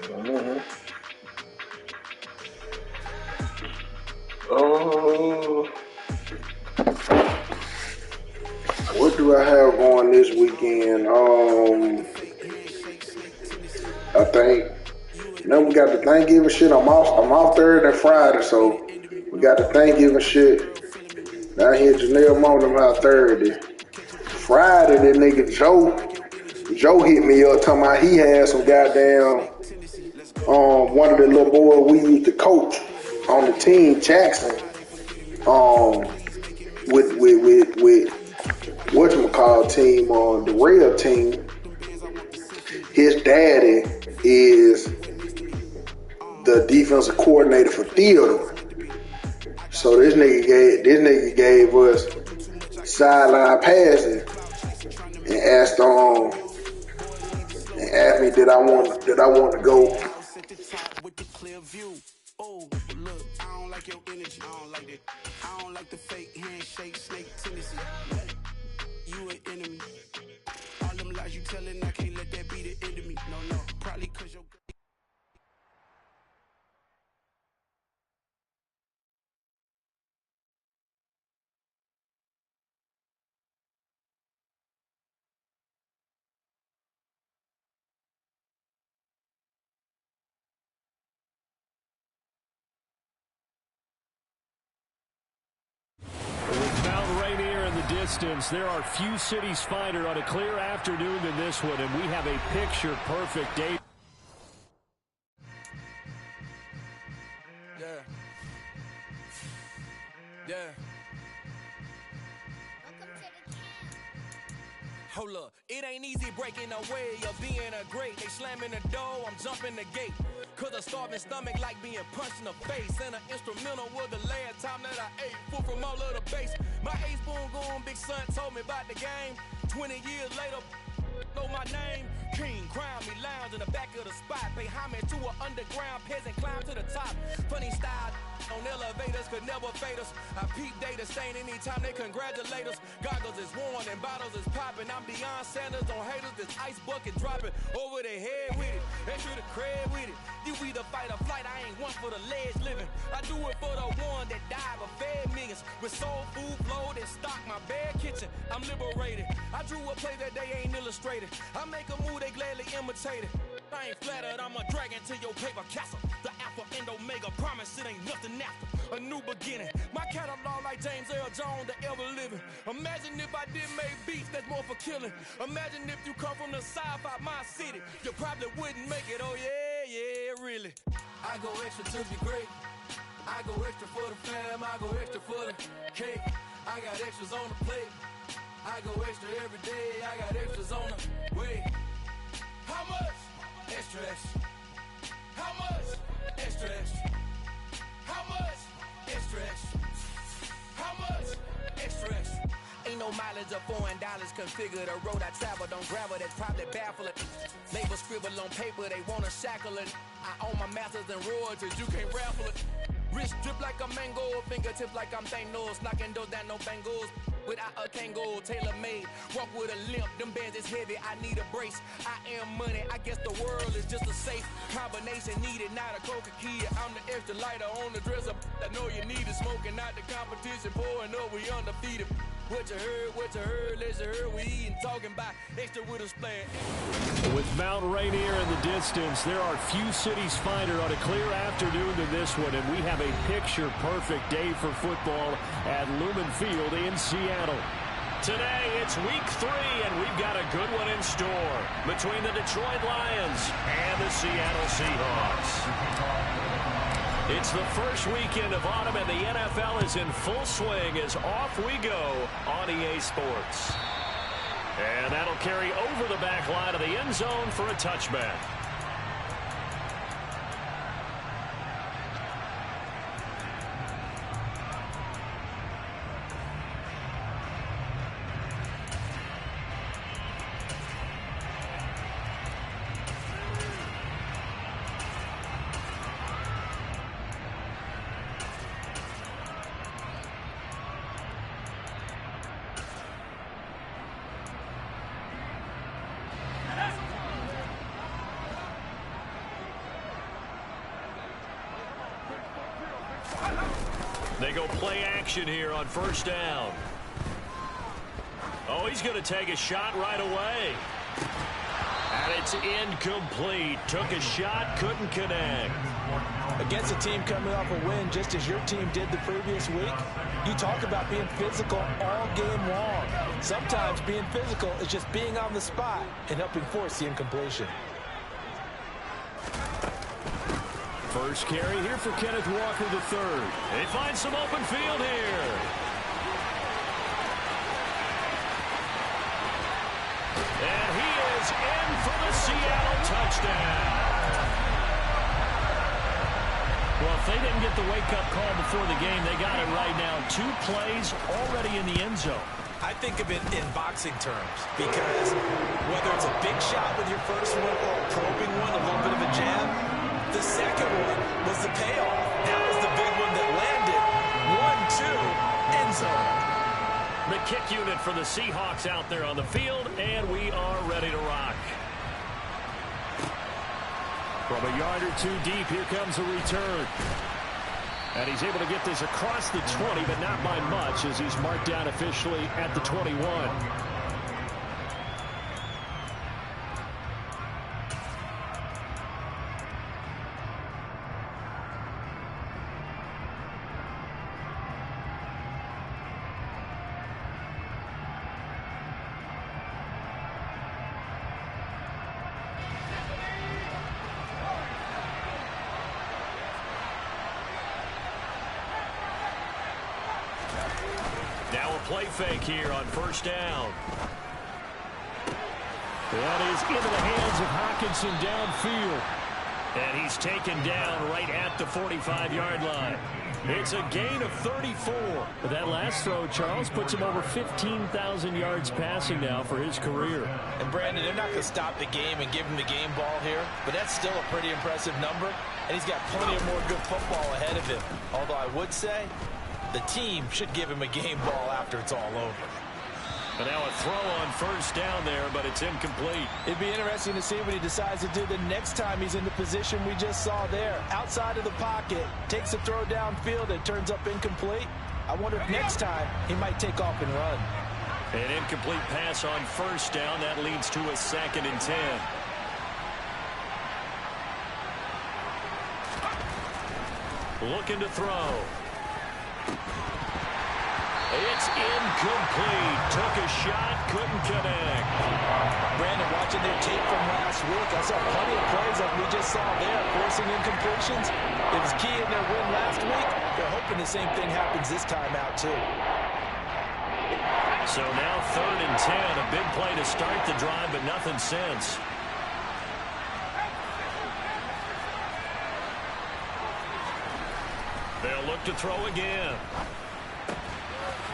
Mm-hmm. Oh, what do I have going this weekend? I think. We got the Thanksgiving shit. I'm off Thursday and Friday, so we got the Thanksgiving shit. Down here, Janelle Mountain out Thursday. Friday, that nigga Joe hit me up talking about he had some goddamn one of the little boys we used to coach on the team, Jackson, with whatchamacallit team on the rail team. His daddy is the defensive coordinator for theater. So this nigga gave us sideline passing and asked me did I want to go. Oh, look, I don't like your energy. I don't like that. I don't like the fake handshake, snake tendency. You an enemy. All them lies you telling, I can't let that be the end of me. No, probably cause your distance. There are few cities finer on a clear afternoon than this one, and we have a picture-perfect day. Yeah. Hold up, it ain't easy breaking away or being a great. They slamming the door, I'm jumping the gate. Cause a starving stomach like being punched in the face. And an instrumental was the last time that I ate. Full from all of the bass. My ace boom going big son told me about the game. 20 years later, know my name. King, crown me, lounge in the back of the spot. Pay homage to an underground peasant, climb to the top. Funny style on elevators could never fade us. I peep data stain anytime they congratulate us. Goggles is worn and bottles is popping. I'm Deion Sanders on haters, this ice bucket dropping over their head with it. Extra the cred with it. You either fight or flight, I ain't one for the ledge living. I do it for the one that died but fed millions. With soul food flowed and stock my bad kitchen. I'm liberated. I drew a play that they ain't illustrated. I make a move, they gladly imitate it. I ain't flattered, I'm a dragon to your paper castle. The alpha and omega, promise it ain't nothing after. A new beginning. My catalog like James Earl Jones, the ever living. Imagine if I did make beats, that's more for killing. Imagine if you come from the south out my city. You probably wouldn't make it, oh yeah, really. I go extra to be great. I go extra for the fam, I go extra for the cake. I got extras on the plate. I go extra every day, I got extras on the way. How much? Extra, extra. How much? Extra, extra. How much? Extra, extra. How much? Extra, extra. Ain't no mileage of $4 configure the road I travel. Don't gravel, that's probably baffling. Label scribble on paper, they wanna shackle it. I own my masters and royalties, you can't raffle it. Wrist drip like a mango, fingertips like I'm Thanos. Knocking those down, no bangles. Without a Kango, tailor-made. Walk with a limp, them bands is heavy, I need a brace. I am money, I guess the world is just a safe combination needed, not a coca key. I'm the extra lighter on the dresser. I know you need it, smoking out the competition, pouring up, we undefeated. What you heard, let's heard, we eating, talking about extra with a splash. With Mount Rainier in the distance, there are few cities finer on a clear afternoon than this one, and we have a picture-perfect day for football at Lumen Field in Seattle. Today, it's week 3, and we've got a good one in store between the Detroit Lions and the Seattle Seahawks. It's the first weekend of autumn, and the NFL is in full swing as off we go on EA Sports. And that'll carry over the back line of the end zone for a touchback. They go play action here on first down. Oh, he's going to take a shot right away. And it's incomplete. Took a shot, couldn't connect. Against a team coming off a win, just as your team did the previous week, you talk about being physical all game long. Sometimes being physical is just being on the spot and helping force the incompletion. First carry here for Kenneth Walker III. They find some open field here. And he is in for the Seattle touchdown. Well, if they didn't get the wake-up call before the game, they got it right now. 2 plays already in the end zone. I think of it in boxing terms because whether it's a big shot with your first one or a probing one, a little bit of a jab, the second one was the payoff. That was the big one that landed. 1-2, end zone. The kick unit for the Seahawks out there on the field, and we are ready to rock. From a yard or 2 deep, here comes a return. And he's able to get this across the 20, but not by much as he's marked down officially at the 21. Now a play fake here on first down. That is into the hands of Hockenson downfield. And he's taken down right at the 45-yard line. It's a gain of 34. But that last throw, Charles, puts him over 15,000 yards passing now for his career. And Brandon, they're not going to stop the game and give him the game ball here, but that's still a pretty impressive number. And he's got plenty of more good football ahead of him. Although I would say the team should give him a game ball after it's all over. But now a throw on first down there, but it's incomplete. It'd be interesting to see what he decides to do the next time he's in the position we just saw there. Outside of the pocket, takes a throw downfield, and turns up incomplete. I wonder if next time he might take off and run. An incomplete pass on first down. That leads to a 2nd and 10. Looking to throw. It's incomplete. Took a shot, couldn't connect. Brandon, watching their tape from last week, I saw plenty of plays like we just saw there, forcing incompletions. It was key in their win last week. They're hoping the same thing happens this time out, too. So now 3rd and 10. A big play to start the drive, but nothing since. They'll look to throw again.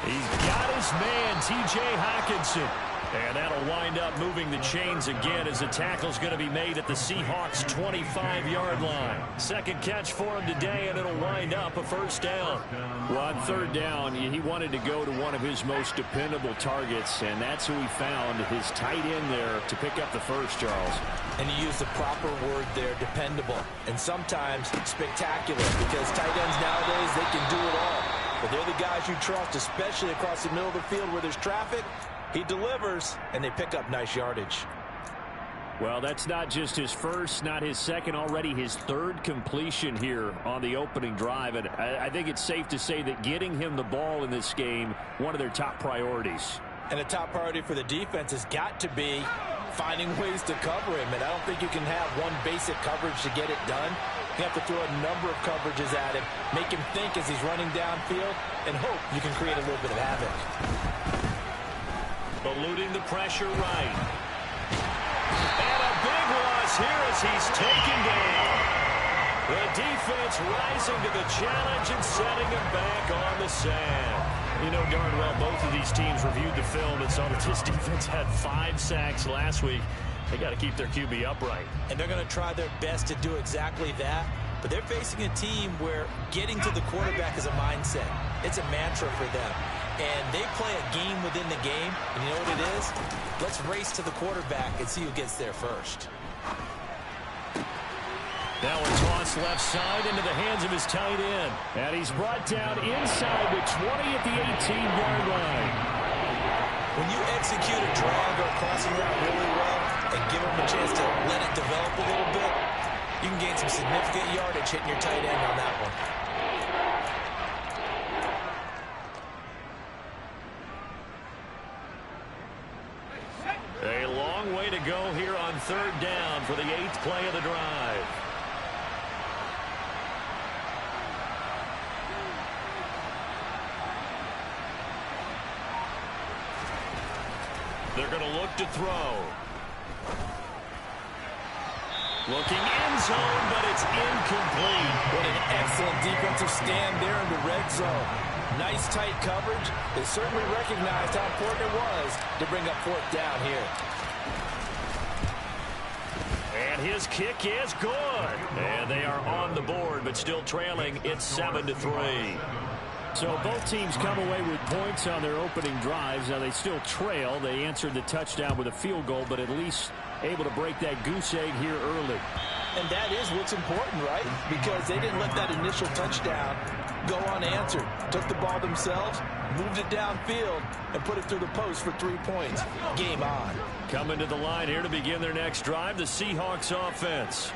He's got his man, T.J. Hockenson. And that'll wind up moving the chains again as the tackle's going to be made at the Seahawks' 25-yard line. 2nd catch for him today, and it'll wind up a first down. Well, on 3rd down, he wanted to go to one of his most dependable targets, and that's who he found, his tight end there, to pick up the first, Charles. And he used the proper word there, dependable, and sometimes spectacular, because tight ends nowadays, they can do it all. But they're the guys you trust, especially across the middle of the field where there's traffic. He delivers, and they pick up nice yardage. Well, that's not just his first, not his second, already his 3rd completion here on the opening drive. And I think it's safe to say that getting him the ball in this game, one of their top priorities. And a top priority for the defense has got to be finding ways to cover him. And I don't think you can have one basic coverage to get it done. You have to throw a number of coverages at him, make him think as he's running downfield, and hope you can create a little bit of havoc. Eluding the pressure right. And a big loss here as he's taken down. The defense rising to the challenge and setting him back on the sand. You know darn well both of these teams reviewed the film and saw that this defense had 5 sacks last week. They got to keep their QB upright. And they're going to try their best to do exactly that. But they're facing a team where getting to the quarterback is a mindset. It's a mantra for them. And they play a game within the game. And you know what it is? Let's race to the quarterback and see who gets there first. Now a toss this left side into the hands of his tight end. And he's brought down inside the 20 at the 18-yard line. When you execute a drag or a crossing route really well and give him a chance to let it develop a little bit, you can gain some significant yardage hitting your tight end on that one. A long way to go here on third down for the 8th play of the drive. They're going to look to throw. Looking end zone, but it's incomplete. What an excellent defensive stand there in the red zone. Nice tight coverage. They certainly recognized how important it was to bring up fourth down here. And his kick is good. And they are on the board, but still trailing. It's 7-3. So both teams come away with points on their opening drives. Now they still trail. They answered the touchdown with a field goal, but at least able to break that goose egg here early. And that is what's important, right? Because they didn't let that initial touchdown go unanswered. Took the ball themselves, moved it downfield, and put it through the post for 3 points. Game on. Coming to the line here to begin their next drive, the Seahawks offense.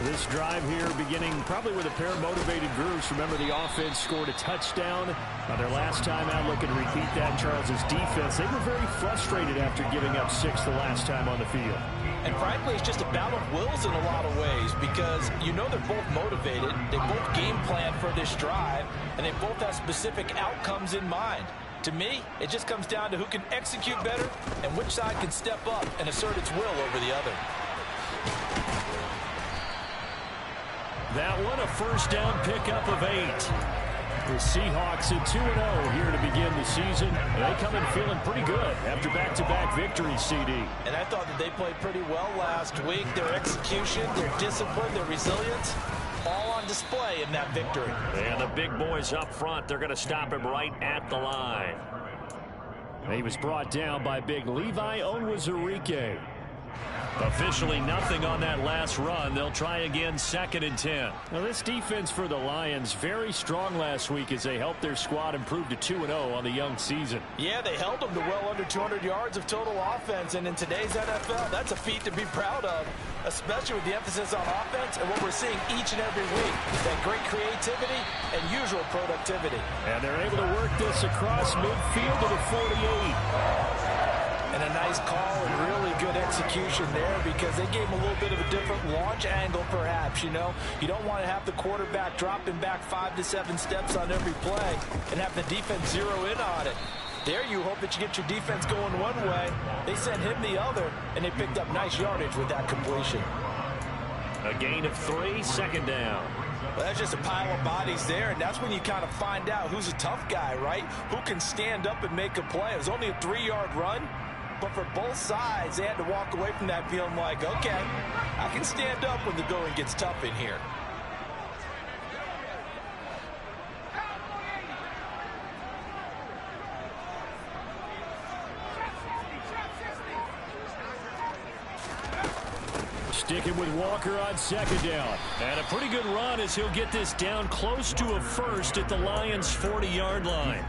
This drive here beginning probably with a pair of motivated groups. Remember, the offense scored a touchdown. Their last time out, looking to repeat that. Charles's defense, they were very frustrated after giving up 6 the last time on the field. And frankly, it's just a battle of wills in a lot of ways because you know they're both motivated. They both game plan for this drive, and they both have specific outcomes in mind. To me, it just comes down to who can execute better and which side can step up and assert its will over the other. That one, a first down pickup of 8. The Seahawks at 2-0 here to begin the season. They come in feeling pretty good after back-to-back victories, CD. And I thought that they played pretty well last week. Their execution, their discipline, their resilience, all on display in that victory. And the big boys up front, they're going to stop him right at the line. He was brought down by big Levi Onwuzurike. Officially nothing on that last run. They'll try again, 2nd and 10. Now this defense for the Lions, very strong last week as they helped their squad improve to 2-0 on the young season. Yeah, they held them to well under 200 yards of total offense, and in today's NFL, that's a feat to be proud of, especially with the emphasis on offense and what we're seeing each and every week, that great creativity and usual productivity. And they're able to work this across midfield to the 48. And a nice call and really good execution there because they gave him a little bit of a different launch angle perhaps, you know. You don't want to have the quarterback dropping back 5 to 7 steps on every play and have the defense zero in on it. There you hope that you get your defense going one way. They sent him the other, and they picked up nice yardage with that completion. A gain of 3, 2nd down. Well, that's just a pile of bodies there, and that's when you kind of find out who's a tough guy, right? Who can stand up and make a play. It was only a 3-yard run. But for both sides, they had to walk away from that feeling like, okay, I can stand up when the going gets tough in here. Sticking with Walker on 2nd down. And a pretty good run as he'll get this down close to a first at the Lions' 40-yard line.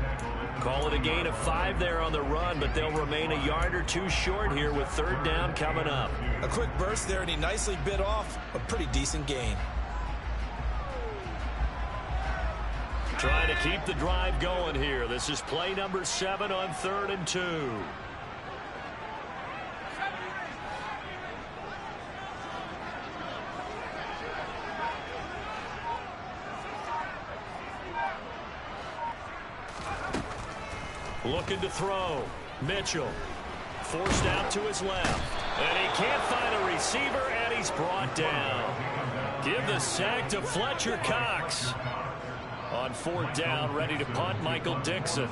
Call it a gain of 5 there on the run, but they'll remain a yard or 2 short here with 3rd down coming up. A quick burst there, and he nicely bit off a pretty decent gain. Trying to keep the drive going here. This is play number 7 on 3rd and 2. Looking to throw. Mitchell forced out to his left. And he can't find a receiver, and he's brought down. Give the sack to Fletcher Cox. On 4th down, ready to punt, Michael Dixon.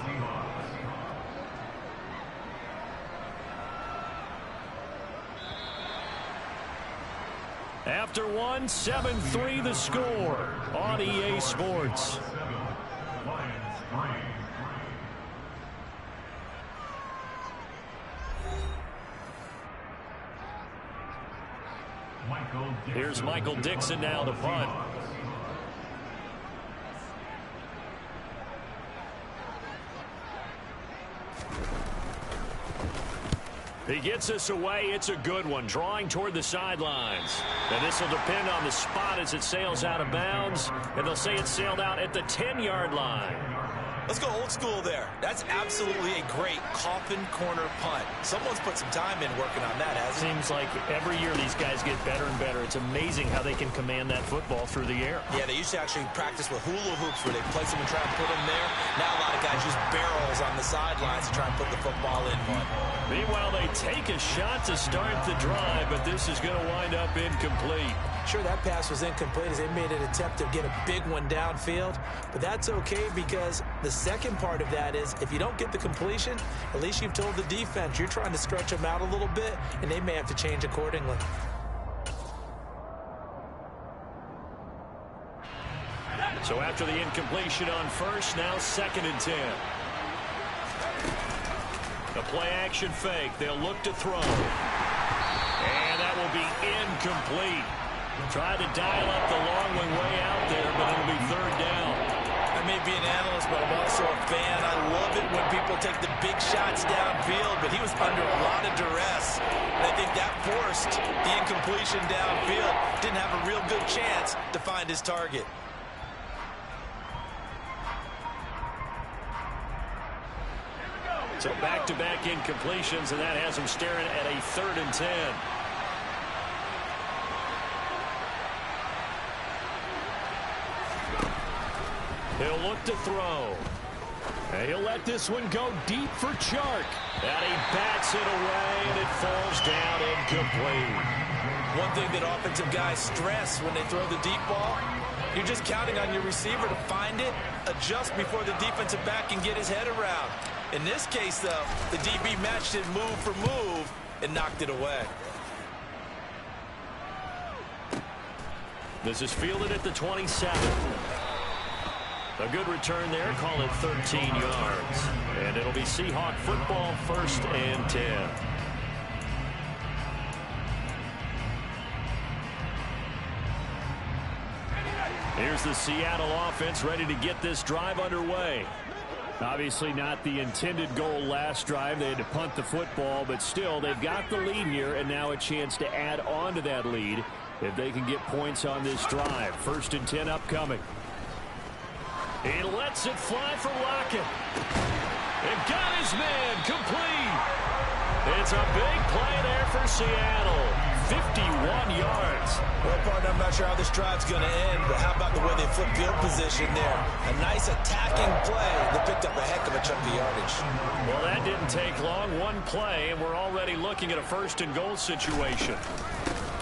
After 1, 7-3 the score on EA Sports. Here's Michael Dixon now to punt. He gets this away. It's a good one, drawing toward the sidelines. And this will depend on the spot as it sails out of bounds. And they'll say it sailed out at the 10-yard line. Let's go old school there. That's absolutely a great coffin corner punt. Someone's put some time in working on that, hasn't it? Seems like every year these guys get better and better. It's amazing how they can command that football through the air. Yeah, they used to actually practice with hula hoops where they place them and try and put them there. Now a lot of guys use barrels on the sidelines to try and put the football in one. Meanwhile, they take a shot to start the drive, but this is going to wind up incomplete. Sure, that pass was incomplete as they made an attempt to get a big one downfield, but that's okay because the second part of that is if you don't get the completion, at least you've told the defense you're trying to stretch them out a little bit, and they may have to change accordingly. So after the incompletion on first, now 2nd and 10. The play-action fake. They'll look to throw. And that will be incomplete. Try to dial up the long one way out there, but it'll be 3rd down. I may be an analyst, but I'm also a fan. I love it when people take the big shots downfield, but he was under a lot of duress. And I think that forced the incompletion downfield. Didn't have a real good chance to find his target. So back-to-back incompletions, and that has him staring at a 3rd and 10. He'll look to throw. And he'll let this one go deep for Chark. And he bats it away, and it falls down incomplete. One thing that offensive guys stress when they throw the deep ball, you're just counting on your receiver to find it, adjust before the defensive back can get his head around. In this case, though, the DB matched it move for move and knocked it away. This is fielded at the 27. A good return there. Call it 13 yards. And it'll be Seahawk football, 1st and 10. Here's the Seattle offense ready to get this drive underway. Obviously not the intended goal last drive. They had to punt the football, but still they've got the lead here, and now a chance to add on to that lead if they can get points on this drive. 1st and 10 upcoming. He lets it fly for Lockett. And got his man complete. It's a big play there for Seattle. 51 yards. Well, partner, I'm not sure how this drive's going to end, but how about the way they flip field position there? A nice attacking play that picked up a heck of a chunk of yardage. Well, that didn't take long. One play, and we're already looking at a 1st and goal situation.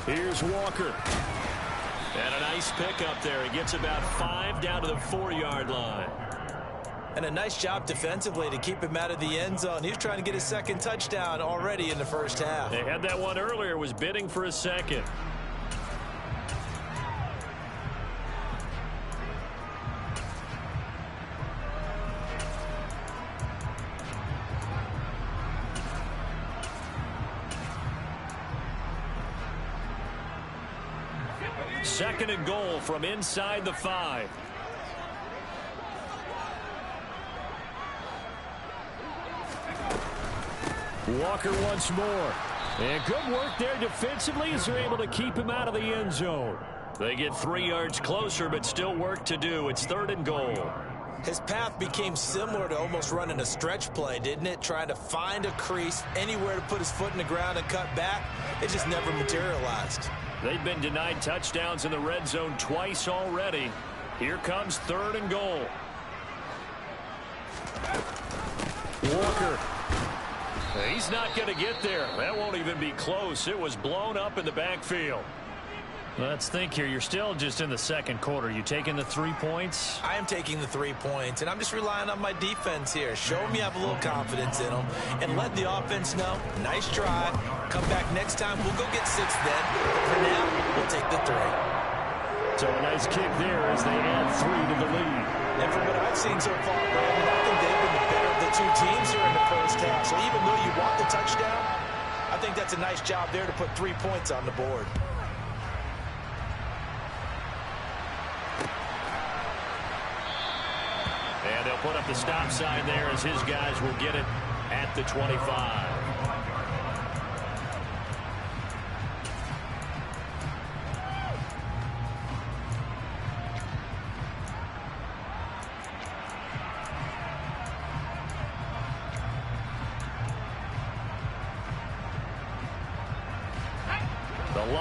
Here's Walker. And a nice pick up there. He gets about 5 down to the 4-yard line. And a nice job defensively to keep him out of the end zone. He was trying to get his 2nd touchdown already in the 1st half. They had that one earlier, was bidding for a 2nd. Second and goal from inside the 5. Walker once more. And good work there defensively as they're able to keep him out of the end zone. They get 3 yards closer, but still work to do. It's 3rd and goal. His path became similar to almost running a stretch play, didn't it? Trying to find a crease, anywhere to put his foot in the ground and cut back. It just never materialized. They've been denied touchdowns in the red zone twice already. Here comes 3rd and goal. Walker. He's not going to get there. That won't even be close. It was blown up in the backfield. Let's think here. You're still just in the 2nd quarter. You taking the 3 points? I am taking the 3 points, and I'm just relying on my defense here. Show them you have a little confidence in them, and let the offense know, nice try. Come back next time. We'll go get 6 then. But for now, we'll take the 3. So a nice kick there as they add 3 to the lead. And from what I've seen so far, Brandon, I think they've been the better of the 2 teams here in the 1st half. So even though you want the touchdown, I think that's a nice job there to put 3 points on the board. And they'll put up the stop sign there as his guys will get it at the 25.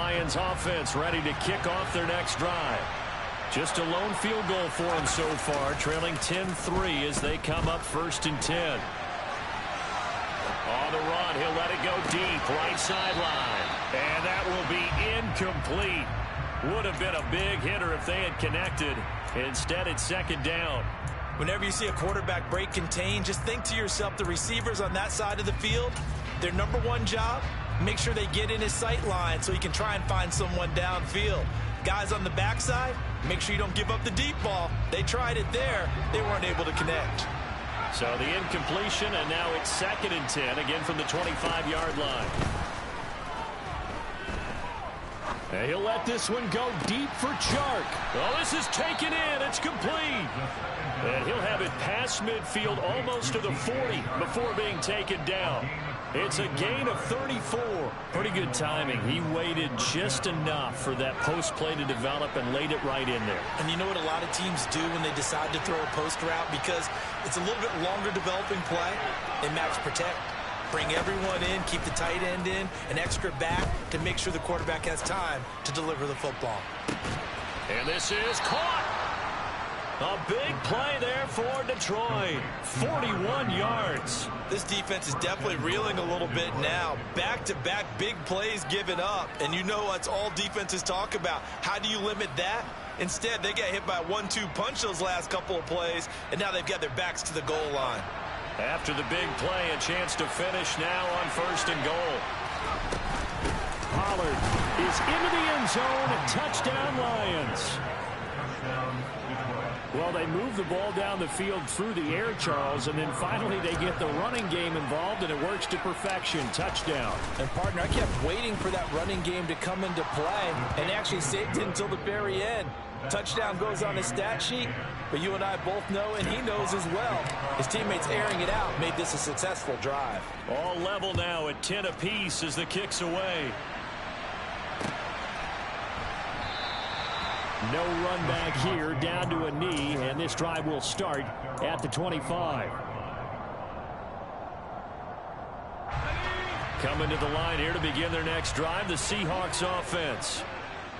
Lions offense ready to kick off their next drive. Just a lone field goal for them so far, trailing 10-3 as they come up 1st and 10. On the run, he'll let it go deep, right sideline. And that will be incomplete. Would have been a big hitter if they had connected. Instead, it's 2nd down. Whenever you see a quarterback break contain, just think to yourself, the receivers on that side of the field, their number one job, make sure they get in his sight line so he can try and find someone downfield. Guys on the backside, make sure you don't give up the deep ball. They tried it there. They weren't able to connect. So the incompletion, and now it's 2nd and 10, again from the 25-yard line. And he'll let this one go deep for Chark. Oh, this is taken in. It's complete. And he'll have it past midfield almost to the 40 before being taken down. It's a gain of 34. Pretty good timing. He waited just enough for that post play to develop and laid it right in there. And you know what a lot of teams do when they decide to throw a post route? Because it's a little bit longer developing play. They max protect. Bring everyone in, keep the tight end in, an extra back to make sure the quarterback has time to deliver the football. And this is caught. A big play there for Detroit. 41 yards. This defense is definitely reeling a little bit now. Back-to-back big plays given up. And you know that's all defenses talk about. How do you limit that? Instead, they got hit by a 1-2 punch those last couple of plays, and now they've got their backs to the goal line. After the big play, a chance to finish now on 1st and goal. Pollard is into the end zone. Touchdown, Lions. Well, they move the ball down the field through the air, Charles, and then finally they get the running game involved, and it works to perfection. Touchdown. And, partner, I kept waiting for that running game to come into play and actually saved it until the very end. Touchdown goes on his stat sheet, but you and I both know, and he knows as well, his teammates airing it out made this a successful drive. All level now at 10 apiece as the kick's away. No run back here, down to a knee, and this drive will start at the 25. Coming to the line here to begin their next drive, the Seahawks offense.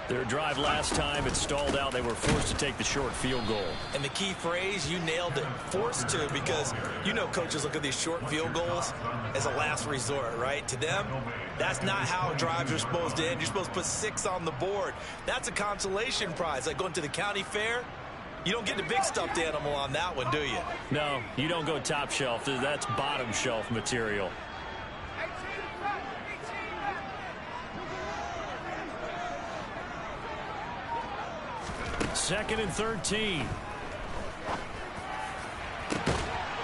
Their drive last time, it stalled out. They were forced to take the short field goal. And the key phrase, you nailed it, forced to, because you know coaches look at these short field goals as a last resort, right? To them, that's not how drives are supposed to end. You're supposed to put 6 on the board. That's a consolation prize. Like going to the county fair, you don't get the big stuffed animal on that one, do you? No, you don't go top shelf. That's bottom shelf material. Second and 13.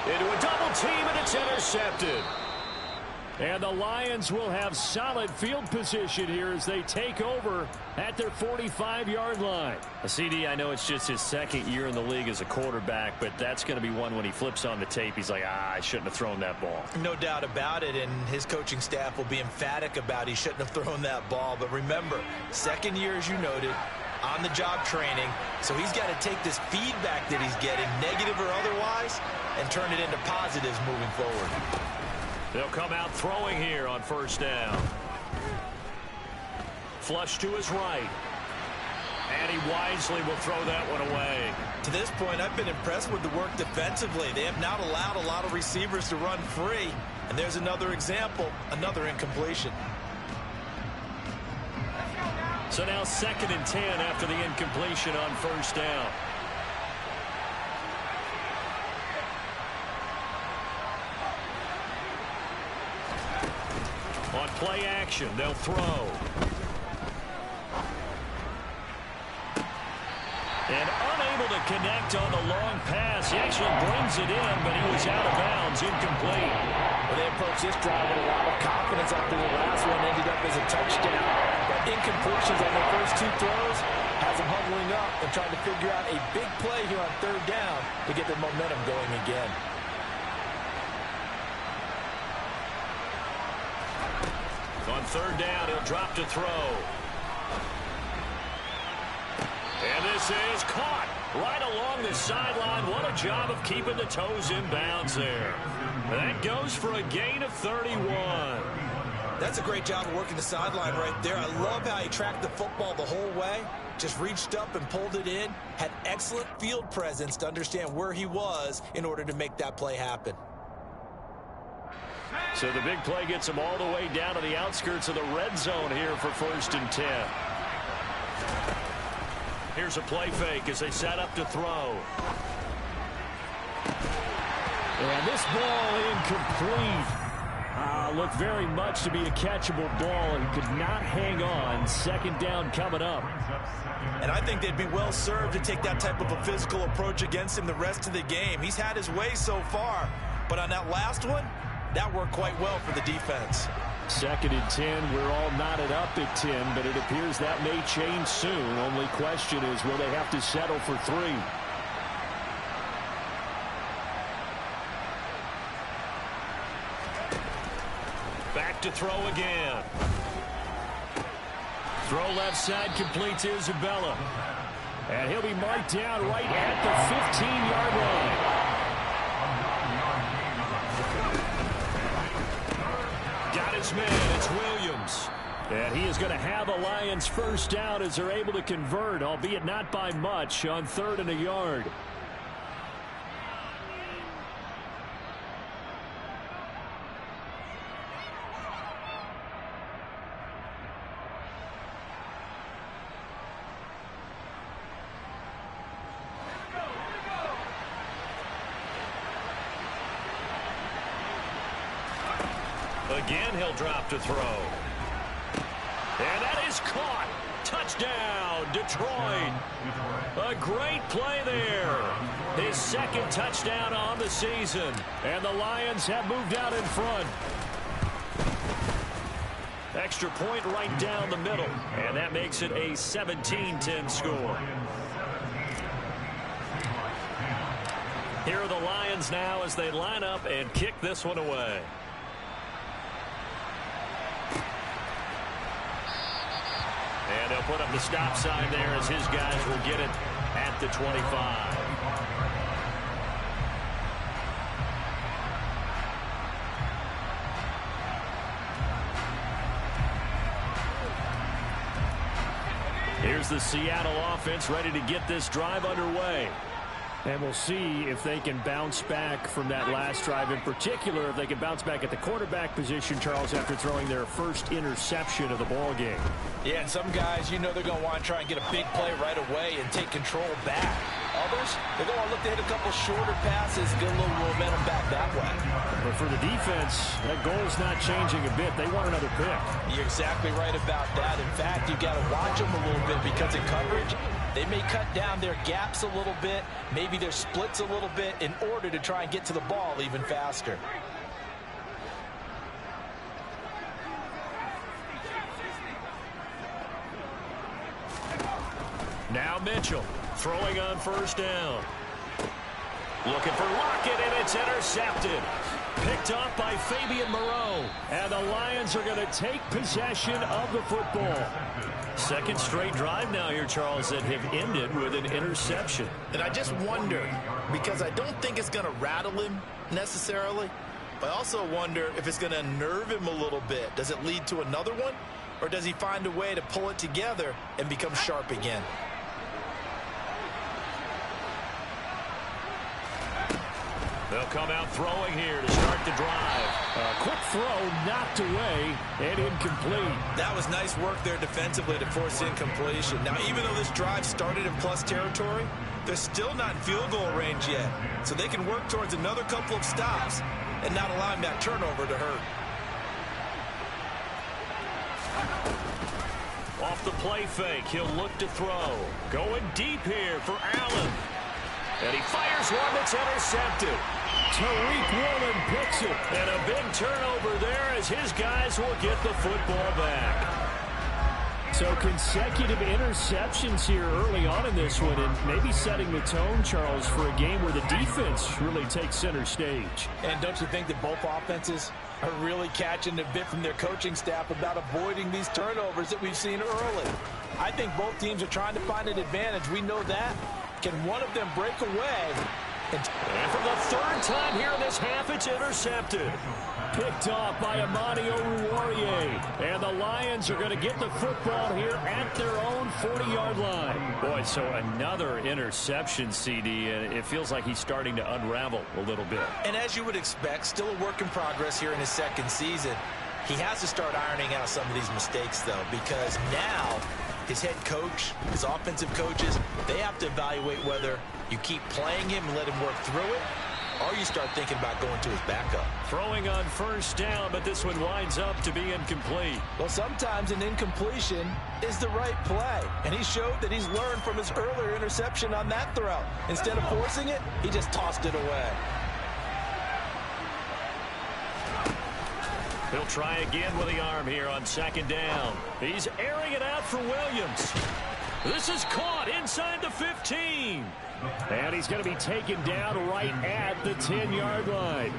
Into a double team, and it's intercepted. And the Lions will have solid field position here as they take over at their 45-yard line. CD, I know it's just his 2nd year in the league as a quarterback, but that's going to be one when he flips on the tape, he's like, I shouldn't have thrown that ball. No doubt about it, and his coaching staff will be emphatic about he shouldn't have thrown that ball. But remember, 2nd year, as you noted, on-the-job training, so he's got to take this feedback that he's getting, negative or otherwise, and turn it into positives moving forward. They'll come out throwing here on 1st down. Flush to his right. And he wisely will throw that one away. To this point, I've been impressed with the work defensively. They have not allowed a lot of receivers to run free. And there's another example, another incompletion. So now 2nd and 10 after the incompletion on 1st down. On play action, they'll throw. And unable to connect on the long pass. He actually brings it in, but he was out of bounds, incomplete. Well, they approached this drive with a lot of confidence after the last one ended up as a touchdown. But incompletions on their first 2 throws has them huddling up and trying to figure out a big play here on 3rd down to get their momentum going again. On 3rd down, he'll drop to throw. And this is caught right along the sideline. What a job of keeping the toes in bounds there. That goes for a gain of 31. That's a great job of working the sideline right there. I love how he tracked the football the whole way. Just reached up and pulled it in. Had excellent field presence to understand where he was in order to make that play happen. So the big play gets him all the way down to the outskirts of the red zone here for 1st and 10. Here's a play fake as they set up to throw. And this ball incomplete. Looked very much to be a catchable ball and could not hang on. 2nd down coming up. And I think they'd be well served to take that type of a physical approach against him the rest of the game. He's had his way so far, but on that last one, that worked quite well for the defense. 2nd and 10. We're all knotted up at 10, but it appears that may change soon. Only question is, will they have to settle for 3? Back to throw again. Throw left side completes Isabella. And he'll be marked down right at the 15-yard line. Got his man. It's Williams. And he is going to have a Lions 1st down as they're able to convert, albeit not by much, on 3rd and a yard. Again, he'll drop to throw. And that is caught. Touchdown, Detroit. A great play there. His 2nd touchdown on the season. And the Lions have moved out in front. Extra point right down the middle. And that makes it a 17-10 score. Here are the Lions now as they line up and kick this one away. And they'll put up the stop sign there as his guys will get it at the 25. Here's the Seattle offense ready to get this drive underway. And we'll see if they can bounce back from that last drive, in particular if they can bounce back at the quarterback position, Charles, after throwing their first interception of the ball game. Yeah, and some guys, you know they're going to want to try and get a big play right away and take control back. Others, they're going to look to hit a couple shorter passes, get a little momentum back that way. But for the defense, that goal's not changing a bit. They want another pick. You're exactly right about that. In fact, you've got to watch them a little bit because in coverage, they may cut down their gaps a little bit, maybe their splits a little bit in order to try and get to the ball even faster. Now Mitchell throwing on 1st down. Looking for Lockett, and it's intercepted. Picked off by Fabian Moreau. And the Lions are going to take possession of the football. 2nd straight drive now here, Charles, that have ended with an interception. And I just wonder, because I don't think it's going to rattle him necessarily, but I also wonder if it's going to unnerve him a little bit. Does it lead to another one, or does he find a way to pull it together and become sharp again? They'll come out throwing here to start the drive. A quick throw knocked away and incomplete. That was nice work there defensively to force incompletion. Now, even though this drive started in plus territory, they're still not in field goal range yet. So they can work towards another couple of stops and not allowing that turnover to hurt. Off the play fake, he'll look to throw. Going deep here for Allen. And he fires one that's intercepted. Tariq Woolen picks it. And a big turnover there as his guys will get the football back. So consecutive interceptions here early on in this one, and maybe setting the tone, Charles, for a game where the defense really takes center stage. And don't you think that both offenses are really catching a bit from their coaching staff about avoiding these turnovers that we've seen early? I think both teams are trying to find an advantage. We know that. Can one of them break away And for the third time here in this half, it's intercepted. Picked off by Amani Oruwariye. And the Lions are going to get the football here at their own 40-yard line. Boy, so another interception, CD, and it feels like he's starting to unravel a little bit. And as you would expect, still a work in progress here in his second season. He has to start ironing out some of these mistakes, though, because now his head coach, his offensive coaches, they have to evaluate whether you keep playing him and let him work through it, or you start thinking about going to his backup. Throwing on first down, but this one winds up to be incomplete. Well, sometimes an incompletion is the right play, and he showed that he's learned from his earlier interception on that throw. Instead of forcing it, he just tossed it away. He'll try again with the arm here on second down. He's airing it out for Williams. This is caught inside the 15. And he's going to be taken down right at the 10-yard line.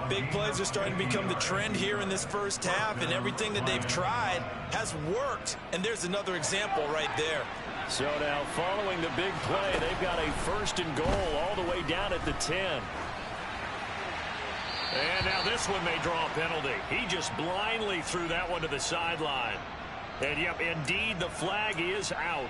Big plays are starting to become the trend here in this first half, and everything that they've tried has worked. And there's another example right there. So now following the big play, they've got a first and goal all the way down at the 10. And now this one may draw a penalty. He just blindly threw that one to the sideline. And, yep, indeed, the flag is out.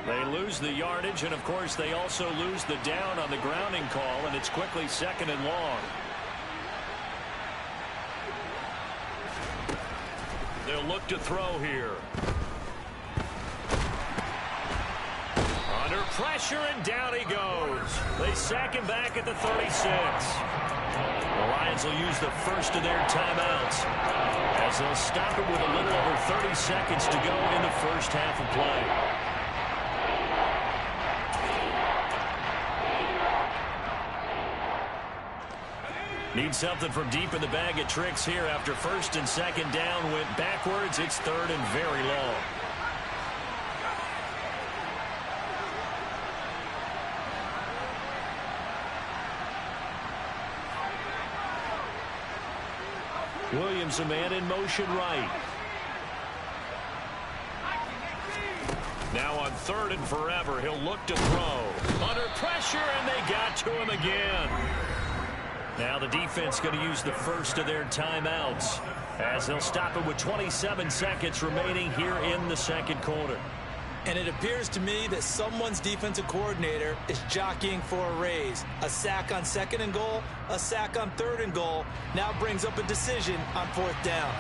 They lose the yardage, and, of course, they also lose the down on the grounding call, and it's quickly second and long. They'll look to throw here. Under pressure, and down he goes. They sack him back at the 36. The Lions will use the first of their timeouts as they'll stop it with a little over 30 seconds to go in the first half of play. Need something from deep in the bag of tricks here after first and second down went backwards. It's third and very long. Williams, a man in motion right. Now on third and forever, he'll look to throw. Under pressure, and they got to him again. Now the defense going to use the first of their timeouts as they'll stop it with 27 seconds remaining here in the second quarter. And it appears to me that someone's defensive coordinator is jockeying for a raise. A sack on second and goal, a sack on third and goal, now brings up a decision on fourth down.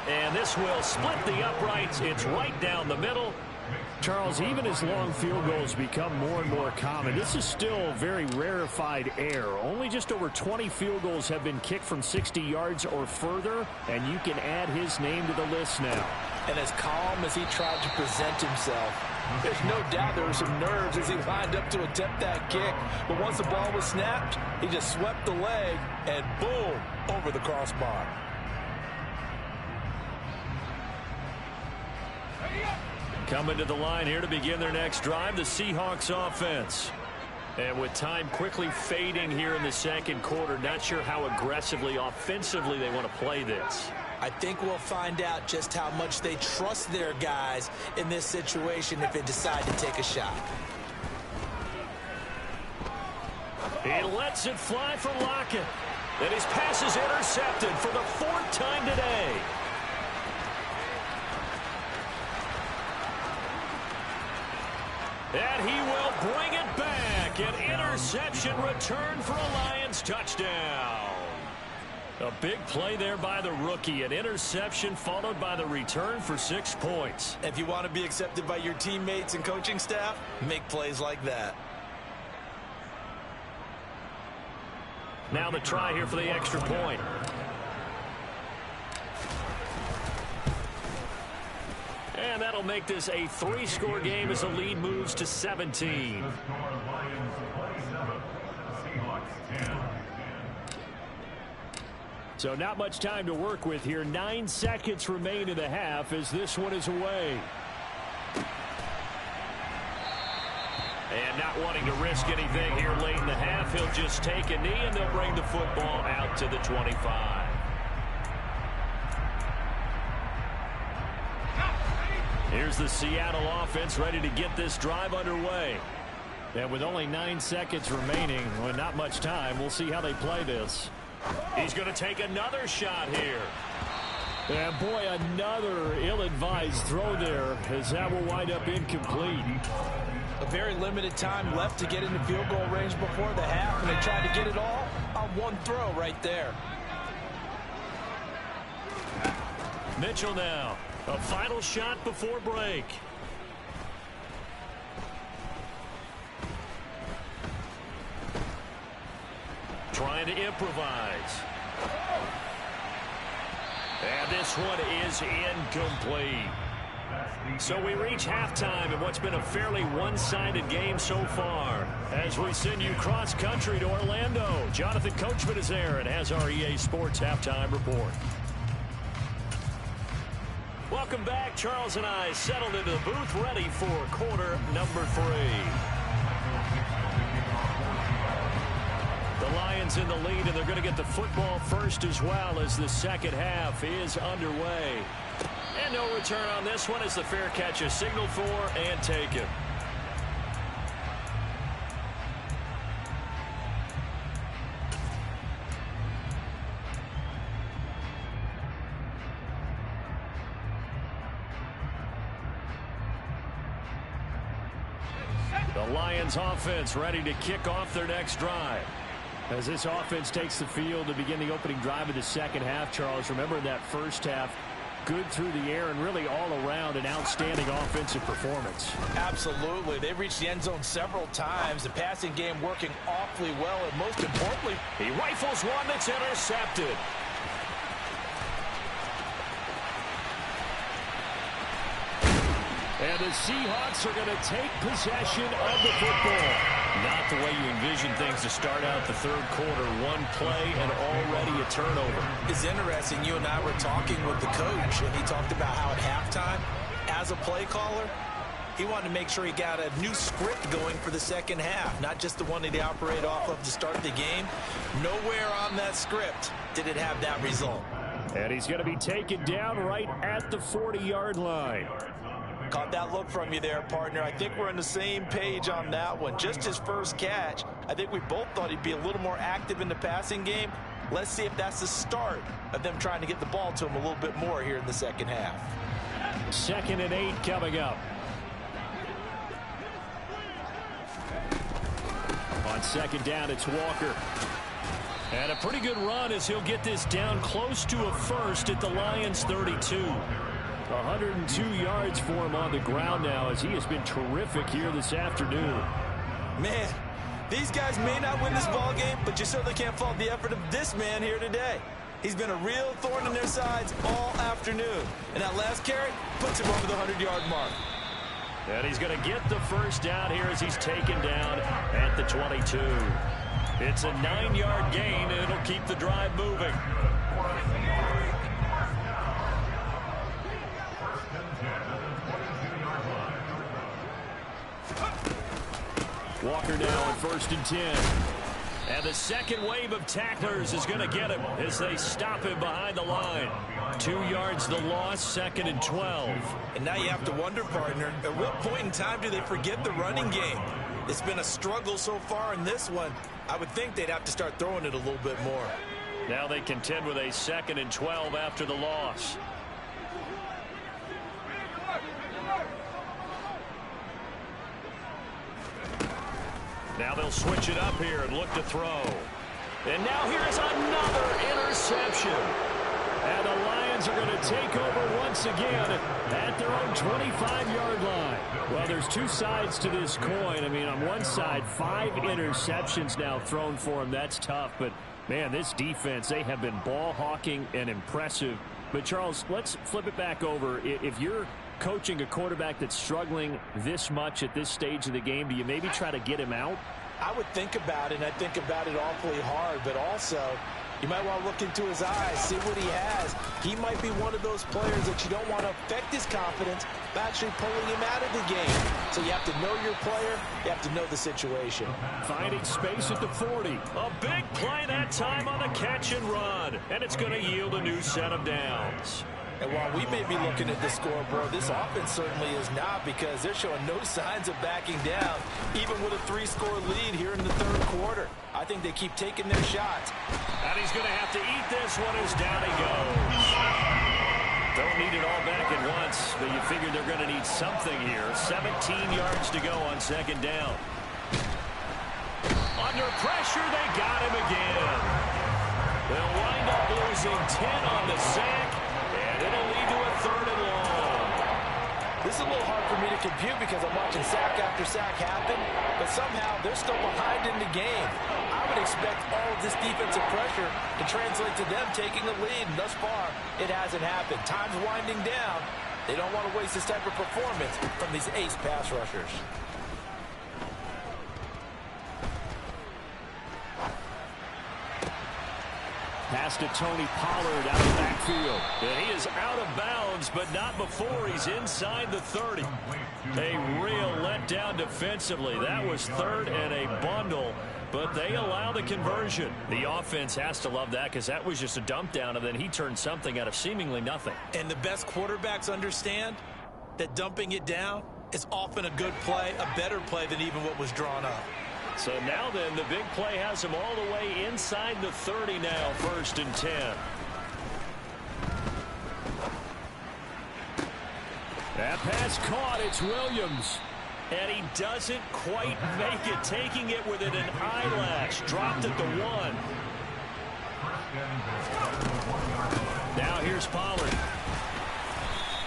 And this will split the uprights. It's right down the middle. Charles, even as long field goals become more and more common, this is still very rarefied air. Only just over 20 field goals have been kicked from 60 yards or further, and you can add his name to the list now. And as calm as he tried to present himself, there's no doubt there were some nerves as he lined up to attempt that kick. But once the ball was snapped, he just swept the leg and boom, over the crossbar. Coming to the line here to begin their next drive, the Seahawks offense. And with time quickly fading here in the second quarter, not sure how aggressively, offensively they want to play this. I think we'll find out just how much they trust their guys in this situation if they decide to take a shot. He lets it fly for Lockett. And his pass is intercepted for the fourth time today. And he will bring it back. An interception return for a Lions touchdown. A big play there by the rookie. An interception followed by the return for 6 points. If you want to be accepted by your teammates and coaching staff, make plays like that. Now the try here for the extra point. And that'll make this a 3-score game as the lead moves to 17. So not much time to work with here. 9 seconds remain in the half as this one is away. And not wanting to risk anything here late in the half, he'll just take a knee, and they'll bring the football out to the 25. Here's the Seattle offense ready to get this drive underway. And with only 9 seconds remaining, well, not much time, we'll see how they play this. He's going to take another shot here. And boy, another ill-advised throw there, as that will wind up incomplete. A very limited time left to get into field goal range before the half, and they tried to get it all on one throw right there. Mitchell now. A final shot before break. Trying to improvise. And this one is incomplete. So we reach halftime in what's been a fairly one-sided game so far. As we send you cross-country to Orlando, Jonathan Coachman is there and has our EA Sports halftime report. Welcome back. Charles and I settled into the booth ready for quarter number 3. The Lions in the lead, and they're going to get the football first as well as the second half is underway. And no return on this one as the fair catch is signaled for and taken. The Lions offense ready to kick off their next drive. As this offense takes the field to begin the opening drive of the second half, Charles, remember in that first half, good through the air and really all around an outstanding offensive performance. Absolutely. They've reached the end zone several times. The passing game working awfully well, and most importantly, he rifles one that's intercepted. And the Seahawks are going to take possession of the football. Not the way you envision things to start out the third quarter. One play and already a turnover. It's interesting. You and I were talking with the coach, and he talked about how at halftime, as a play caller, he wanted to make sure he got a new script going for the second half, not just the one that he operated off of to start the game. Nowhere on that script did it have that result. And he's going to be taken down right at the 40-yard line. Caught that look from you there, partner. I think we're on the same page on that one. Just his first catch. I think we both thought he'd be a little more active in the passing game. Let's see if that's the start of them trying to get the ball to him a little bit more here in the second half. 2nd and 8 coming up. On second down, it's Walker. And a pretty good run as he'll get this down close to a first at the Lions 32. 102 yards for him on the ground now as he has been terrific here this afternoon. Man, these guys may not win this ball game, but you certainly can't fault the effort of this man here today. He's been a real thorn in their sides all afternoon. And that last carry puts him over the 100-yard mark. And he's going to get the first down here as he's taken down at the 22. It's a 9-yard gain, and it'll keep the drive moving. Walker now on 1st and 10. And the second wave of tacklers is going to get him as they stop him behind the line. 2 yards the loss, 2nd and 12. And now you have to wonder, partner, at what point in time do they forget the running game? It's been a struggle so far in this one. I would think they'd have to start throwing it a little bit more. Now they contend with a 2nd and 12 after the loss. Now they'll switch it up here and look to throw. And now here's another interception. And the Lions are going to take over once again at their own 25-yard line. Well, there's two sides to this coin. I mean, on one side, 5 interceptions now thrown for him. That's tough. But, man, this defense, they have been ball hawking and impressive. But, Charles, let's flip it back over. If you're coaching a quarterback that's struggling this much at this stage of the game, do you maybe try to get him out? I would think about it, and I think about it awfully hard. But also, You might want to look into his eyes, see what he has. He might be one of those players that you don't want to affect his confidence by actually pulling him out of the game. So you have to know your player. You have to know the situation. Finding space at the 40. A big play that time on the catch and run. And it's going to yield a new set of downs. And while we may be looking at the scoreboard, this offense certainly is not, because they're showing no signs of backing down, even with a 3-score lead here in the third quarter. I think they keep taking their shots. And he's going to have to eat this one as down he goes. Don't need it all back at once, but you figure they're going to need something here. 17 yards to go on second down. Under pressure, they got him again. They'll wind up losing 10 on the sack. It'll lead to a third and long. This is a little hard for me to compute because I'm watching sack after sack happen, but somehow they're still behind in the game. I would expect all of this defensive pressure to translate to them taking the lead, and thus far, it hasn't happened. Time's winding down. They don't want to waste this type of performance from these ace pass rushers. Pass to Tony Pollard out of the backfield. And he is out of bounds, but not before he's inside the 30. A real letdown defensively. That was third and a bundle, but they allow the conversion. The offense has to love that, because that was just a dump down, and then he turned something out of seemingly nothing. And the best quarterbacks understand that dumping it down is often a good play, a better play than even what was drawn up. So now then, the big play has him all the way inside the 30 now, 1st and 10. That pass caught. It's Williams. And he doesn't quite make it, taking it within an eyelash. Dropped at the 1. Now here's Pollard.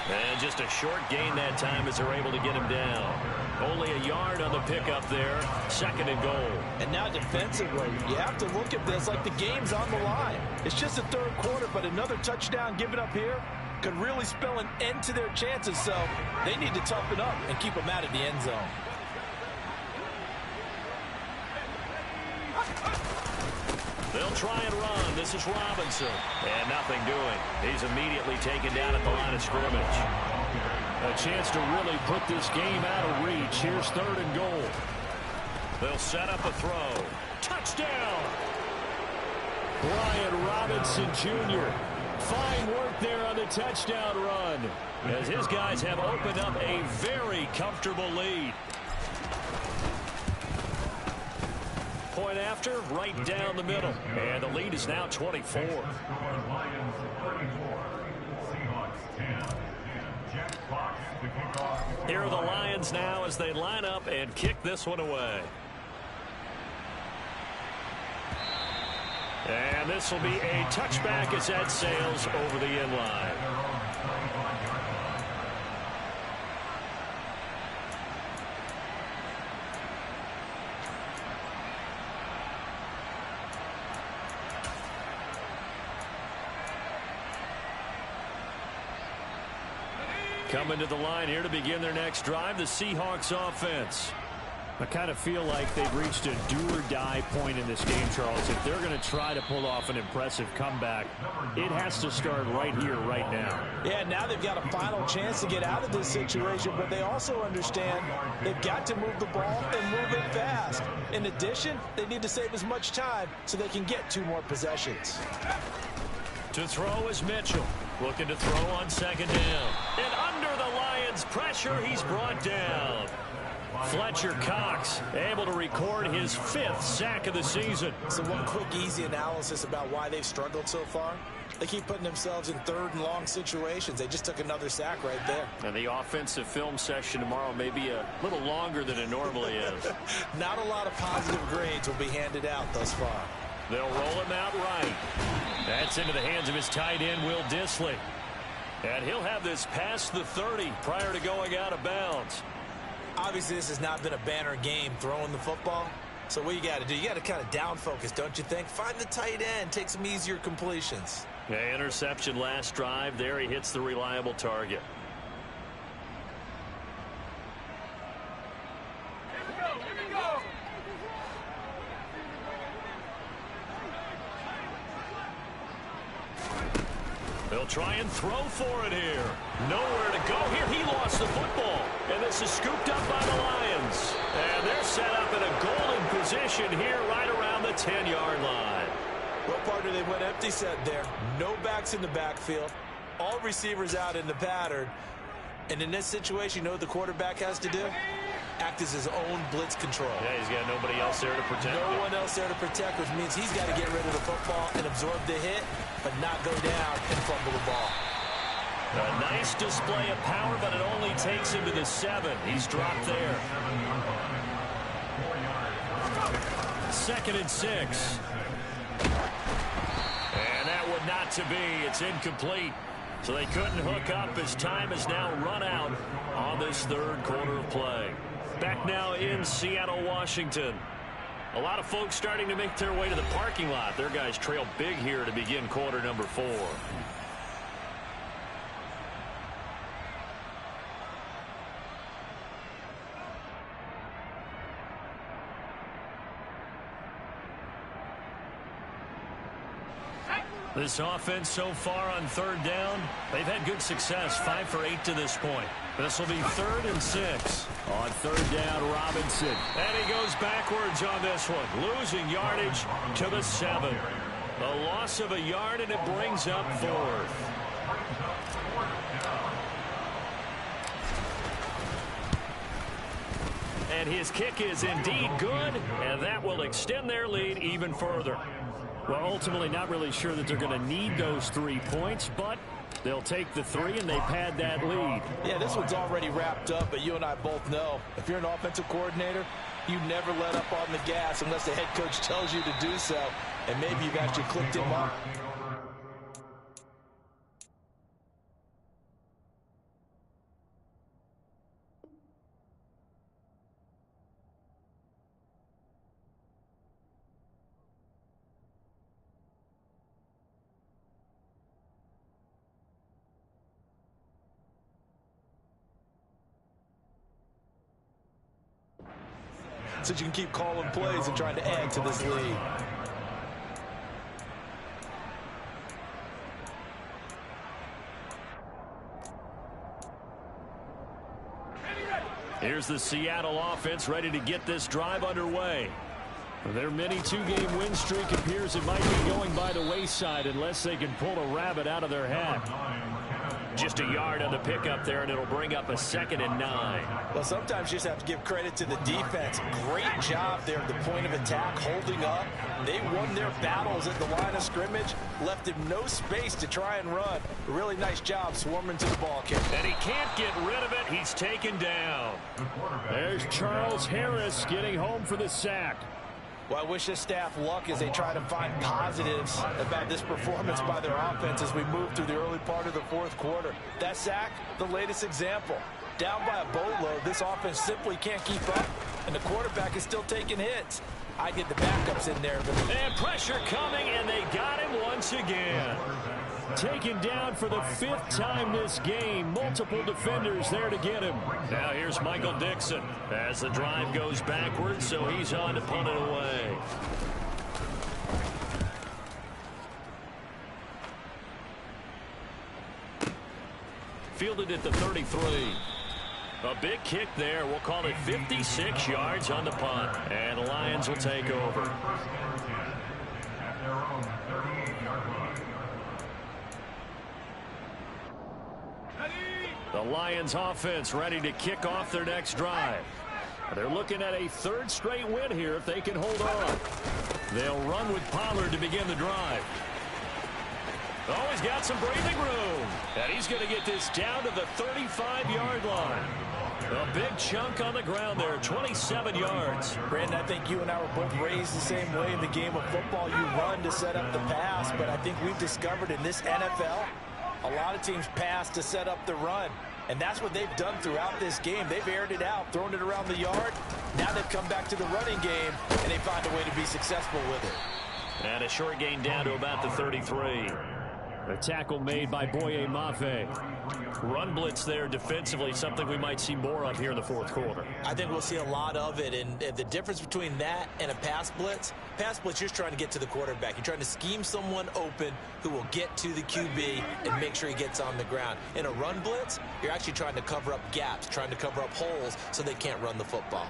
And just a short gain that time as they're able to get him down. Only a yard on the pickup there. 2nd and goal. And now defensively, you have to look at this like the game's on the line. It's just the third quarter, but another touchdown given up here could really spell an end to their chances. So they need to toughen up and keep them out of the end zone. They'll try and run. This is Robinson. And nothing doing. He's immediately taken down at the line of scrimmage. A chance to really put this game out of reach. Here's 3rd and goal. They'll set up a throw. Touchdown! Brian Robinson Jr. Fine work there on the touchdown run, as his guys have opened up a very comfortable lead. Point after, right down the middle. And the lead is now 24. Here are the Lions now as they line up and kick this one away. And this will be a touchback as that sails over the end line. Coming to the line here to begin their next drive, the Seahawks offense. I kind of feel like they've reached a do-or-die point in this game, Charles. If they're going to try to pull off an impressive comeback, it has to start right here, right now. Yeah, now they've got a final chance to get out of this situation, but they also understand they've got to move the ball and move it fast. In addition, they need to save as much time so they can get 2 more possessions. To throw is Mitchell. Looking to throw on 2nd down. And under the Lions' pressure, he's brought down. Fletcher Cox able to record his 5th sack of the season. So one quick, easy analysis about why they've struggled so far. They keep putting themselves in 3rd and long situations. They just took another sack right there. And the offensive film session tomorrow may be a little longer than it normally is. Not a lot of positive grades will be handed out thus far. They'll roll him out right. That's into the hands of his tight end, Will Dissly. And he'll have this past the 30 prior to going out of bounds. Obviously, this has not been a banner game throwing the football. So what you got to do, you got to kind of down focus, don't you think? Find the tight end, take some easier completions. Yeah, interception last drive. There he hits the reliable target. They'll try and throw for it here. Nowhere to go here. He lost the football. And this is scooped up by the Lions. And they're set up in a golden position here right around the 10-yard line. Well, partner, they went empty set there. No backs in the backfield. All receivers out in the pattern. And in this situation, you know what the quarterback has to do? Act as his own blitz control. Yeah, he's got nobody else there to protect. No one else there to protect, which means he's got to get rid of the football and absorb the hit, but not go down and fumble the ball. A nice display of power, but it only takes him to the 7. He's dropped there. 2nd and 6. And that would not to be. It's incomplete. So they couldn't hook up as time has now run out on this 3rd quarter of play. Back now in Seattle, Washington. A lot of folks starting to make their way to the parking lot. Their guys trail big here to begin quarter number 4. This offense so far on 3rd down, they've had good success, 5 for 8 to this point. This will be 3rd and 6. On 3rd down, Robinson. And he goes backwards on this one, losing yardage to the 7. A loss of a yard, and it brings up 4th. And his kick is indeed good, and that will extend their lead even further. Well, ultimately not really sure that they're going to need those 3 points, but they'll take the 3 and they pad that lead. Yeah, this one's already wrapped up, but you and I both know if you're an offensive coordinator, you never let up on the gas unless the head coach tells you to do so, and maybe you've actually clicked him up. So you can keep calling plays and trying to add to this lead. Here's the Seattle offense ready to get this drive underway. Their mini 2-game win streak appears it might be going by the wayside unless they can pull a rabbit out of their hat. Just a yard on the pickup there, and it'll bring up a 2nd and 9. Well, sometimes you just have to give credit to the defense. Great job there at the point of attack, holding up. They won their battles at the line of scrimmage, left him no space to try and run. A really nice job swarming to the ball kick. And he can't get rid of it. He's taken down. There's Charles Harris getting home for the sack. Well, I wish this staff luck as they try to find positives about this performance by their offense as we move through the early part of the 4th quarter. That sack, the latest example. Down by a boatload, this offense simply can't keep up, and the quarterback is still taking hits. I get the backups in there. And pressure coming, and they got him once again. Taken down for the 5th time this game. Multiple defenders there to get him. Now here's Michael Dixon as the drive goes backwards, so he's on to punt it away. Fielded at the 33. A big kick there. We'll call it 56 yards on the punt. And the Lions will take over. The Lions offense ready to kick off their next drive. They're looking at a 3rd straight win here if they can hold on. They'll run with Pollard to begin the drive. Oh, he's got some breathing room. And he's going to get this down to the 35-yard line. A big chunk on the ground there, 27 yards. Brandon, I think you and I were both raised the same way in the game of football. You run to set up the pass, but I think we've discovered in this NFL, a lot of teams pass to set up the run. And that's what they've done throughout this game. They've aired it out, thrown it around the yard. Now they've come back to the running game, and they find a way to be successful with it. And a short gain down to about the 33. A tackle made by Boye Mafe. Run blitz there defensively, something we might see more of here in the fourth quarter. I think we'll see a lot of it, and the difference between that and a pass blitz, you're trying to get to the quarterback. You're trying to scheme someone open who will get to the QB and make sure he gets on the ground. In a run blitz, you're actually trying to cover up gaps, trying to cover up holes so they can't run the football.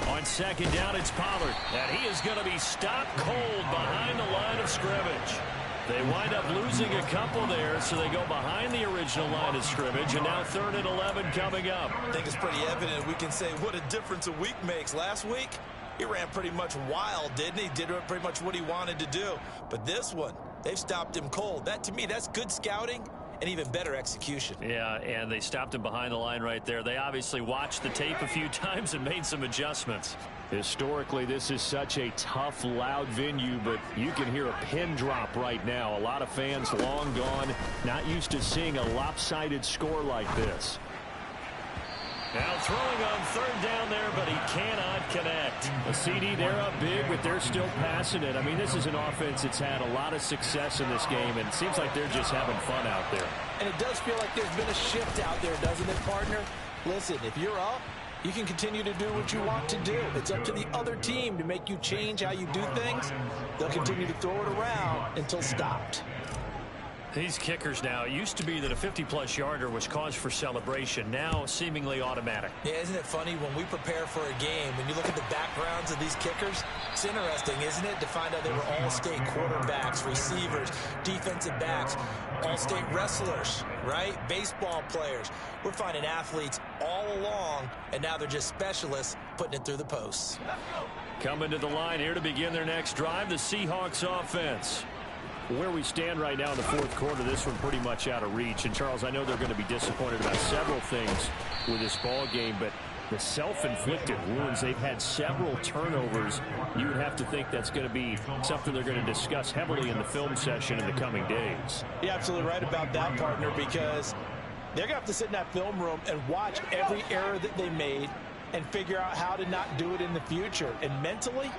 On second down, it's Pollard, and he is going to be stopped cold behind the line of scrimmage. They wind up losing a couple there, so they go behind the original line of scrimmage, and now 3rd and 11 coming up. I think it's pretty evident. We can say what a difference a week makes. Last week, he ran pretty much wild, didn't he? Did pretty much what he wanted to do. But this one, they've stopped him cold. That, to me, that's good scouting and even better execution. Yeah, and they stopped him behind the line right there. They obviously watched the tape a few times and made some adjustments. Historically, this is such a tough, loud venue, but you can hear a pin drop right now. A lot of fans long gone, not used to seeing a lopsided score like this. Now throwing on 3rd down there, but he cannot connect. A CD, they're up big, but they're still passing it. I mean, this is an offense that's had a lot of success in this game, and it seems like they're just having fun out there. And it does feel like there's been a shift out there, doesn't it, partner? Listen, if you're up, you can continue to do what you want to do. It's up to the other team to make you change how you do things. They'll continue to throw it around until stopped. These kickers now, it used to be that a 50-plus yarder was cause for celebration. Now seemingly automatic. Yeah, isn't it funny when we prepare for a game, when you look at the backgrounds of these kickers, it's interesting, isn't it, to find out they were all-state quarterbacks, receivers, defensive backs, all-state wrestlers, right? Baseball players. We're finding athletes all along, and now they're just specialists putting it through the posts. Coming to the line here to begin their next drive, the Seahawks offense. Where we stand right now in the fourth quarter, this one pretty much out of reach. And, Charles, I know they're going to be disappointed about several things with this ball game, but the self-inflicted wounds, they've had several turnovers. You would have to think that's going to be something they're going to discuss heavily in the film session in the coming days. You're absolutely right about that, partner, because they're going to have to sit in that film room and watch every error that they made and figure out how to not do it in the future. And mentally,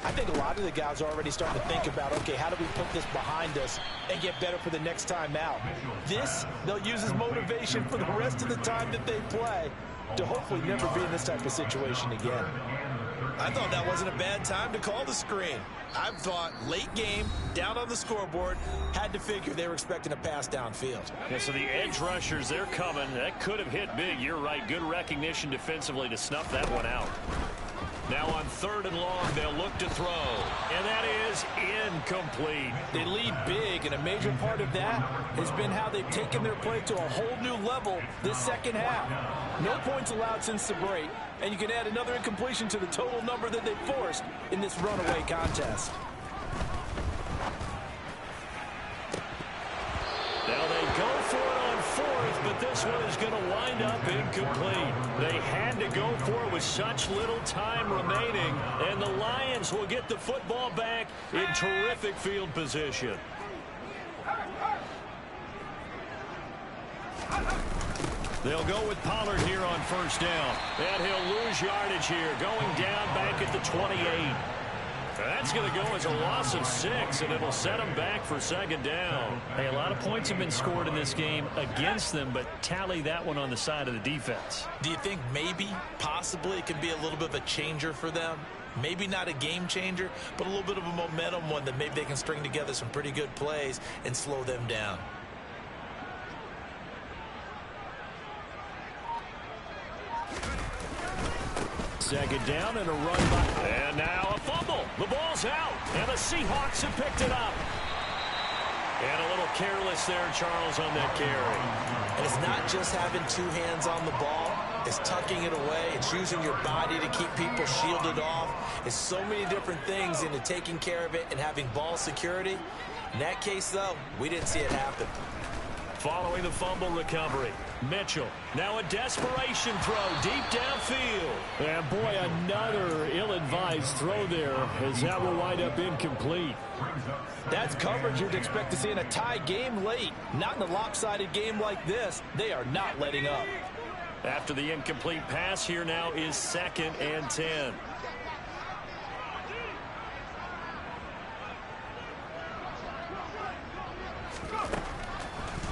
I think a lot of the guys are already starting to think about, okay, how do we put this behind us and get better for the next time out? This, they'll use as motivation for the rest of the time that they play to hopefully never be in this type of situation again. I thought that wasn't a bad time to call the screen. I thought late game, down on the scoreboard, had to figure they were expecting a pass downfield. Yeah, so the edge rushers, they're coming. That could have hit big. You're right. Good recognition defensively to snuff that one out. Now on 3rd and long, they'll look to throw. And that is incomplete. They lead big, and a major part of that has been how they've taken their play to a whole new level this second half. No points allowed since the break, and you can add another incompletion to the total number that they forced in this runaway contest. Now they go for it on 4th, but this one is going to wind up incomplete. They had to go for it with such little time remaining, and the Lions will get the football back in terrific field position. They'll go with Pollard here on 1st down, and he'll lose yardage here, going down back at the 28. That's going to go as a loss of 6, and it'll set them back for 2nd down. Hey, a lot of points have been scored in this game against them, but tally that one on the side of the defense. Do you think maybe, possibly, it can be a little bit of a changer for them? Maybe not a game changer, but a little bit of a momentum one that maybe they can string together some pretty good plays and slow them down. Second down and a run by. And now a fumble. The ball's out. And the Seahawks have picked it up. And a little careless there, Charles, on that carry. And it's not just having 2 hands on the ball. It's tucking it away. It's using your body to keep people shielded off. It's so many different things into taking care of it and having ball security. In that case, though, we didn't see it happen. Following the fumble recovery, Mitchell. Now a desperation throw deep downfield. And boy, another ill-advised throw there as that will wind up incomplete. That's coverage you'd expect to see in a tie game late. Not in a lopsided game like this. They are not letting up. After the incomplete pass, here now is 2nd and 10.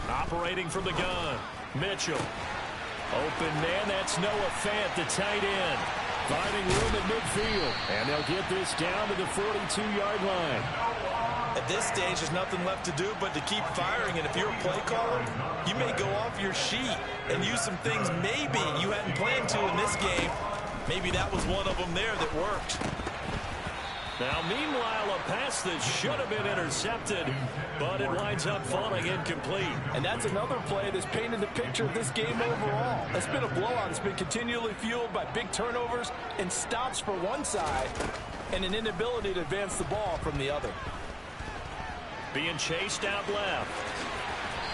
Operating from the gun, Mitchell. Open man, that's Noah Fant, the tight end. Finding room at midfield. And they'll get this down to the 42-yard line. At this stage, there's nothing left to do but to keep firing. And if you're a play caller, you may go off your sheet and use some things maybe you hadn't planned to in this game. Maybe that was one of them there that worked. Now, meanwhile, a pass that should have been intercepted, but it winds up falling incomplete. And that's another play that's painted the picture of this game overall. It's been a blowout. It's been continually fueled by big turnovers and stops for one side and an inability to advance the ball from the other. Being chased out left.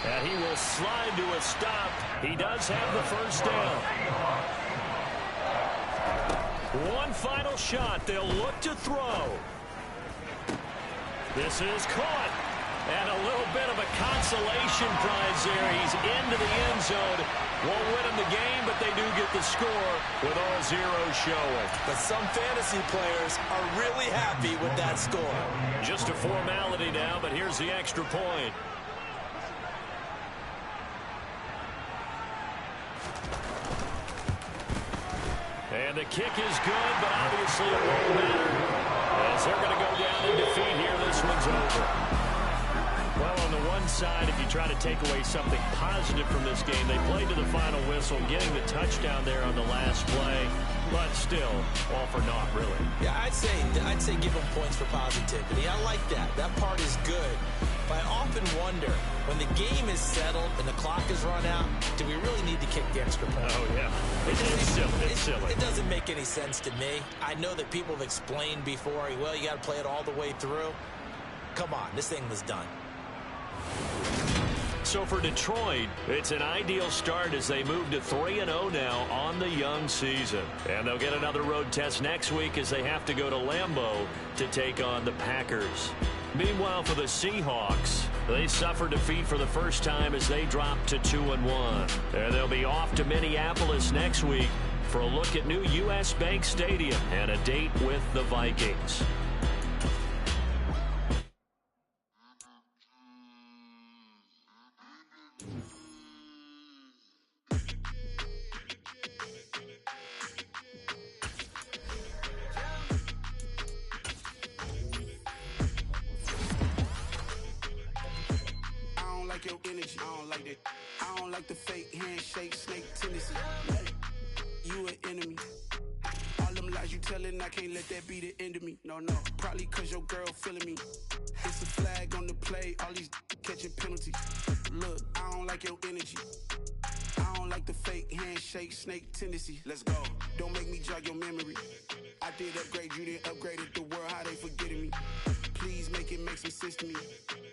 And he will slide to a stop. He does have the first down. One final shot. They'll look to throw. This is caught. And a little bit of a consolation prize there. He's into the end zone. Won't win him the game, but they do get the score with all zeros showing. But some fantasy players are really happy with that score. Just a formality now, but here's the extra point. And the kick is good, but obviously it won't matter. As they're going to go down in defeat here, this one's over. Well, on the one side, if you try to take away something positive from this game, they played to the final whistle, getting the touchdown there on the last play, but still, all for naught, really. Yeah, I'd say give them points for positivity. I like that. That part is good. But I often wonder, when the game is settled and the clock is run out, do we really need to kick the extra point? Oh, yeah. It's silly. It's silly. It doesn't make any sense to me. I know that people have explained before, well, you got to play it all the way through. Come on, this thing was done. So for Detroit, it's an ideal start as they move to 3-0 now on the young season. And they'll get another road test next week as they have to go to Lambeau to take on the Packers. Meanwhile, for the Seahawks, they suffer defeat for the first time as they drop to 2-1. And they'll be off to Minneapolis next week for a look at new U.S. Bank Stadium and a date with the Vikings. Your energy, I don't like that. I don't like the fake handshake, snake tendency. You an enemy. All them lies you telling, I can't let that be the end of me. No, probably cause your girl feeling me. It's a flag on the play, all these catching penalties. Look, I don't like your energy. I don't like the fake handshake, snake tendency. Let's go. Don't make me jog your memory. I did upgrade, you didn't upgrade it. The world, how they forgetting me. Please make it make some sense to me.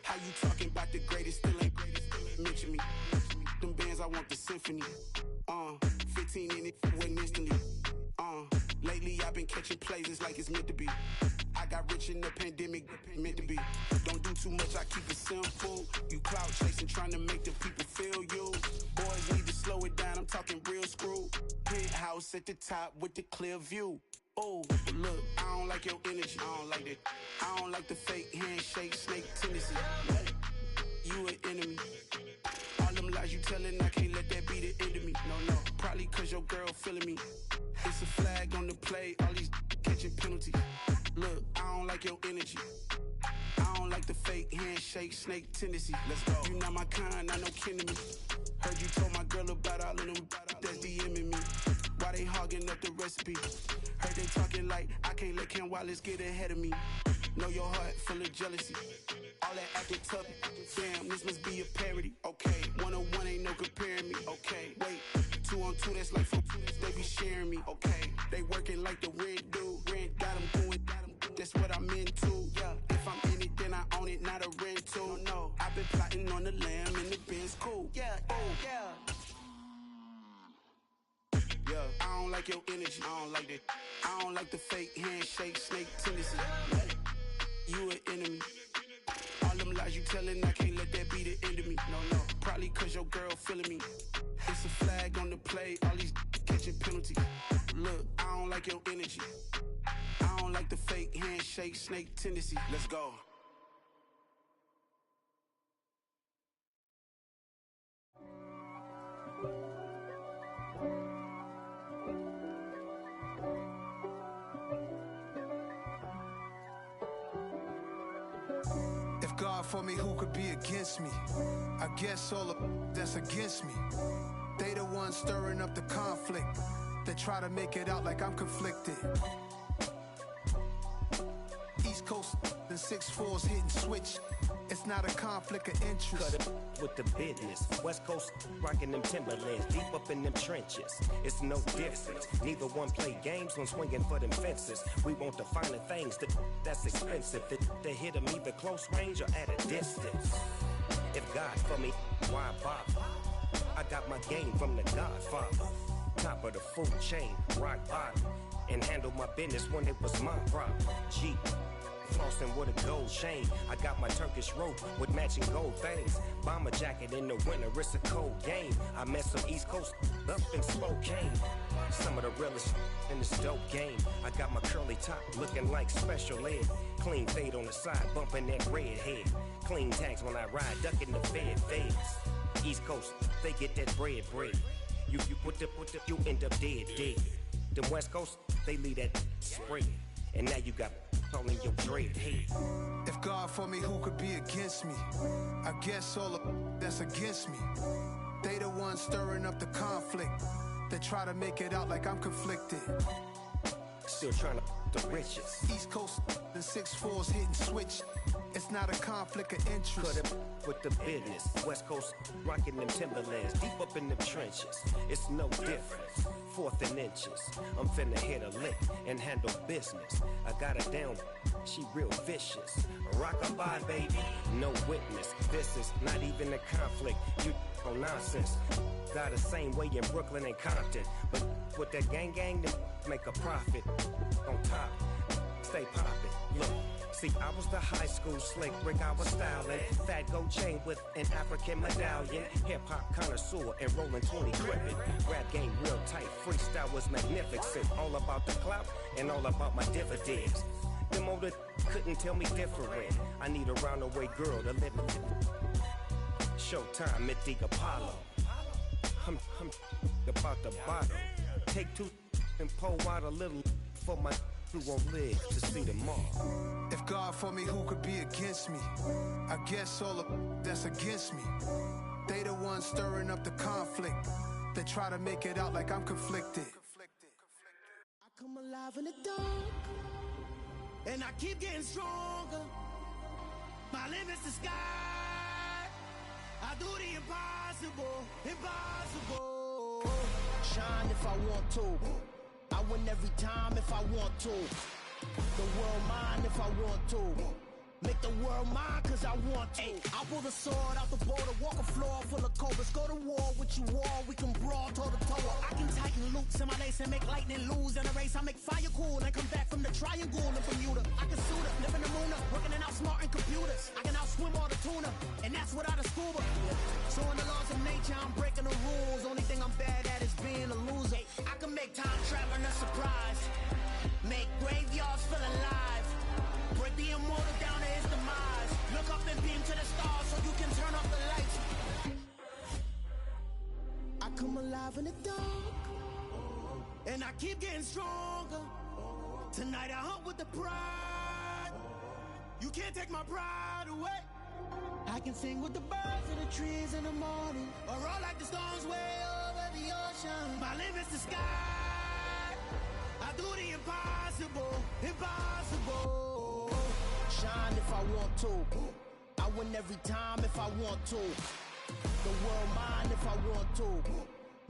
How you talking about the greatest, still ain't greatest, mention me. Them bands, I want the symphony. 15 in it, wasn't instantly. Lately I've been catching plays, it's like it's meant to be. I got rich in the pandemic, meant to be. Don't do too much, I keep it simple. You clout chasing, trying to make the people feel you. Boys need to slow it down, I'm talking real screw. Penthouse at the top with the clear view. Oh, look, I don't like your energy, I don't like that. I don't like the fake handshake, snake tendency. You an enemy. All them lies you telling, I can't let that be the end of me. No, probably cause your girl feeling me. It's a flag on the play, all these catching penalties. Look, I don't like your energy. I don't like the fake handshake, snake tendency. Let's go. You not my kind, I know kin to me. Heard you told my girl about all of them that's DMing me. Why they hogging up the recipe? Heard they talking like I can't let Ken Wallace get ahead of me. Know your heart full of jealousy. All that acting tough, damn, this must be a parody. Okay, 1-on-1 ain't no comparing me. Okay, wait, 2-on-2, that's like 4-2, they be sharing me. Okay, they working like the rent dude. Rent got them going, that's what I'm into. Yeah, if I'm in it, then I own it, not a rental. No, I've been plotting on the lamb and the Benz cool. Yeah, oh, yeah. Yeah, I don't like your energy, I don't like that. I don't like the fake handshake, snake tendency. You an enemy. All them them lies you telling, I can't let that be the end of me. No, probably cause your girl feeling me. It's a flag on the play, all these catching penalties. Look, I don't like your energy. I don't like the fake handshake, snake tendency. Let's go. If God for me, who could be against me? I guess all of that's against me. They the ones stirring up the conflict. They try to make it out like I'm conflicted. East Coast and 6'4's hitting switch. It's not a conflict of interest. Cut it with the business. West Coast rocking them Timberlands, deep up in them trenches. It's no difference. Neither one play games when swinging for them fences. We want the finer things that's expensive. They hit them either close range or at a distance. If God for me, why bother? I got my game from the Godfather. Top of the food chain, rock bottom. And handle my business when it was my problem. G. Flossing with a gold chain. I got my Turkish rope with matching gold things. Bomber jacket in the winter, it's a cold game. I met some East Coast up in Spokane. Some of the realest in this dope game. I got my curly top looking like special ed. Clean fade on the side, bumping that red head. Clean tags when I ride, ducking the fades. East Coast, they get that bread. You put the, you end up dead. Them West Coast, they leave that spread. And now you got all in your dread head. If God for me, who could be against me? I guess all of that's against me. They the ones stirring up the conflict. They try to make it out like I'm conflicted. Still trying to the riches. East Coast and 6'4's hitting switch. It's not a conflict of interest. Cut it with the business. West Coast rocking them Timberlands, deep up in them trenches. It's no difference. 4th and inches. I'm finna hit a lick and handle business. I got her down, she real vicious. Rockabye, baby, no witness. This is not even a conflict. You on nonsense. Got the same way in Brooklyn and Compton. But with that gang, they make a profit. On top, stay poppin'. Look. See, I was the high school slick Rick, I was styling. Fat gold chain with an African medallion. Hip-hop connoisseur and rolling 20 gripping. Rap game real tight, freestyle was magnificent. All about the clout and all about my dividends. Them older couldn't tell me different. I need a roundaway girl to live in. Showtime, Mythic Apollo. I'm about the bottle. Take 2 and pour out a little for my who won't live to see tomorrow. If God for me, who could be against me? I guess all of that's against me. They the ones stirring up the conflict. They try to make it out like I'm conflicted. I come alive in the dark, and I keep getting stronger. My limit's the sky. I do the impossible, impossible. Shine if I want to. I win every time if I want to. The world mine if I want to. Make the world mine cause I want to. Ay, I'll pull the sword out the border, walk a floor full of cobras. Go to war with you all, we can brawl toe to toe. I can tighten loops in my lace and make lightning lose in a race. I make fire cool and come back from the triangle in Bermuda. I can suit up, live in the moon up, working and outsmarting computers. I can outswim all the tuna, and that's without a scuba. So in the laws of nature, I'm breaking the rules. Only thing I'm bad at is being a loser. I can make time traveling a surprise. Make graveyards feel alive. Break the immortal down to his demise. Look up and beam to the stars so you can turn off the lights. I come alive in the dark, and I keep getting stronger. Tonight I hunt with the pride. You can't take my pride away. I can sing with the birds and the trees in the morning, or roll like the storms way over the ocean. My limit's the sky. I do the impossible, impossible. Shine if I want to. I win every time if I want to. The world mine if I want to.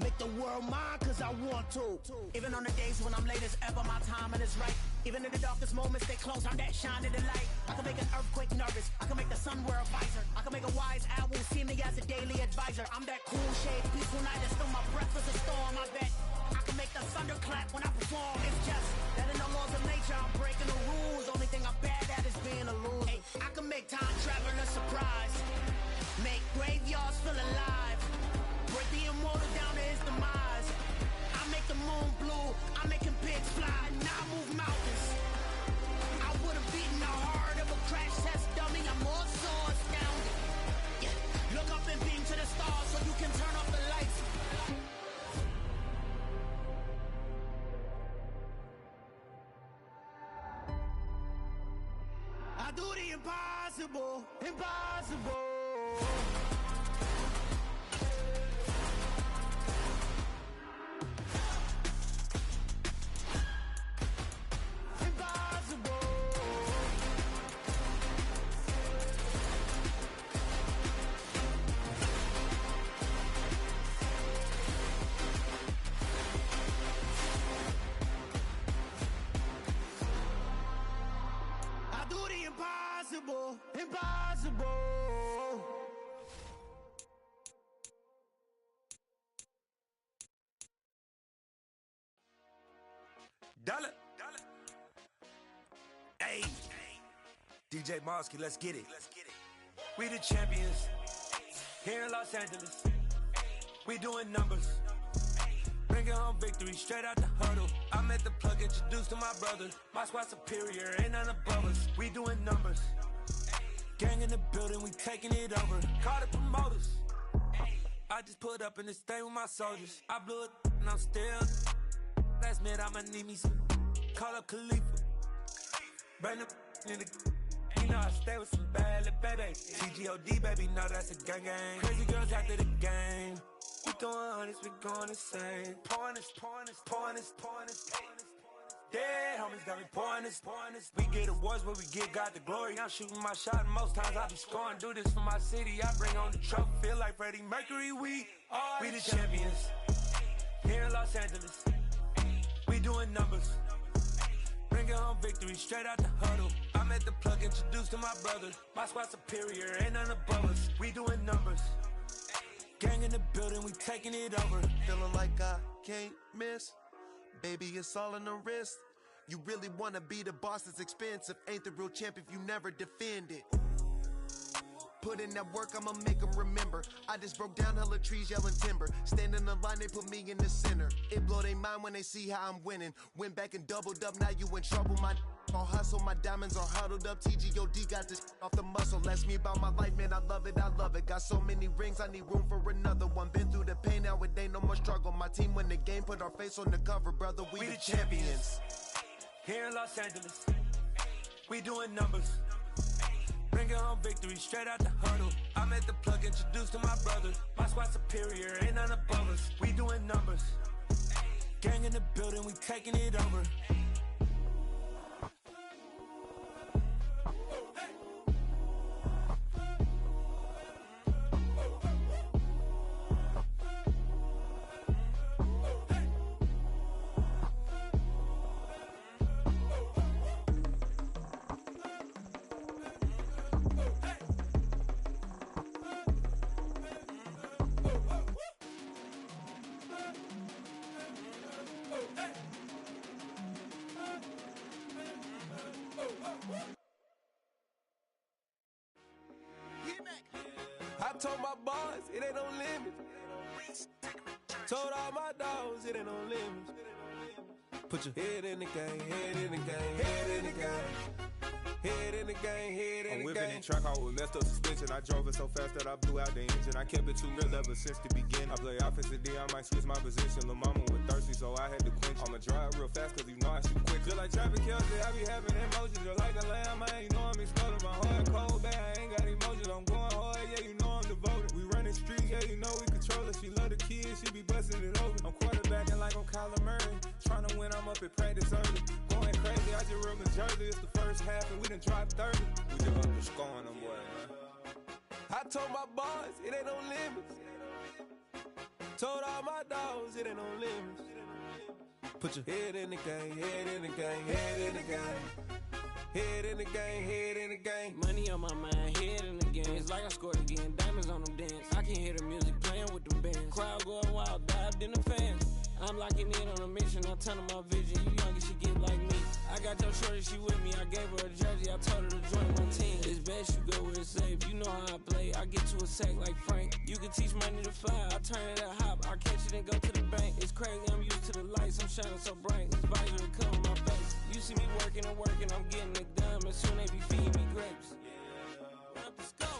Make the world mine cause I want to. Even on the days when I'm late as ever, my timing is right. Even in the darkest moments, they close, I'm that shining the light. I can make an earthquake nervous, I can make the sun wear a visor. I can make a wise owl see me as a daily advisor. I'm that cool shade, peaceful night, and still my breath is a storm, I bet. I can make the thunder clap when I perform. It's just that in the laws of nature, I'm breaking the rules. Only thing I'm bad at is being a loser. Ay, I can make time travel a surprise. can turn off the lights. I do the impossible, impossible. Impossible, impossible. Dollar. Hey, DJ Mosky, let's get it. We the champions here in Los Angeles. We doing numbers. Bringing home victory straight out the huddle. I'm at the plug, introduced to my brothers. My squad superior, ain't none above us. We doing numbers. Gang in the building, we taking it over. Call the promoters. I just put up in this thing with my soldiers. I blew it and I'm still. Last minute I'ma need me some. Call up Khalifa. Bring the in the. You know I stay with some bad little babies. TGOD baby, know that's a gang gang. Crazy girls after the game. We throwing hundreds, we going insane. Pouring this. Dead homies got me pouring this. We get awards, but we give God the glory. I'm shooting my shot, and most times I be scoring. Do this for my city, I bring on the trophy. Feel like Freddie Mercury, we the champions. Here in Los Angeles, we doing numbers. Bringing home victory straight out the huddle. I'm at the plug, introduced to my brothers. My squad superior, ain't none above us. We doing numbers. Gang in the building, we taking it over. Feeling like I can't miss. Baby, it's all in the wrist. You really wanna be the boss, it's expensive. Ain't the real champ if you never defend it. Put in that work, I'ma make them remember. I just broke down hella trees, yelling timber. Stand in the line, they put me in the center. It blow their mind when they see how I'm winning. Went back and doubled up, now you in trouble. My all hustle, my diamonds are huddled up. TGOD got this off the muscle. Ask me about my life, man, I love it. Got so many rings, I need room for another one. Been through the pain, now it ain't no more struggle. My team win the game, put our face on the cover, brother. We the champions. Here in Los Angeles, we doing numbers. Bringing home victory straight out the huddle. I'm at the plug, introduced to my brothers. My squad superior, ain't none above us. We doing numbers. Gang in the building, we taking it over. I told my boys, it ain't no limits. Told all my dogs, it ain't no limits. Put your head in the game, head in the game, head in the game. Head in the game, head in the game. I'm whipping in track out with messed up suspension. I drove it so fast that I blew out the engine. I kept it too real ever since the beginning. I play offensive D, I might switch my position. Lil' mama was thirsty, so I had to quench. I'ma drive real fast, cause you know I shoot quick. Just like traffic Kelsey, I be having emotions. Just like a lamb, I ain't know I'm exploding. My heart cold, bad, I ain't got emotions. I'm going hard, yeah, you know I'm devoted. We running streets, yeah, you know we control it. She love the kids, she be busting it over. I'm quarterbacking like I'm Kyler Murray. Trying to win, I'm up at practice early. Going crazy, I just real Jersey. It's the first half and we done dropped 30. We just up to scoring them, boy, man. I told my boys, it ain't no limits. Told all my dogs, it ain't no limits. Put your head in the game, head in the game, head in the game. Head in the game, head in the game. Money on my mind, head in the game. It's like I scored again, diamonds on them dance. I can hear the music playing with the bands. Crowd going wild, dived in the fans. I'm locking in on a mission, I turn on my vision. You young, she get like me. I got your shorty, she with me. I gave her a jersey, I told her to join my team. It's best you go where it's safe. You know how I play, I get to a sack like Frank. You can teach money to fly, I turn it at hop. I catch it and go to the bank. It's crazy, I'm used to the lights, I'm shining so bright. This visor will come on my face. You see me working and working, I'm getting it done. But soon they be feeding me grapes.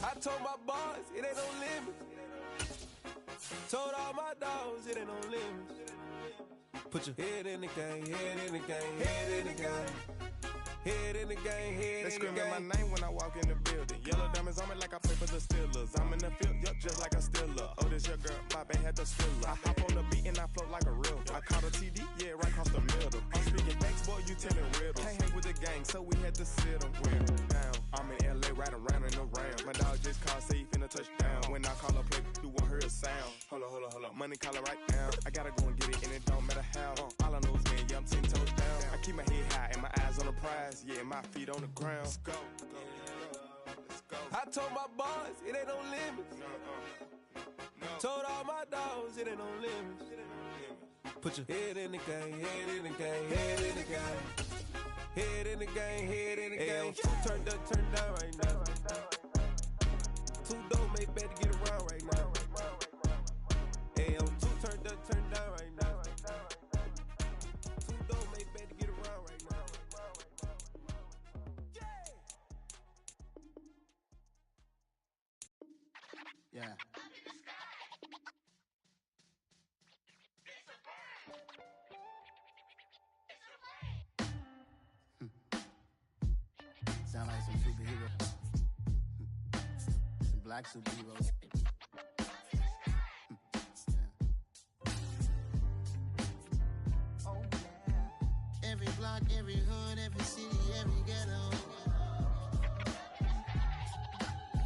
I told my boys, it ain't no limits. Told all my dogs it ain't no limits. Put your head in the game, head in the game, head in the game. Head in the game, head in the game. They screaming my name when I walk in the building. Yellow diamonds on me like I play for the Steelers. I'm in the field, yup, just like a Steeler. Oh, this your girl, my band had the Steeler. I hop on the beat and I float like a real. I caught a TD, yeah, right across the middle. I'm speaking thanks, boy, you telling riddles. Can't hang with the gang, so we had to sit them down. I'm in LA, riding around in the Rams. My dog just called, say he finna touchdown. When I call a play, you won't hear a sound. Hold up, money call it right now. I gotta go and get it, and it don't matter how. All I know is, man, yeah, I'm 10 toes down. I keep my head high and my eyes on the prize. Yeah, my feet on the ground. Let's go. I told my boys it ain't no limits. Told all my dogs it ain't no limits. Put your head in the game, head in the game, head in the game. Head in the game, head in the game. Turn down right now. Two dope make bad to get around right now. Hey, I'm two turn down right now. Two dope make bad to get around right now. Yeah. Sound like some superheroes. Some black superheroes. Oh, yeah. Every block, every hood, every city, every ghetto.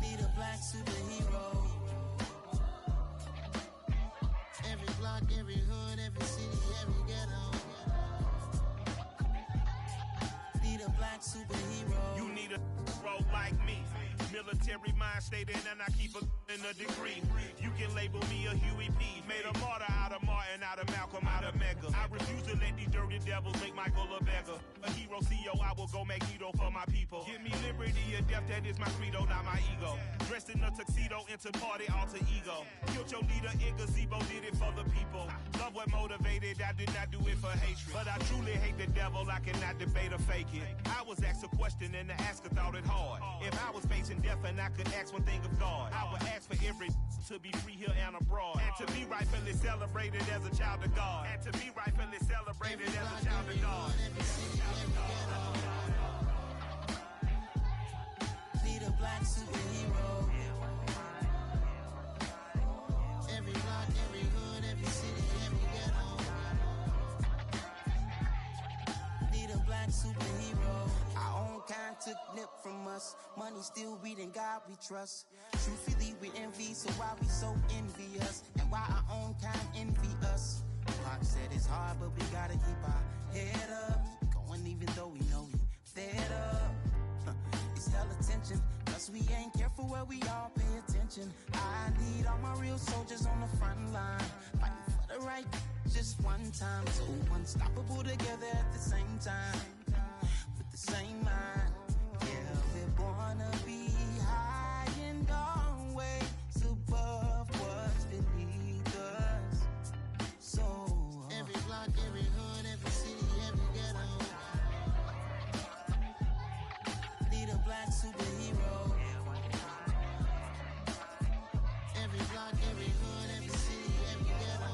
Need a black superhero. Every block, every hood, every city, every ghetto. Need a black superhero. You need a role like me. Military mind stated, and I keep in a degree. You can label me a Huey P. Made a martyr out of Martin, out of Malcolm, out of Mega. I refuse to let these dirty devils make Michael a beggar. A hero CEO, I will go Magneto for my people. Give me liberty or death, that is my credo, not my ego. Dressed in a tuxedo, into party, alter ego. Killed your leader in gazebo, did it for the people. Love what motivated, I did not do it for hatred. But I truly hate the devil, I cannot debate or fake it. I was asked a question and the asker thought it hard. If I was facing death and I could ask one thing of God, I would ask for every to be free here and abroad. And to be rightfully celebrated as a child of God. And to be rightfully celebrated as a child of God. Need a black superhero. Every block, every hood, every city, every ghetto. Need a black superhero. Our own kind took nip from us. Money still reading, God we trust. Truthfully we envy, so why we so envious? And why our own kind envy us? Pac said it's hard, but we gotta keep our head up. Going even though we know we fed up. It's hell attention, cause we ain't careful where we all pay attention. I need all my real soldiers on the front line, fighting for the right just one time. So unstoppable together at the same time, with the same mind. Yeah, we're born to be high and always above what's beneath us. So every block, every hood, every city, every ghetto. Need a black superhero. Every block, every hood, every city, every ghetto.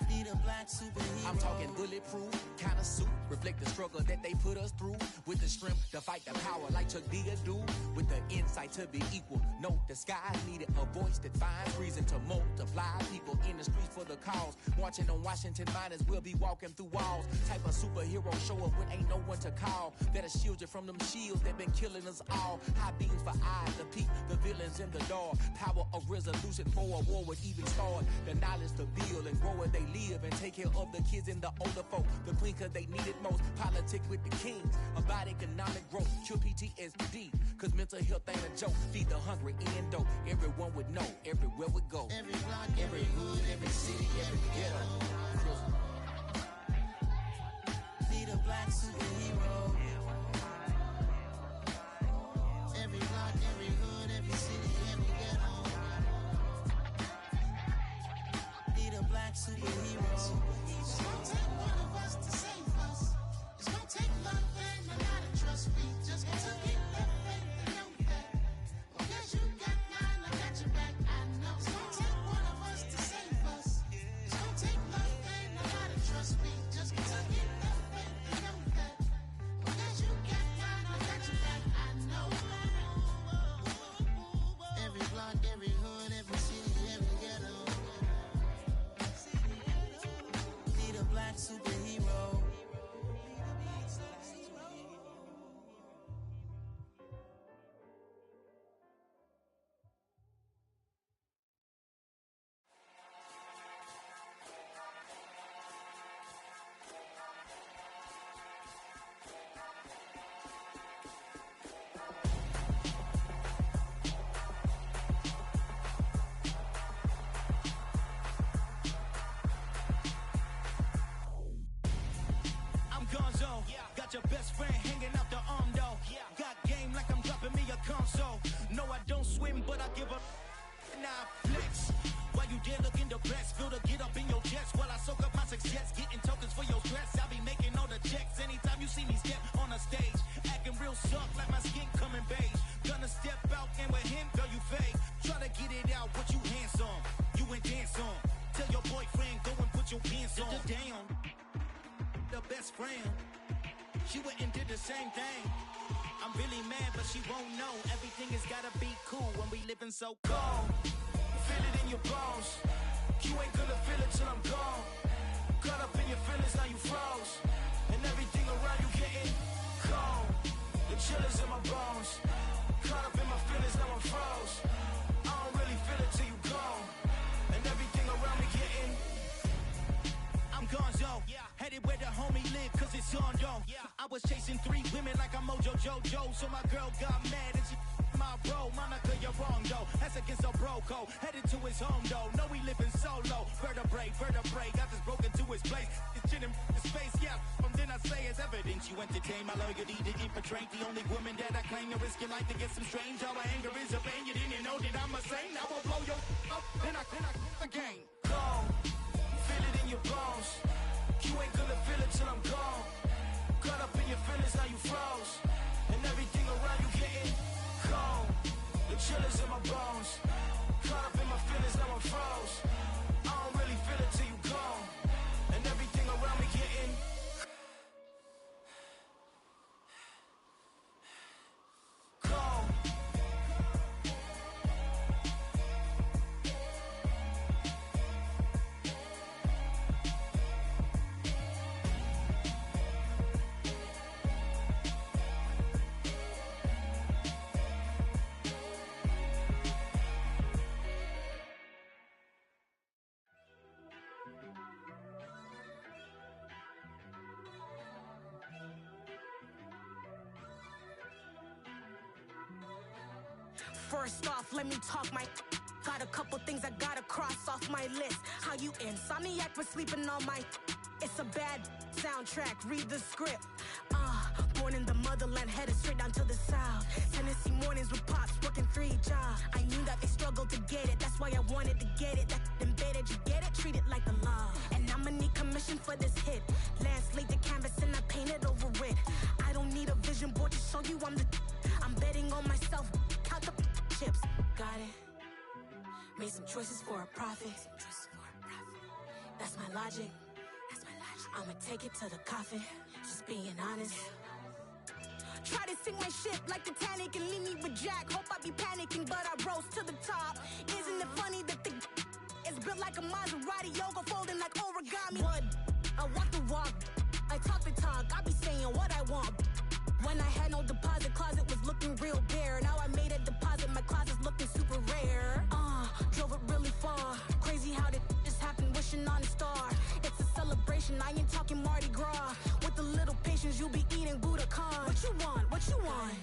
Need a black superhero. I'm talking bulletproof, kind of suit, reflect the struggle that they put us through. With the strength to fight the power like Chuck D do. With the insight to be equal. Note the sky needed a voice that finds reason to multiply. People in the streets for the cause. Marching on Washington miners will be walking through walls. Type of superhero show up when ain't no one to call. That'll shield you from them shields that been killing us all. High beams for eyes to peek the villains in the dark. Power of resolution for a war would even start. The knowledge to build and grow where they live and take care of the kids and the older folk. The queen cause they need it most. Politics with the kings. About economic growth. Cure PTSD. Cause mental health ain't a joke. Feed the hungry in dope. Everyone would know. Everywhere we go. Every block, every hood, every city, every ghetto. Need a black superhero. Every block, every hood, every city, every ghetto. Need a black superhero. It's gonna take one of us to save us. It's gonna take love and a lot of trust. We just got to get that faith and know that. Well, guess you got mine, I got your back. got your best friend hanging out the arm though. Got game like I'm dropping me a console. No, I don't swim, but I give a nah flex. While you there looking the best, feel the get up in your chest while I soak up my success, getting tokens for your stress. I be making all the checks anytime you see me step on a stage, acting real soft like my skin coming beige. Gonna step out and with him, girl, you fake. Try to get it out, what you handsome, you ain't dance on. Tell your boyfriend, go and put your pants on. Down, the best friend, she went and did the same thing. I'm really mad, but she won't know. Everything has gotta be cool when we living so cold. Feel it in your bones. You ain't gonna feel it till I'm gone. Caught up in your feelings, now you froze. And everything around you getting cold. The chill is in my bones. Caught up in my feelings, now I'm froze. I don't really feel it till you gone. And everything around me getting I'm gonzo, headed where the homie live, cause it's on though. I was chasing 3 women like I'm Mojo Jojo, so my girl got mad and she my bro. Monica, you're wrong though, that's against a bro code. Headed to his home though, no we living solo. Vertebrae, got this broken to his place. It's chin in his face, from then I say it's evidence. You entertain my loyalty to infiltrate the only woman that I claim to risk your life to get some strange. How my anger is a pain, you didn't know that I'm a saint. I will blow your up, then I again. Go. Feel it in your bones. You ain't gonna feel it till I'm gone. Caught up in your feelings, now you froze. And everything around you getting cold. The chill is in my bones. Caught up in my feelings, now I'm froze. I don't really feel it till you gone. And everything around me getting cold. First off, let me talk my got a couple things I gotta cross off my list. How you insomniac for sleeping on my it's a bad soundtrack, read the script. Born in the motherland, headed straight down to the south. Tennessee mornings with pops, working 3 jobs. I knew that they struggled to get it, that's why I wanted to get it. That embedded, you get it, treat it like the law. And I'ma need commission for this hit. Lance laid the canvas and I painted over it. I don't need a vision board to show you I'm betting on myself, count the chips. Got it. Made some choices for a profit. That's my logic. I'ma take it to the coffin. Just being honest. Try to sink my ship like Titanic and leave me with Jack. Hope I be panicking, but I rose to the top. Isn't it funny that the is built like a Maserati, yoga folding like origami? What? I walk the walk, I talk the talk. I be saying what I want. When I had no deposit, closet was looking real bare. Now I made a deposit, my closet's looking super rare. Drove it really far. Crazy how did just happen, wishing on a star. It's a celebration, I ain't talking Mardi Gras. With a little patience, you'll be eating Budokan. What you want? What you want?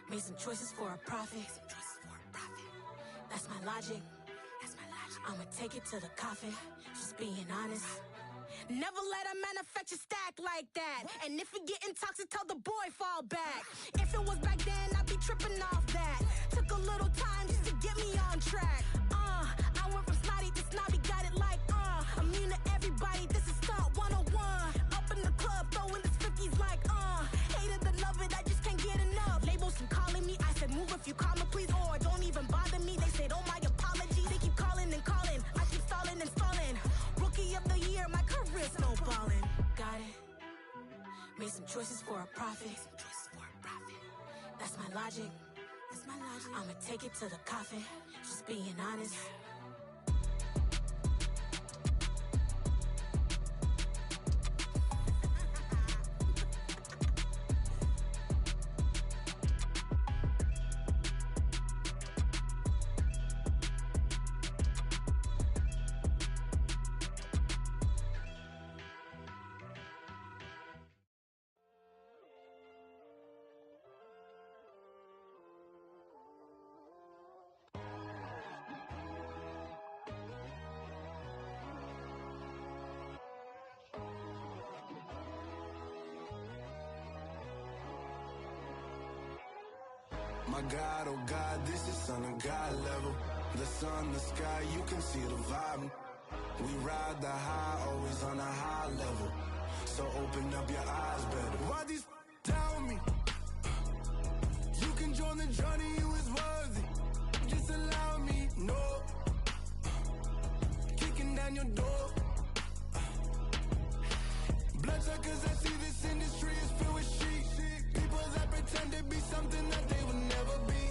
Made some choices for a profit. That's my logic. I'ma take it to the coffin. Just being honest. Never let a manufacture stack like that. And if it getting toxic, tell the boy fall back. If it was back then, I'd be tripping off that. Took a little time just to get me on track. I went from snotty to snobby, got it like immune to everybody, this is stunt 101. Up in the club, throwing the 50s like hate it or love it, I just can't get enough. Labels keep calling me, I said move if you call me please, or don't even bother me. They said oh my apologies, they keep calling and calling. I keep stalling and stalling. Rookie of the year, my career snowballing. Got it. Made some choices for a profit. That's my logic. I'ma take it to the coffin. Just being honest. My God, oh God, this is Son of God level. The sun, the sky, you can see the vibe. We ride the high, always on a high level. So open up your eyes better. Why these tell me? You can join the journey, you is worthy. Just allow me, no. Kicking down your door. Bloodsuckers, I see this industry is filled with sheep. People that pretend to be something that they will never be.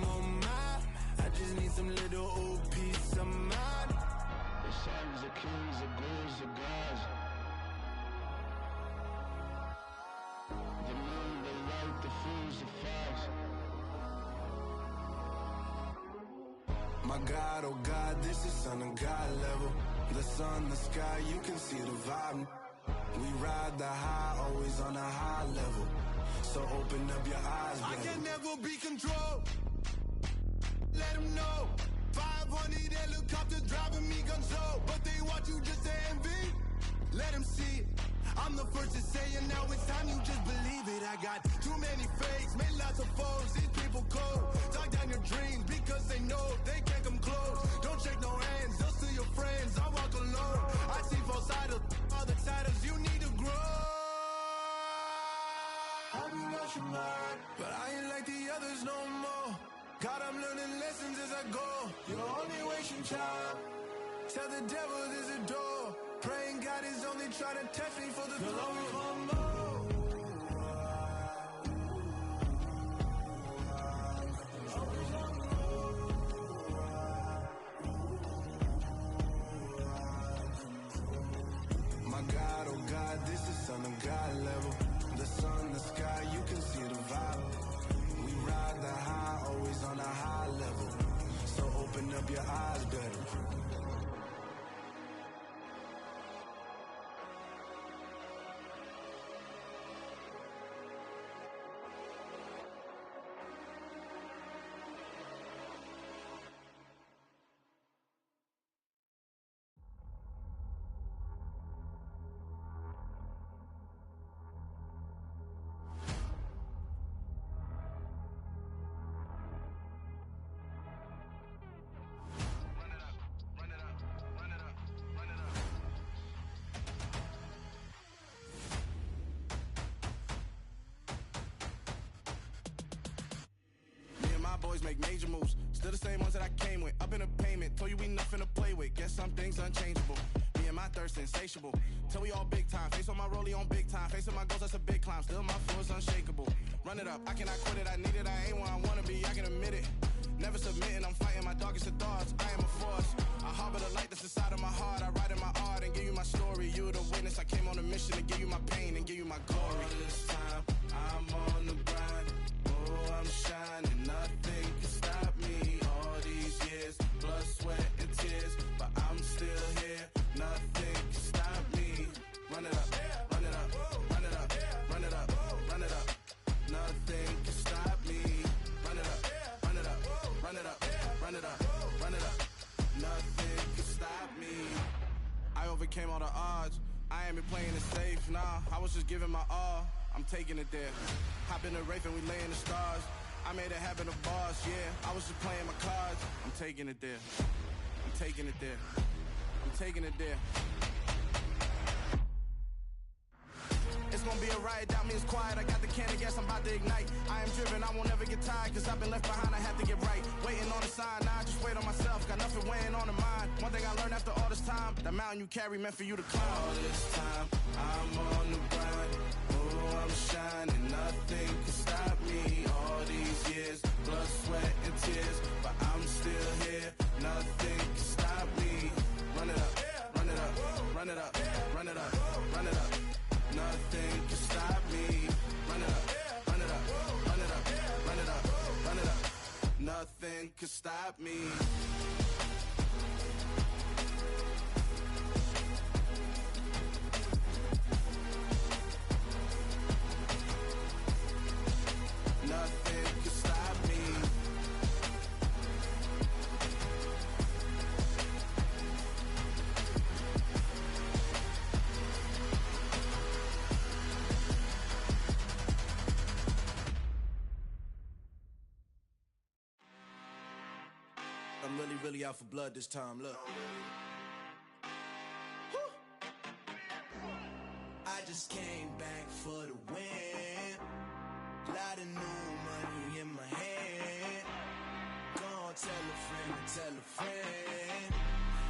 Oh my, I just need some little old peace of mind. The sons of kings, the ghouls, the gods. The moon, the light, the fools, the facts. My God, oh God, this is Son of God level. The sun, the sky, you can see the vibe. We ride the high, always on a high level. So open up your eyes, baby. I can never be controlled. Let them know. 500 helicopters driving me gonzo. But they want you just to envy. Let them see it. I'm the first to say it, now it's time you just believe it. I got too many fakes, made lots of foes. These people cold. Talk down your dreams because they know they can't come close. Don't shake no hands, they'll steal your friends. I walk alone. I see false idols, all the titles you need to grow. I've been watching mine, but I ain't like the others no more. God, I'm learning lessons as I go. You're only wasting time. Tell the devil there's a door. Praying God is only trying to test me for the glory for more. My God, oh God, this is Son of God level. The sun, the sky, you can see the vibe. We ride the high, always on a high level. So open up your eyes better. Boys make major moves, still the same ones that I came with. Up in a payment, told you we nothing to play with. Guess some things unchangeable. Me and my thirst insatiable. Till we all big time. Face on my rollie on big time. Facing my goals, that's a big climb. Still my flow is unshakable. Run it up, I cannot quit it. I need it, I ain't where I wanna be. I can admit it. Never submitting, I'm fighting my darkest of thoughts. I am a force. I harbor the light that's inside of my heart. I write in my art and give you my story. You the witness. I came on a mission to give you my pain and give you my glory. All this time, I'm on the grind. Oh, I'm shining. Nothing can stop me. All these years, blood, sweat, and tears. But I'm still here. Nothing can stop me. Run it up, run it up, run it up, run it up, run it up. Nothing can stop me. Run it up, run it up, run it up, run it up, run it up. Nothing can stop me. I overcame all the odds. I ain't been playing it safe, nah. I was just giving my all. I'm taking it there. Hop in the Wraith and we lay in the stars. I made it happen to bars, yeah. I was just playing my cards. I'm taking it there. I'm taking it there. I'm taking it there. It's gonna be a riot, doubt me it's quiet. I got the can of gas, I'm about to ignite. I am driven, I won't ever get tired. Cause I've been left behind, I have to get right. Waiting on the sign, now I just wait on myself. Got nothing weighing on the mind. One thing I learned after all this time, the mountain you carry meant for you to climb. All this time, I'm on the grind. Oh, I'm shining, nothing can stop me. All these years, blood, sweat, and tears. But I'm still here, nothing can stop me. Run it up, run it up, run it up, run it up, run it up. Nothing can stop me. Run it up, run it up, run it up, run it up, run it up. Nothing can stop me. Nothing can stop me. really out for blood this time, look. I just came back for the win. Lot of new money in my hand. Gonna tell a friend to tell a friend.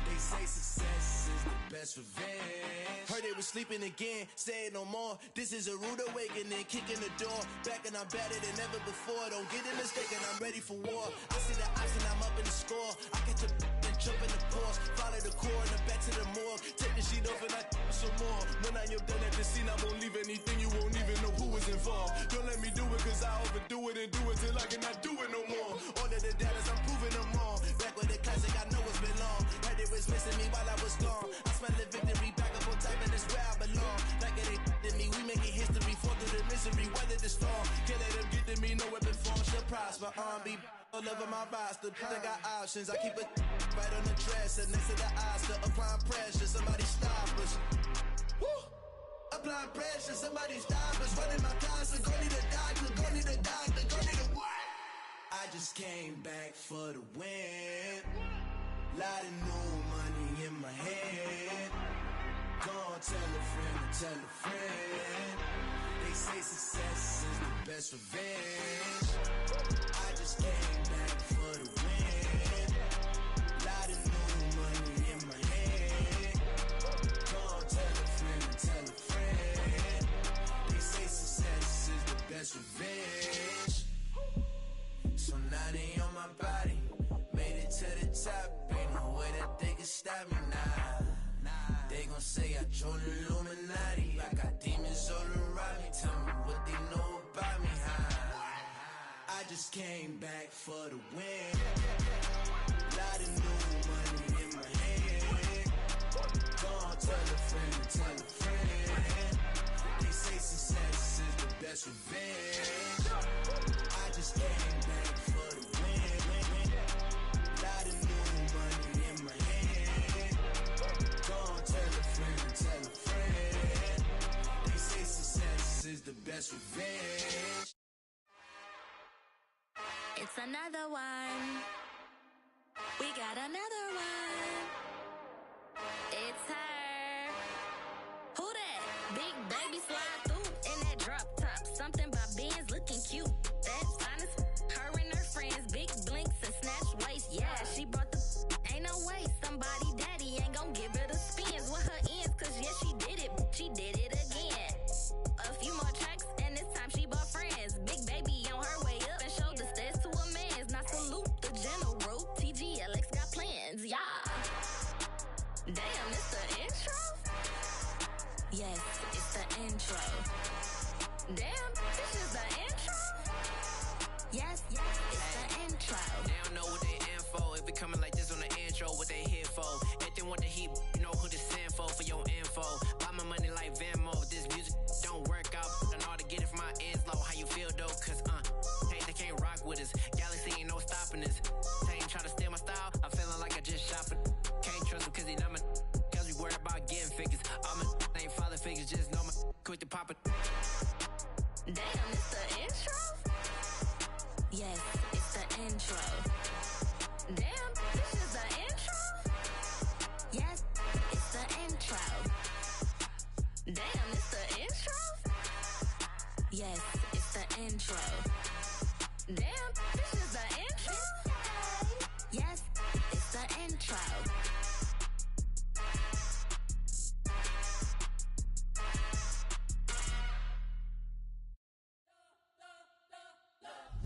They say success is the best revenge. Heard they was sleeping again, say it no more. This is a rude awakening, kicking the door. Back and I'm better than ever before. Don't get it mistaken, I'm ready for war. I see the option, I'm up in the score. I catch a and jump in the course. Follow the core and the back to the morgue. Take the sheet off and I some more. When I am done at the scene, I won't leave anything. You won't even know who was involved. Don't let me do it, cause I overdo it and do it till I cannot do it no more. All of the dallas, I'm proving them wrong. Back with the classic, I know it's been long. Heard they was missing me while I was gone. I smell the victory, back up on top, and it's where I belong. Like it ain't to me, we making history. Fall through the misery, weather the storm. Can't let them get to me, no weapon form should prosper. R&B all over my roster, I got options. I keep it right on the dresser, next to the Oscar. Applying pressure, somebody stop us. Woo! Applying pressure, somebody stop us. Running my closet, go need a doctor, go need a doctor, go need a what? I just came back for the win. Lot of new money in my hand. Gonna tell a friend to tell a friend. They say success is the best revenge. I just came back for the win. Lot of new money in my hand. Gonna tell a friend to tell a friend. They say success is the best revenge. So now they on my body. Made it to the top. Ain't no way that they can stop me now. They gon' say I joined the Illuminati. I got demons all around me. Tell me what they know about me, huh? I just came back for the win. Lot of new money in my hand. Gonna tell a friend to tell a friend. They say success is the best revenge. I just came back for the win. Lot of new money in my hand. Gonna tell a friend to tell a friend. They say success is the best revenge. It's another one. We got another one. It's her. Who that? Big baby slide through in that drop top. Something by Benz looking cute. That's honest. Her and her friends, big blinks and snatch waist. Yeah, she brought the. Ain't no way somebody daddy ain't gon' give her the spins with her ends. Cause yeah, she did it. She did it again. A few more tracks and this time she bought friends. Big baby on her way up and showed the stairs to a man's. Now salute the general. TGLX got plans, yeah. Damn, it's the intro? Yes, it's the intro. Damn, this is the intro? Yes, it's the intro. They don't know what they in for. If it coming like this on the intro, what they here for? If they want the heat, you know who to send for your info. Buy my money like Venmo. If this music don't work out, I know how to get it from my ends low. How you feel though? Cause hey, they can't rock with us. Galaxy ain't no stopping us. They ain't try to steal my style. I'm feeling like I just shop it. Can't trust them cause they not my. Cause we worried about getting figures. All my ain't father figures, just know my quick to pop it. Damn, it's the intro? Yes, it's the intro. Damn, this is the intro? Yes, it's the intro. Damn, it's the intro? Yes, it's the intro. Damn, this is the intro? Yes, it's the intro.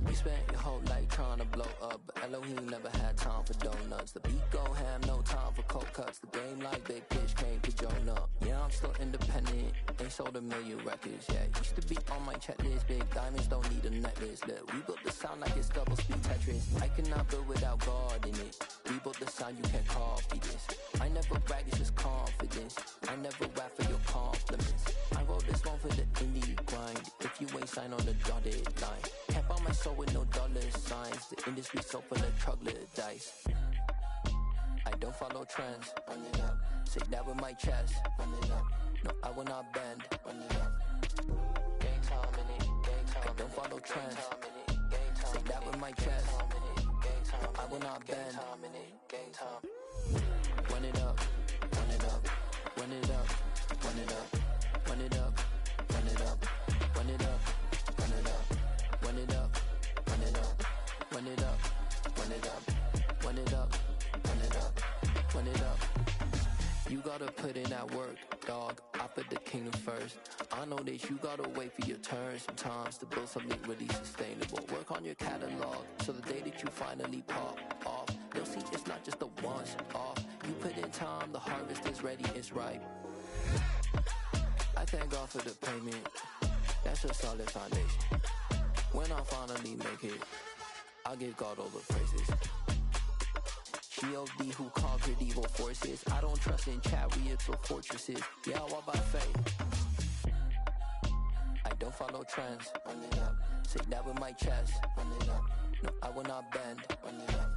We spent your whole life trying to blow up, but Elohim never had time for donuts. The beat go ham, no time for cold cuts. The game like Big Pitch came to join up. Yeah, I'm still independent, ain't sold a million records. Yeah, used to be on my checklist. Big diamonds don't need a necklace. Look, we built the sound like it's double speed Tetris. I cannot build without God in it. We built the sound, you can't copy this. I never brag, it's just confidence. I never rap for your compliments. I wrote this one for the indie grind. If you ain't signed on the dotted line, can't buy my soul with no dollar signs. The industry so full of troglodytes. I don't follow trends. Run it up. Say that with my chest. Run it up. No, I will not bend. Run it up. Gang time in it. Gang time. I don't follow trends. Say that with my chest. I will not bend. Game time. Run it up, run it up, run it up, run it up, run it up, run it up, run it up, run it up, run it up, run it up, run it up, run it up, run it up, run it up, run it up. You gotta put in that work, dog. I put the kingdom first. I know that you gotta wait for your turn sometimes to build something really sustainable. Work on your catalog, so the day that you finally pop off, you'll see it's not just a once off. You put in time, the harvest is ready, it's ripe. I thank God for the payment, that's a solid foundation. When I finally make it, I give God all the praises. G.O.D. who conquered evil forces. I don't trust in chariots or fortresses. Yeah, I walk by faith. I don't follow trends. Run it up. Say that with my chest. Run it up. No, I will not bend. Run it up.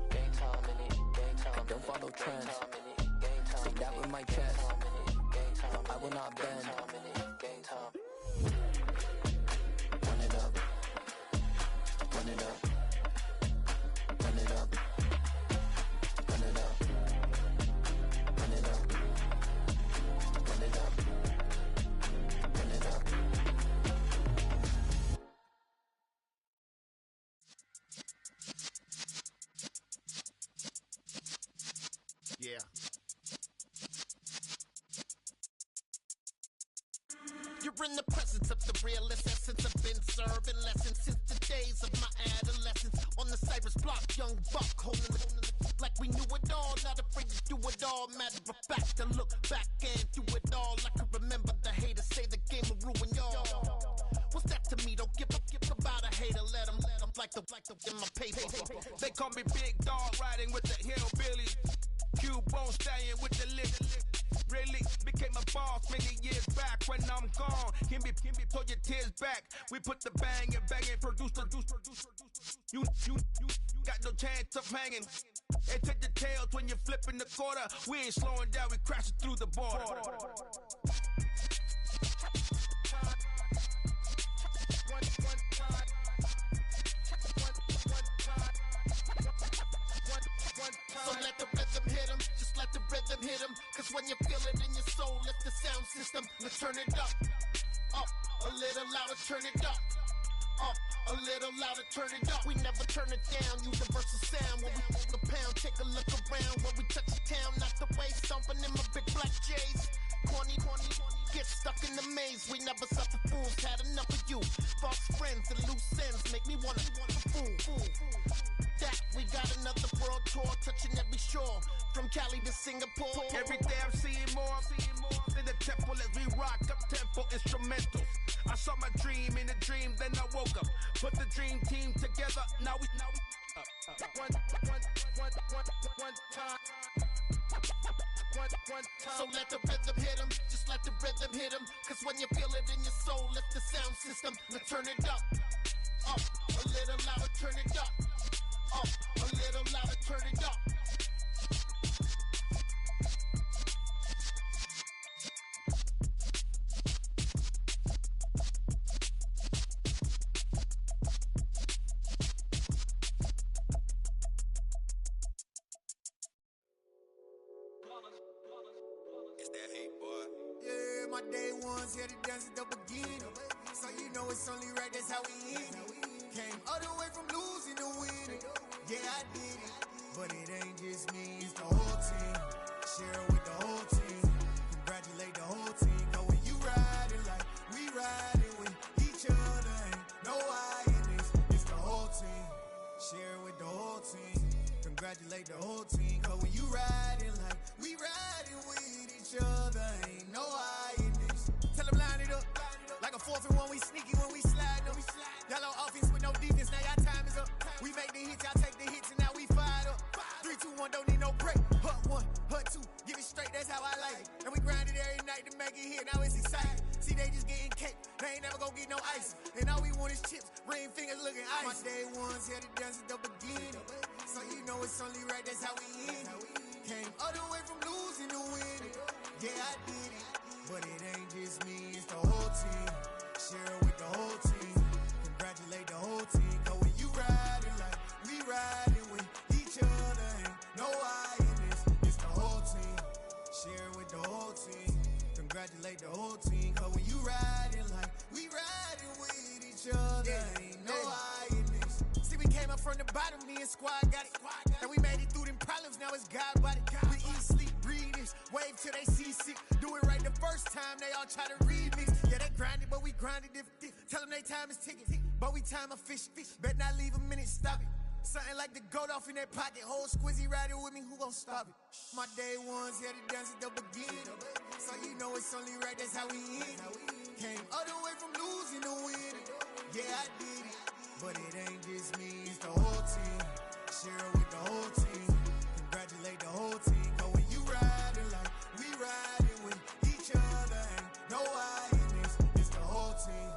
Game time in it. Game time. I don't follow trends. Say that with my chest. No, I will not bend. Game time. Run it up. Run it up. Run it up. Run it up. Run it up. Run it up. Run it up. Yeah. You're in the presence of the realest essence. I've been serving lessons since the days of my adolescence. On the Cypress block, young buck holding the like we knew it all. Not afraid to do it all. Matter of fact, to look back and do it all. I can remember the haters say the game will ruin y'all. What's that to me? Don't give about a hater. Let them like the in my paper. They call me Big Dog, riding with the hillbillies. Q-Bone stallion with the lip. Really became a boss many years back. When I'm gone, can be pull your tears back. We put the bang and produce. You got no chance of hanging. And take the tails when you're flipping the quarter. We ain't slowing down, we crashing through the border. So let the rhythm hit him, just let the rhythm hit him. Cause when you feel it in your soul, lift the sound system. Let's turn it up, a little louder, turn it up, a little louder, turn it up. We never turn it down, universal sound. When we pull the pound, take a look around. When we touch the town, not the way, stomping in my big black J's. Corny, get stuck in the maze. We never suffer fools, had enough of you. False friends and loose ends make me wanna fool. That we got another world tour, touching every shore, from Cali to Singapore. Every day I'm seeing more in the temple as we rock up tempo instrumentals. I saw my dream in a dream, then I woke up. Put the dream team together, now we one time. So let the rhythm hit him, just let the rhythm hit him. Cause when you feel it in your soul, lift the sound system. Let's turn it up, a little louder, turn it up, a little louder, turn it up. It's that hate, boy. Yeah, my day ones here to dance at the beginning. So you know it's only right, that's how we end it. Came all the way from losing to winning. Yeah, I did it. But it ain't just me, it's the whole team. Share it with the whole team. Congratulate the whole team. Cause when you riding like we riding with each other, ain't no I in this. It's the whole team. Share it with the whole team. Congratulate the whole team. Cause when you riding like we riding with each other, ain't no I in this. Tell them line it up. Like a 4th and 1, we sneaky when we slide them. Y'all on offense with no defense, now y'all time is up. We make the hits, y'all take the hits, and now we fired up. 3, 2, 1, don't need no break. Hut 1, hut 2, give it straight, that's how I like it. And we grind it every night to make it hit, now it's exciting. See, they just getting cake, they ain't never gonna get no ice. And all we want is chips, ring fingers looking ice. My day ones here to dance at the beginning. So you know it's only right, that's how we end it. Came all the way from losing to winning. Yeah, I did it. But it ain't just me, it's the whole team. Share it with the whole team. Congratulate the whole team. Cause when you riding like we riding with team. Cause when you riding like we riding with each other, ain't no hiding this. See, we came up from the bottom, me and squad got it. And we made it through them problems, now it's God body. We eat, sleep, breathe this, wave till they see sick. Do it right the first time, they all try to remix. Yeah, they grinded, but we grinded different. Tell them they time is ticking, but we time a fish. Bet not leave a minute, stop it. Something like the goat off in that pocket. Whole squizzy riding with me, who gon' stop it? My day ones, yeah, the dance at the beginning. So you know it's only right, that's how we end. Came all the way from losing to winning. Yeah, I did it, but it ain't just me, it's the whole team. Share it with the whole team. Congratulate the whole team. Cause when you riding like we riding with each other, ain't no hiding this. It's the whole team.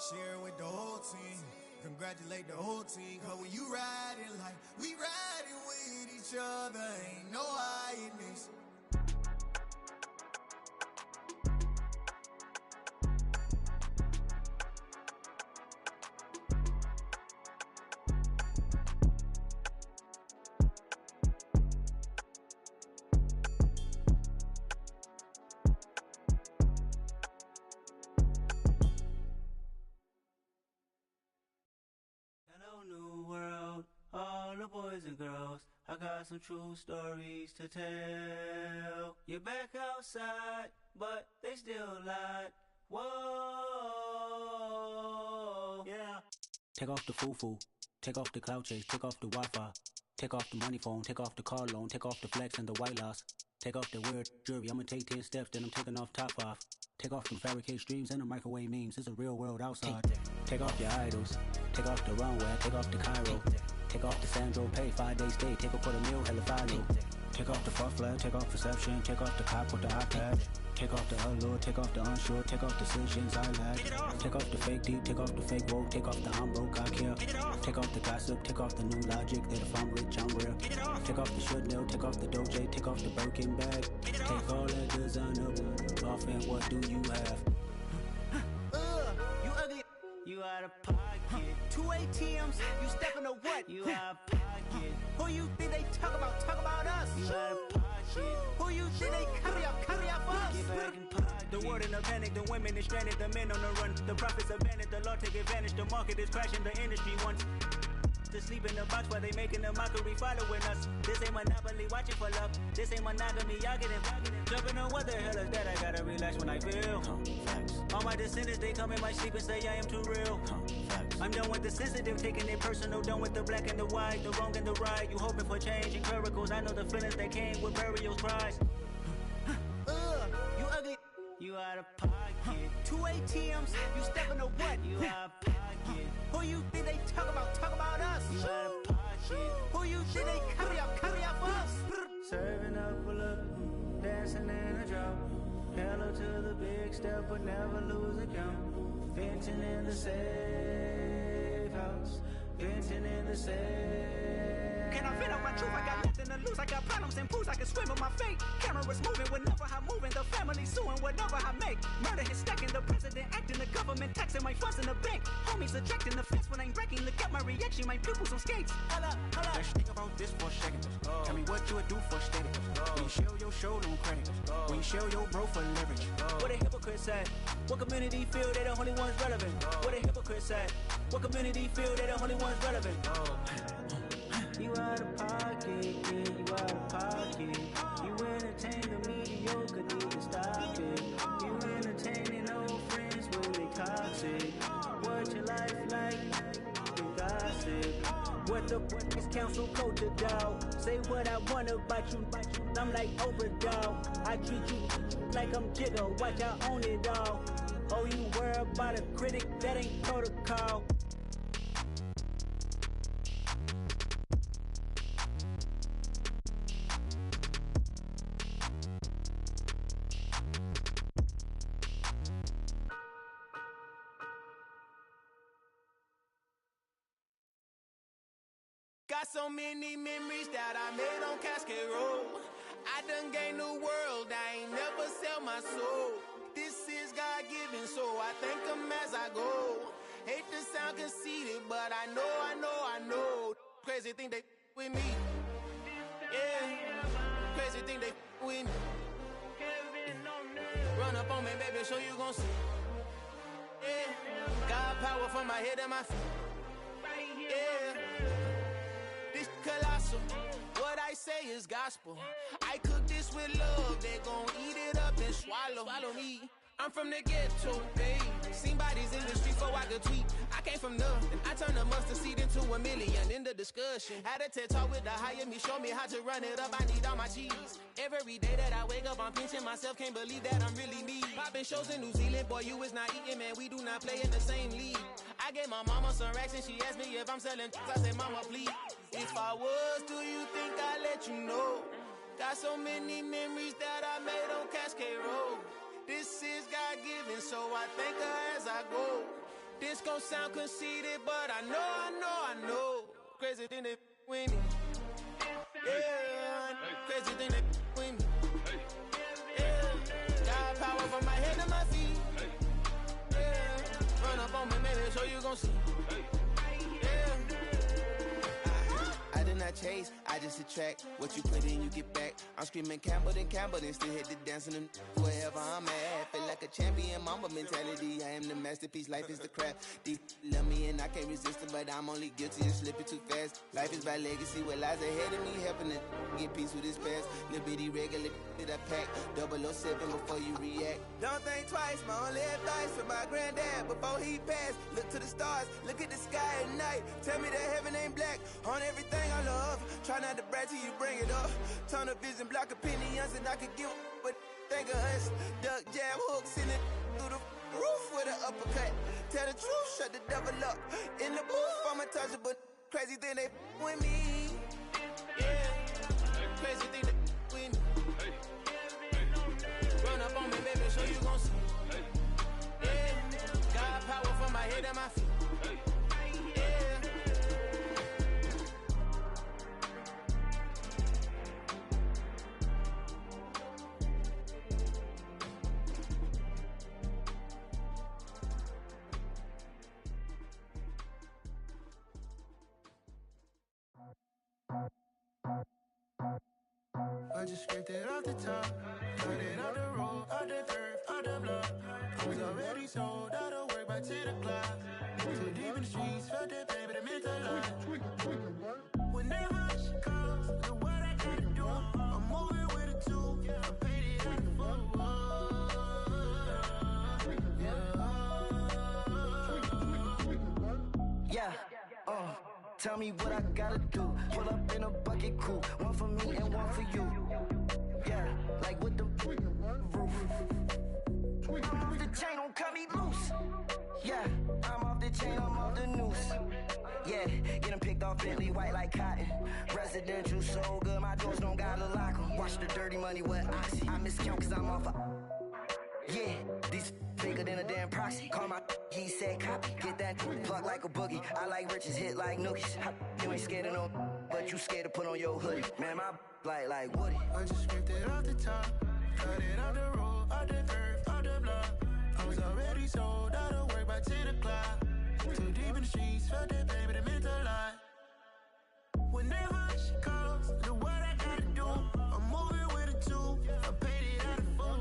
Share it with the whole team. Congratulate the whole team. Cause when you riding like we riding with each other, ain't no hiding this. New world, all the boys and girls, I got some true stories to tell. You're back outside, but they still lied. Whoa, yeah. Take off the foo-foo, take off the cloud chase, take off the Wi-Fi, take off the money phone, take off the car loan, take off the flex and the white loss, take off the weird jewelry. I'ma take 10 steps, then I'm taking off top 5. Take off them fabricate streams and the microwave memes. It's a real world outside. Take off your idols. Take off the runway. Take off the Cairo. Take off the Sandro Pay. 5-day stay. Take off for the meal. Hella final. Take off the fuck flag. Take off perception. Take off the cop with the iPad. Take off the allure. Take off the unsure. Take off decisions I lack. Take off the fake deep. Take off the fake woke. Take off the I'm broke. I care. Take off the gossip. Take off the new logic that if I'm rich I'm real. Take off the should know. Take off the doje. Take off the Birkin bag. Take all that designer off and what do you have? You ugly. You out of pocket. 2 ATMs. You stepping to what? You out of pocket. Who you think they talk about? Talk about us. You out of pocket. Who you think they carry up for us? Get back in pocket. The world in a panic. The women is stranded. The men on the run. The profits abandoned. The law take advantage. The market is crashing. The industry wants to sleep in the box while they making a mockery following us. This ain't monopoly, watching for love. This ain't monogamy, y'all getting jumping on what the hell is that? I gotta relax when I feel. All my descendants, they come in my sleep and say I am too real. I'm done with the sensitive, taking it personal. Done with the black and the white, the wrong and the right. You hoping for change and miracles. I know the feelings that came with burial cries. You ugly. You out of pocket. 2 ATMs. You stepping to what? You out of pocket. Who you think they talk about? Talk about us. You out of pocket. Who you think they carry up for us? Serving up a look, dancing in a drop. Hello to the big step, but never lose a count. Venting in the safe house. Venting in the safe. Can I vent out my truth? I got nothing to lose. I got problems and pools. I can swim with my fate. Cameras moving whenever I'm moving. The family suing whatever I make. Murder is stacking. The president acting. The government taxing my funds in the bank. Homies subtracting the fence when I'm breaking. Look at my reaction. My pupils on skates. Hold up. Let's think about this for a second. Tell me what you would do for status. When you show your show, don't credit. When you show your bro for leverage. What a hypocrite said. What community feel they the only ones relevant? What a hypocrite said. What community feel they the only ones relevant? You out of pocket, yeah, you out of pocket. You entertain the mediocre, need to stop it. You entertaining old friends when they toxic. What your life like? You gossip. What the is council culture, dog? Say what I want about you. I'm like overdog. I treat you like I'm Jigga. Watch I own it all. Oh, you worry about a critic? That ain't protocol. Got so many memories that I made on Cascade Road. I done gained the world, I ain't never sell my soul. This is God-given, so I thank him as I go. Hate to sound conceited, but I know. Crazy thing they with me. Yeah, crazy thing they with me. Run up up on me, baby, so you gon' see. Yeah, God power from my head to my feet. Yeah, this colossal. What I say is gospel. I cook this with love. They gon' eat it up and swallow me. I'm from the ghetto, babe. Seen bodies in the streets so I could tweet. I came from nothing. I turned a mustard seed into $1 million in the discussion. Had a TED talk with the higher me, show me how to run it up. I need all my cheese. Every day that I wake up, I'm pinching myself. Can't believe that I'm really me. Popping shows in New Zealand, boy, you is not eating, man. We do not play in the same league. I gave my mama some racks and she asked me if I'm selling. I said, mama, please. If I was, do you think I'd let you know? Got so many memories that I made on Cascade Road. This is God-given, so I thank her as I go. This gon' sound conceited, but I know. Crazy thing that with me. Yeah, crazy thing that with me. Yeah, got power from my head to my feet. Yeah, run up on me, baby, so you gon' see. I did not chase, I just attract. What you put in, you get back. I'm screaming Campbell, then still hit the dancing and wherever I'm at. Feel like a champion, mamba mentality. I am the masterpiece, life is the craft. Deep love me and I can't resist it, but I'm only guilty of slipping too fast. Life is by legacy, what lies ahead of me, helping to get peace with this past. Little bitty regular that I pack, 007 before you react. Don't think twice, my only advice for my granddad before he passed. Look to the stars, look at the sky at night. Tell me that heaven ain't black on everything I love. Try not to brag till you bring it up. Turn the vision, block opinions, and I could give but think of us. Duck, jab, hooks in it through the roof with an uppercut. Tell the truth, shut the devil up. In the booth, I'm untouchable. Crazy thing they with me. Yeah, crazy thing they with me. Run up on me, baby, so you gon' see. Yeah, God power from my head and my feet. I just scraped it off the top, cut it off the road, out the curve, out the block. I was already sold, out of work by 10 o'clock. Too deep in the streets, felt that pain, but it meant a lot. Whenever she calls, look what I gotta do. I'm moving with a two, I paid it out the full. Yeah, tell me what I gotta do. Pull up in a bucket crew, one for me and one for you. Yeah, like with the roof. I'm off the chain, don't cut me loose. Yeah, I'm off the chain, I'm off the noose. Yeah, get them picked off Bentley, white like cotton. Residential so good, my doors don't gotta lock 'em. Watch the dirty money with Oxy. I miscount cause I'm off a... Yeah, these bigger than a damn proxy. Call my he said copy. Get that plug like a boogie. I like riches, hit like nookies. You ain't scared of no, but you scared to put on your hoodie. Man, my like Woody. I just scraped it off the top, cut it off the road, out the curve, out the block. I was already sold, out of work by 10 o'clock. Too deep in the streets, felt that pain, but it meant a lot. Whenever she calls, look what I gotta do. I'm moving with a two, I paid it out of full.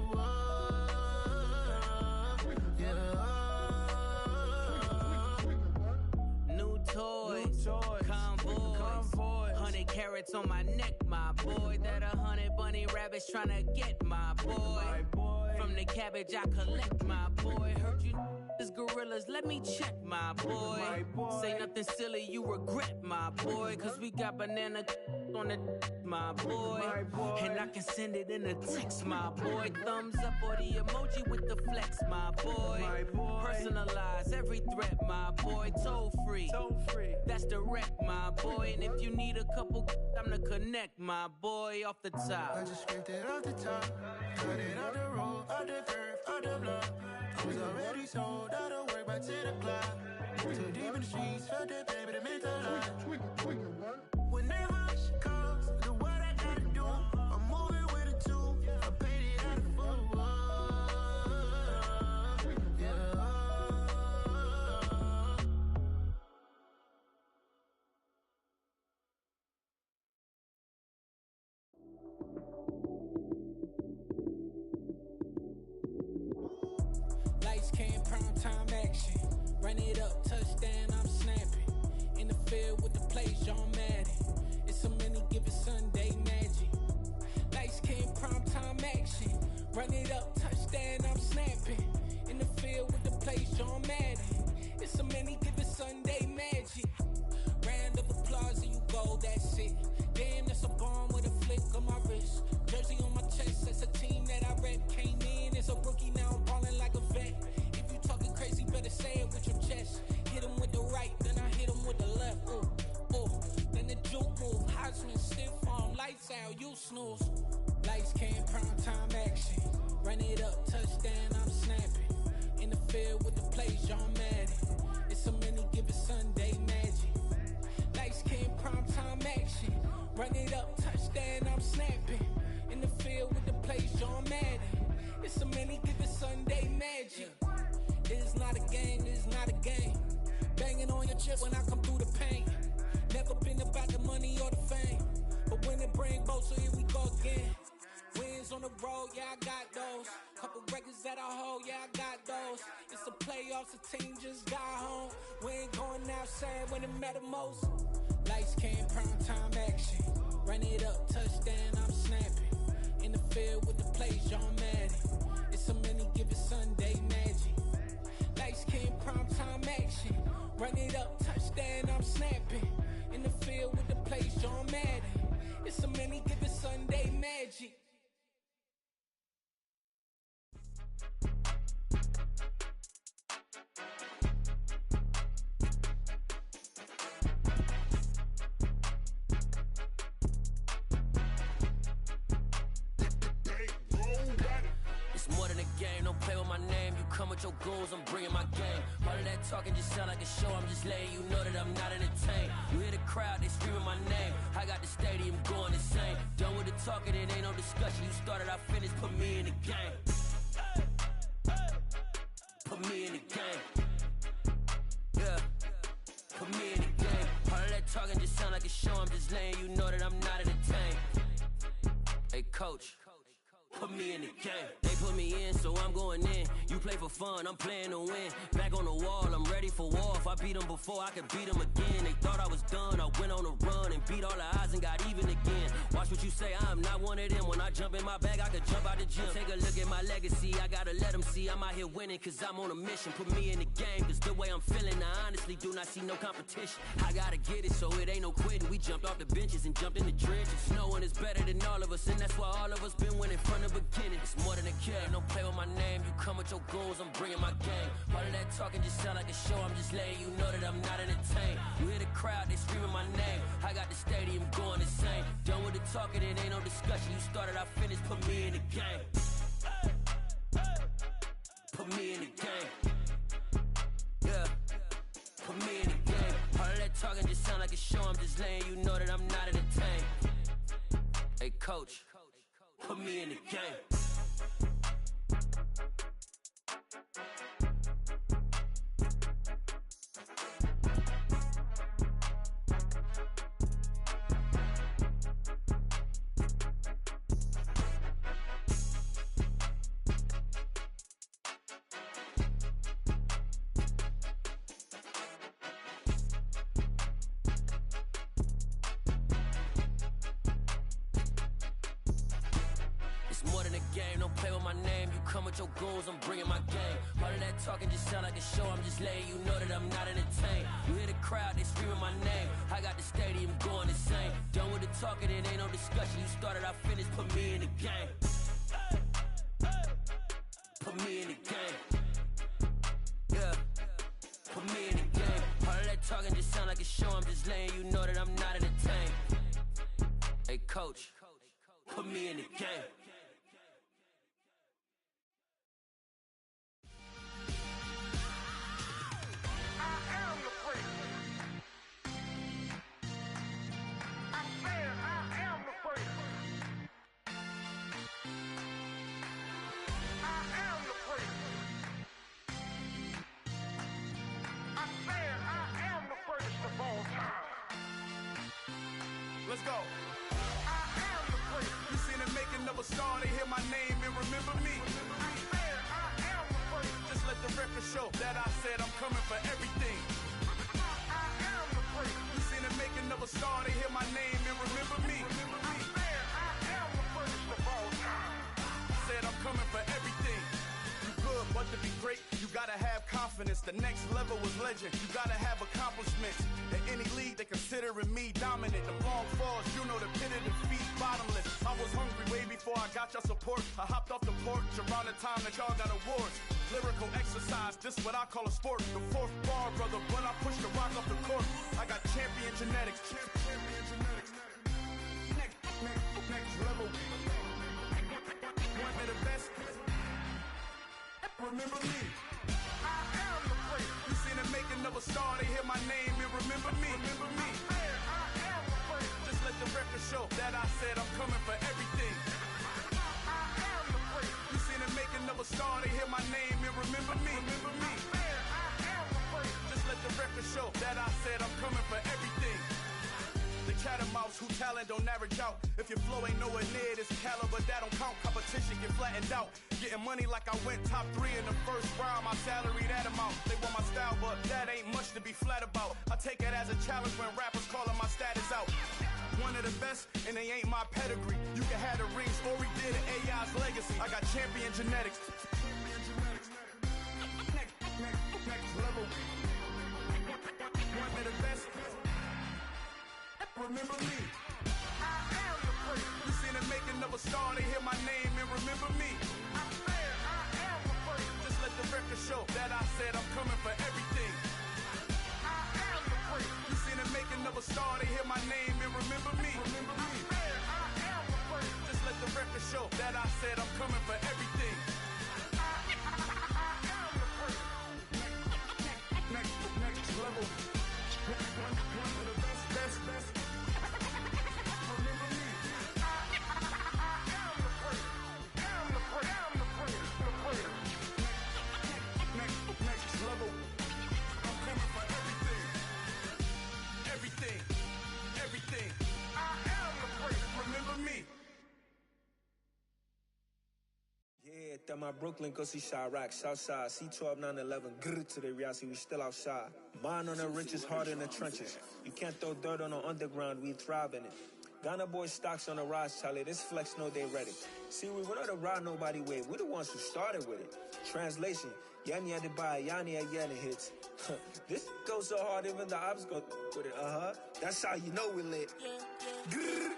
New toys, convoys, 100 carats on my neck, my boy. That 100 bunny rabbits tryna get my boy. From the cabbage I collect, my boy. Heard you is gorillas, let me check, my boy. Say nothing silly, you regret, my boy. Cause we got banana on the my boy. And I can send it in a text, my boy. Thumbs up or the emoji with the flex, my boy. Personalize every threat, my boy. Toll free, that's direct, my boy. And if you need a couple, I'm the connect, my boy. Off the top, I just scraped it off the top, cut it off the road, out the curve, out the block. I was already sold, out of work by 10 o'clock. Too deep in the streets, felt that pain, but it meant a lot. Whenever she calls, look what I gotta do. I'm moving with a two, I paid it out of full. Run it up, touchdown, I'm snapping. In the field with the plays, John Madden. It's so many, give it Sunday magic. Lights came, primetime action. Run it up, touchdown, I'm snapping. In the field with the plays, John Madden. It's so many, give it Sunday magic. Round of applause and you go, that's it. Damn, that's a bomb with a flick on my wrist. Jersey on my chest, that's a team that I rep. Came in as a rookie, now I'm ballin' like a vet. If you talking crazy, better say it with your chest. Hit him with the right, then I hit him with the left. Ooh, ooh, then the juke move. Heisman stiff arm, lights out, you snooze. Lights came, primetime action. Run it up, touchdown, I'm snapping. In the field with the plays, John Madden. It's so many, give it Sunday magic. Lights came, primetime action. Run it up, touchdown, I'm snapping. In the field with the plays, John Madden. It's so many, give it Sunday magic. It's not a game, it's not a game. Banging on your chest when I come through the pain. Never been about the money or the fame. But when it bring both, so here we go again. Wins on the road, yeah, I got those. Couple records that I hold, yeah, I got those. It's the playoffs, the team just got home. We ain't going outside when it matter most. Lights came, primetime action. Run it up, touchdown, I'm snapping. In the field with the plays, John Madden. It's so many, give it Sunday magic. Lights came, primetime action. Run it up, touchdown, I'm snapping. In the field with the plays, John Madden. It's so many, give it Sunday magic. It's more than a game, don't play with my name. You come with your goons, I'm bringing my game. All of that talking just sound like a show, I'm just letting you know that I'm not entertained. You hear the crowd, they screaming my name. I got the stadium going insane. Done with the talking, it ain't no discussion. You started, I finished, put me in the game. Put me in the game. Yeah, put me in the game. All of that talking just sound like a show, I'm just letting you know that I'm not entertained. Hey coach, put me in the game. They put me in, so I'm going in. You play for fun, I'm playing to win. Back on the wall, I'm ready for war. If I beat them before, I could beat them again. They thought I was done, I went on a run and beat all the odds and got even again. Watch what you say, I'm not one of them. When I jump in my bag, I could jump out the gym. Take a look at my legacy, I gotta let them see I'm out here winning, cause I'm on a mission. Put me in the game, cause the way I'm feeling, I honestly do not see no competition. I gotta get it, so it ain't no quitting. We jumped off the benches and jumped in the trenches. No one is better than all of us, and that's why all of us been winning from the beginning. It's more than a game, don't play with my name. You come with your goons, I'm bringing my game. All of that talking just sound like a show, I'm just letting you know that I'm not entertained. You hear the crowd, they screaming my name. I got the stadium going insane. Done with the talking, it ain't no discussion. You started, I finished, put me in the game. Put me in the game. Yeah, put me in the game. All of that talking just sound like a show, I'm just letting you know that I'm not entertained. Hey coach, put me in the game. Your goals, I'm bringing my game. All of that talking just sound like a show, I'm just letting you know that I'm not entertained. You hear the crowd, they screaming my name. I got the stadium going insane. Done with the talking, it ain't no discussion. You started, I finished, put me in the game. Put me in the game. Yeah, put me in the game. All of that talking just sound like a show, I'm just letting you know that I'm not entertained. Hey coach, put me in the game. Let's go. I am the first. You seen the making of a star, they hear my name and remember me. I am the first. Just let the record show that I said I'm coming for everything. I am the first. You seen the making of a star, they hear my name and remember me. I am the first of all time. Said I'm coming for everything. You good, but to be great, you gotta have confidence. The next level was legend. You gotta have accomplishments. In any league, they considering me dominant. The long falls, you know the pit of defeat, bottomless. I was hungry way before I got your support. I hopped off the porch around the time that y'all got awards. Lyrical exercise, this what I call a sport. The fourth bar, brother, when I push the rock off the court. I got champion genetics. Champion genetics. Next level. One of the best. Remember me. I am the first. You seen the making of a star, they hear my name and remember me. Remember me. I am the first. Just let the record show that I said I'm coming for everything. I am the first. You seen the making of a star, they hear my name and remember me. Remember me. I am the first. Just let the record show that I said I'm coming for everything. The cat and mouse who talent don't average out. If your flow ain't nowhere near this caliber, that don't count. Competition get flattened out. Getting money like I went top 3 in the first round. My salary that amount. They want my style, but that ain't much to be flat about. I take it as a challenge when rappers calling my status out. One of the best, and they ain't my pedigree. You can have the rings, or we did it, AI's legacy. I got champion genetics. Next level. One of the best. Remember me. I am the first. You seen the making of a star, they hear my name and remember me. I am the first. Just let the record show that I said I'm coming for everything. I am the first. You seen the making of a star, they hear my name and remember me. Remember me. I am the first. Just let the record show that I said I'm coming for everything. I am the first. Next level. One of the best. Remember me. I am the first. I'm the first. Next level. I'm coming for everything. Everything. I am the first. Remember me. Yeah, that my Brooklyn, go see Chirac, Southside, C12, 911, grrr to the reality, we still outside. Mine on the richest, heart in the trenches. You can't throw dirt on the underground, we thrive in it. Ghana boys stocks on the rise, Charlie, this flex know they ready. See, we were not to ride nobody with, we the ones who started with it. Translation, Yanni had to buy, Yanni had Yanni hits. This goes so hard, even the ops go with it, That's how you know we lit. Grrr,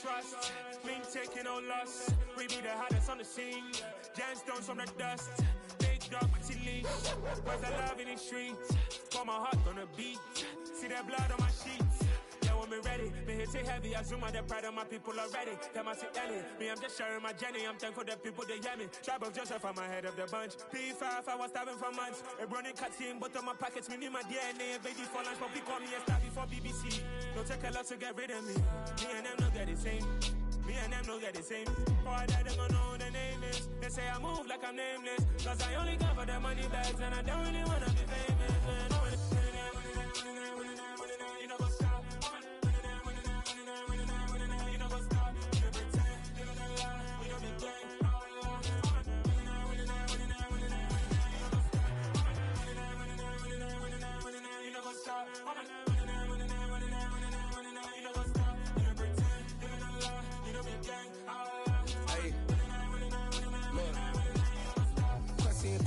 trust, mean taking no loss. We be the hottest on the scene. Gemstones from the dust. Big dog with your leash. Where's the love in the streets? Pour my heart on the beat. See that blood on my sheets. Yeah, when me ready, me hit it heavy. I zoom out the pride of my people already. Them I see Ellie. Me, I'm just sharing my journey. I'm thankful that people they hear me. Tribe of Joseph, I'm ahead of the bunch. P5, I was starving for months. A running cutscene, but on my pockets, me need my DNA. Baby for lunch, but we call me a star before BBC. Don't take a lot to get rid of me. Me and them no get the same. Me and them no get the same. Boy, that they gonna know who the name is. They say I move like I'm nameless. Cause I only got for the money bags and I don't really wanna be famous. You know what's up? You know what's up? You pretend, live in a lie. We don't be gang. You know what's up?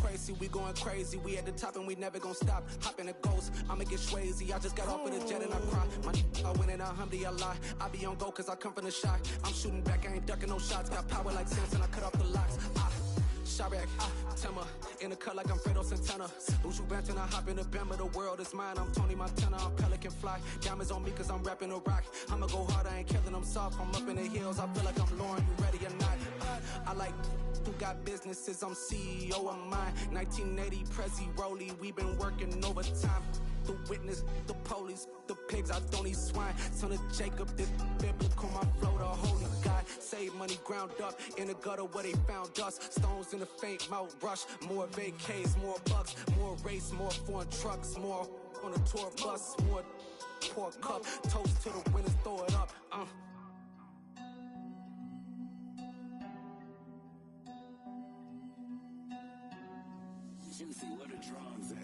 Crazy, we going crazy. We at the top and we never gonna stop. Hop in a ghost, I'ma get swayzy. I just got off of the jet and I cry. My I win in a Humvee, I lie. I be on go cause I come from the shot. I'm shooting back, I ain't ducking no shots. Got power like Samson, I cut off the locks. Chirac, Tema, in the cut like I'm Fredo Santana. Uju Banton, I hop in the Bama, the world is mine. I'm Tony Montana, I'm Pelican Fly. Diamonds on me cause I'm rapping a rock. I'ma go hard, I ain't killing them soft. I'm up in the hills, I feel like I'm Lauren, you ready or not? I like got businesses, I'm CEO of mine. 1980 Prezi Rolly, we been working overtime. The witness, the police, the pigs, I don't eat swine. Son of Jacob, this biblical, my flow, the holy God. Save money ground up in the gutter where they found us. Stones in the faint mouth rush. More vacays, more bucks, more race, more foreign trucks, more on a tour bus, more pour cup. Toast to the winners, throw it up. Juicy, where the drums at?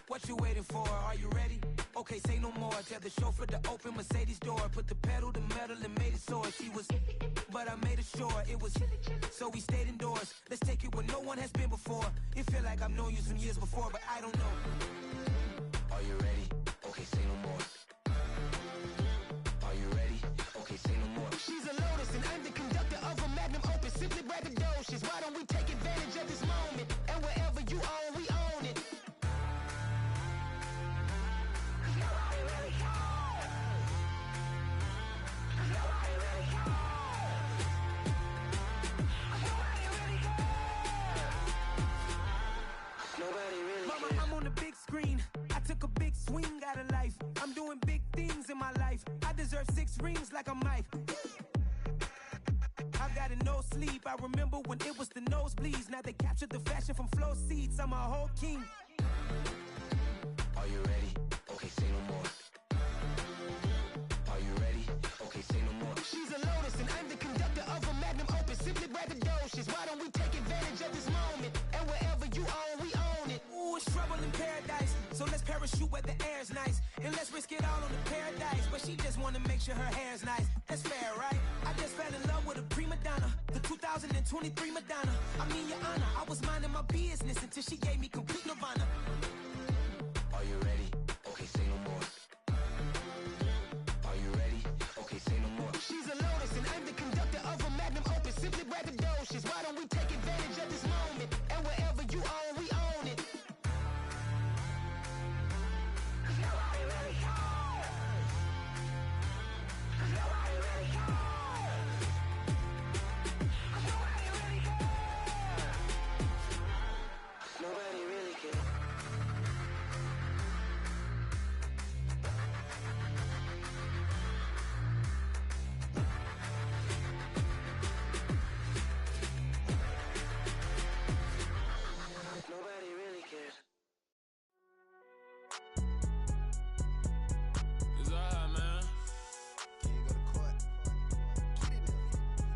What you waiting for? Are you ready? Okay, say no more. Tell the chauffeur to open Mercedes door. Put the pedal to metal and made it soar. She was, but I made it sure it was. So we stayed indoors. Let's take it where no one has been before. It feel like I've known you some years before, but I don't know. Are you ready? Okay, say no more. Are you ready? Okay, say no more. She's a Lotus and I'm the conductor of a magnum opus. Simply braggadocious. Why don't we take advantage of this moment? And wherever you own, we own it. Mama, I'm on the big screen. I took a big swing out of life. I'm doing big things in my life. I deserve 6 rings like a Mike. I've got no sleep. I remember when it was the nosebleeds. Now they captured the fashion from flow seats. I'm a whole king. Are you ready? Okay, say no more. Are you ready? Okay, say no more. She's a Lotus and I'm the conductor of a magnum opus. Simply braggadocious. Why don't we take advantage of this moment? And wherever you own, we own it. Ooh, it's trouble in paradise. So let's parachute where the air's nice. And let's risk it all on the paradise. But she just wanna make sure her hair's nice. That's fair, right? I just fell in love with a prima donna. The 2023 Madonna. I mean, your honor, I was minding my business until she gave me complete nirvana. Are you ready? Okay, say no more. Are you ready? Okay, say no more. She's a Lotus and I'm the conductor of a magnum opus. Simply braggadocious. Why don't we take advantage of this moment? And wherever you own, we own it. Nobody really cares. Nobody really cares. Nobody really cares. Nobody really cares. Nobody really cares. It's alright, man.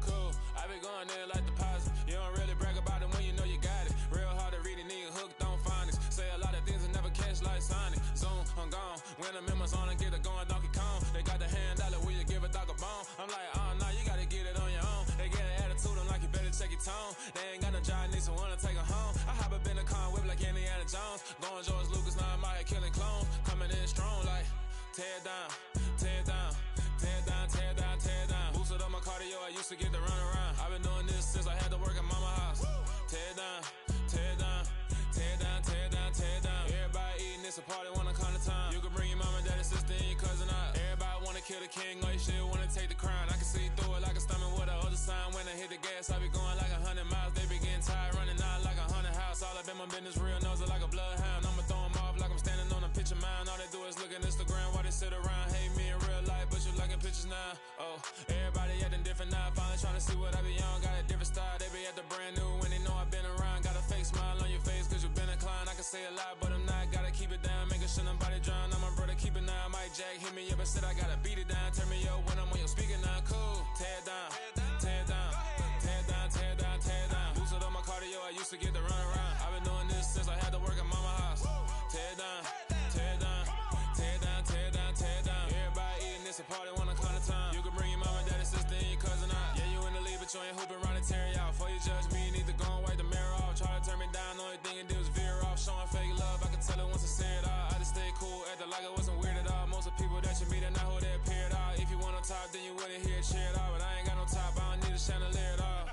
Cool. I be going there like deposit. You don't really brag about it when you know you got it. Real hard to read it, nigga hooked on phonics. Say a lot of things and never catch like Sonic. Zoom, I'm gone. When I'm in my zone and get it going Donkey Kong. They got the hand dollar, will you give a dog a bone? I'm like, oh, nah, you gotta get it on your own. They get an attitude, I'm like, you better check your tone. They ain't got no job, need someone to take her home. I hop up in a car, whip like Indiana Jones. Going George Lucas, now I'm out here killing clones. Coming in strong like, tear down, tear down, tear down, tear down, tear down. Boosted up my cardio, I used to get to run around. I've been doing this since I had to work at mama house. Tear down, tear down, tear down, tear down, tear down. Everybody eating, it's a party, wanna come to time. You can bring your mama, daddy, sister, and your cousin out. Everybody wanna kill the king, or you shit wanna take the crown. I can see through it like a stomach with a other sign. When I hit the gas, I be going like 100 miles. They be getting tired, running out like 100 house. All up in my business, real nose like a bloodhound. I'ma throw them off like I'm standing on a picture mound. All they do is look at Instagram while they sit around. Hate me in real life, but you liking pictures now. Oh, everybody acting different now. Finally trying to see what I be on. Got a different style, they be at the brand new when they know I've been around. Got a fake smile on your face cause you been inclined. I can say a lot, but I'm not. Gotta keep it down, making sure nobody drown. I'm my brother, keep it now. Mike Jack hit me up and said I gotta beat it down. Turn me up when I'm on your speaker now. Cool, tear down, tear down, tear down, tear down, tear down. Boosted up my cardio, I used to get to run around. I've been doing this since I had to work at mama house. Tear down, tear down, tear down, tear down, tear down. Everybody eating, it's a party, wanna come to time. You can bring your mama, daddy, sister, and your cousin out. Yeah, you in the league, but you ain't hooping around and tearing out. Before you judge me, you need to go and wipe the mirror off. Try to turn me down, only thing you did was veer off. Showing fake love, I can tell it once I say it all. I just stay cool, acting like I wasn't weird at all. Most of the people that you meet are not who then you wouldn't hear it shared all. But I ain't got no top, I don't need a chandelier at all.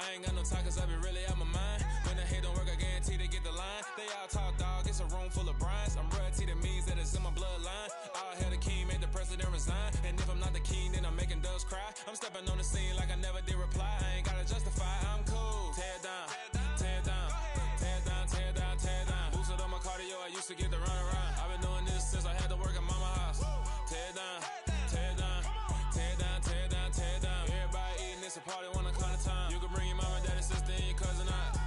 I ain't got no talk, cause I be really out my mind. When the hate don't work, I guarantee they get the line. They all talk, dog, it's a room full of brines. I'm royalty, that means that it's in my bloodline. All hail the king, made the president resign. And if I'm not the king, then I'm making doves cry. I'm stepping on the scene like I never did reply. I ain't gotta justify, I'm cool. Tear down, tear down, tear down, tear down, tear down. Boosted on my cardio, I used to get the run around. I've been doing this since I had to work at mama house. Tear down, tear down, tear down, tear down, tear down. Everybody eating, it's a party, one o'clock of time. You can bring your mama, daddy, sister, and your cousin out.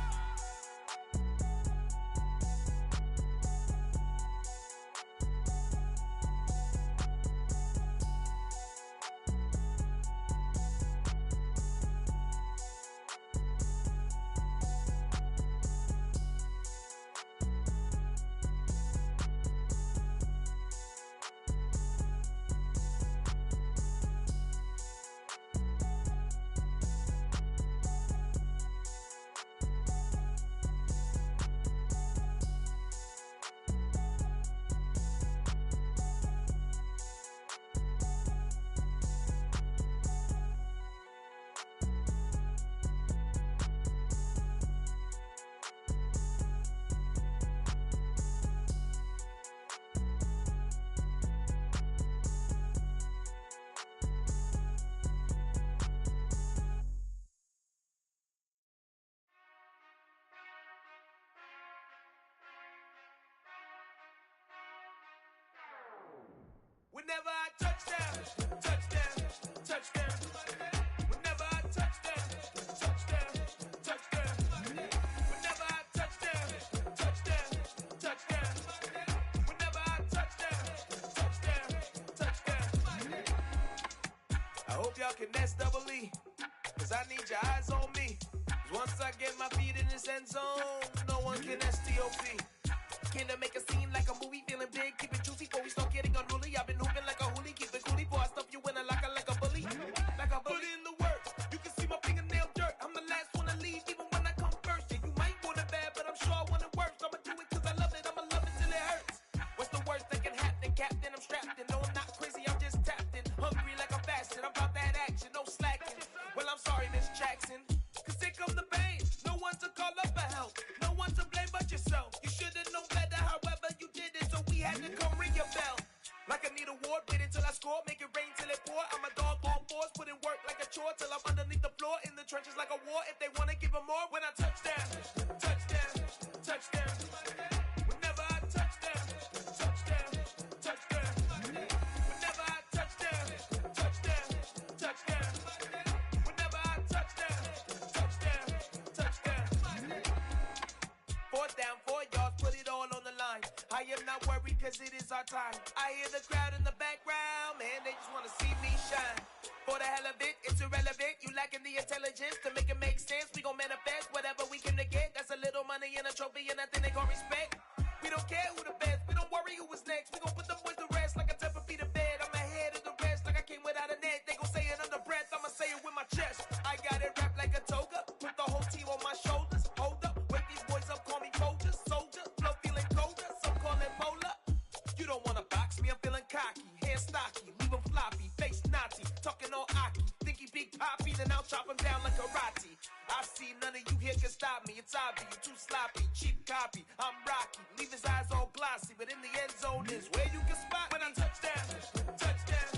Whenever I touchdown, touchdown, touchdown. Whenever I touchdown, touchdown, touchdown. Whenever I touchdown, touchdown, touchdown. Whenever I touchdown, touchdown, touchdown. I hope y'all can nest double E, cause I need your eyes on me. Cause once I get my feet in this end zone, no one can STOP. Can I make a scene like a movie, feeling big, keep it juicy before we start getting unruly. I've been hooping like a hoolie, keep it coolie before I stuff you in a locker like a bully. Like a bully. Put in the work, you can see my fingernail dirt. I'm the last one to leave, even when I come first. Yeah, you might want it bad, but I'm sure I want it worse. I'ma do it cause I love it, I'ma love it till it hurts. What's the worst that can happen, Captain? I'm strapped in, no I'm not crazy, I'm just tapped in. Hungry like I'm fasting, I'm about that action, no slacking. Well, I'm sorry, Miss Jackson, cause here come the pain. No one to call up for help, no one to blame but yourself. You should've known better, however you did it, so we had to come ring your bell. Like I need a ward, wait until I score, make it rain till it pour. I'm a dog on fours, put in work like a chore till I'm underneath the floor, in the trenches like a war. If they wanna give them more, when I touchdown, touchdown, touchdown. Whenever I touchdown, touchdown, touchdown. Whenever I touchdown, touchdown, touchdown. Whenever I touchdown, touchdown, touchdown. Fourth down, 4 yards, put it all on the line. I am not worried cause it is our time. I hear the crowd in the background, man, they just wanna see me shine. For the hell of it, it's irrelevant. You lacking the intelligence to make it make sense. We gon' manifest whatever we came to get. That's a little money and a trophy and nothing they gon' respect. We don't care who the best, we don't worry who was next. We gon' put them boys to rest like a 10 feet of bed. I'm ahead of the rest like I came without a net. They gon' say it under breath, I'ma say it with my chest. I got it wrapped like a toga, put the whole team on my shoulders. Hold up, wake these boys up, call me Folger, soldier, flow feeling colder, some call it polar. You don't wanna box me, I'm feeling cocky, hair stocky, leave him floppy, face naughty, talking all aki, think he big poppy, then I'll chop him down like karate. I see none of you here can stop me, it's obvious, you too sloppy, cheap copy, I'm rocky, leave his eyes all glossy, but in the end zone is where you can spot when I touchdown, touchdown,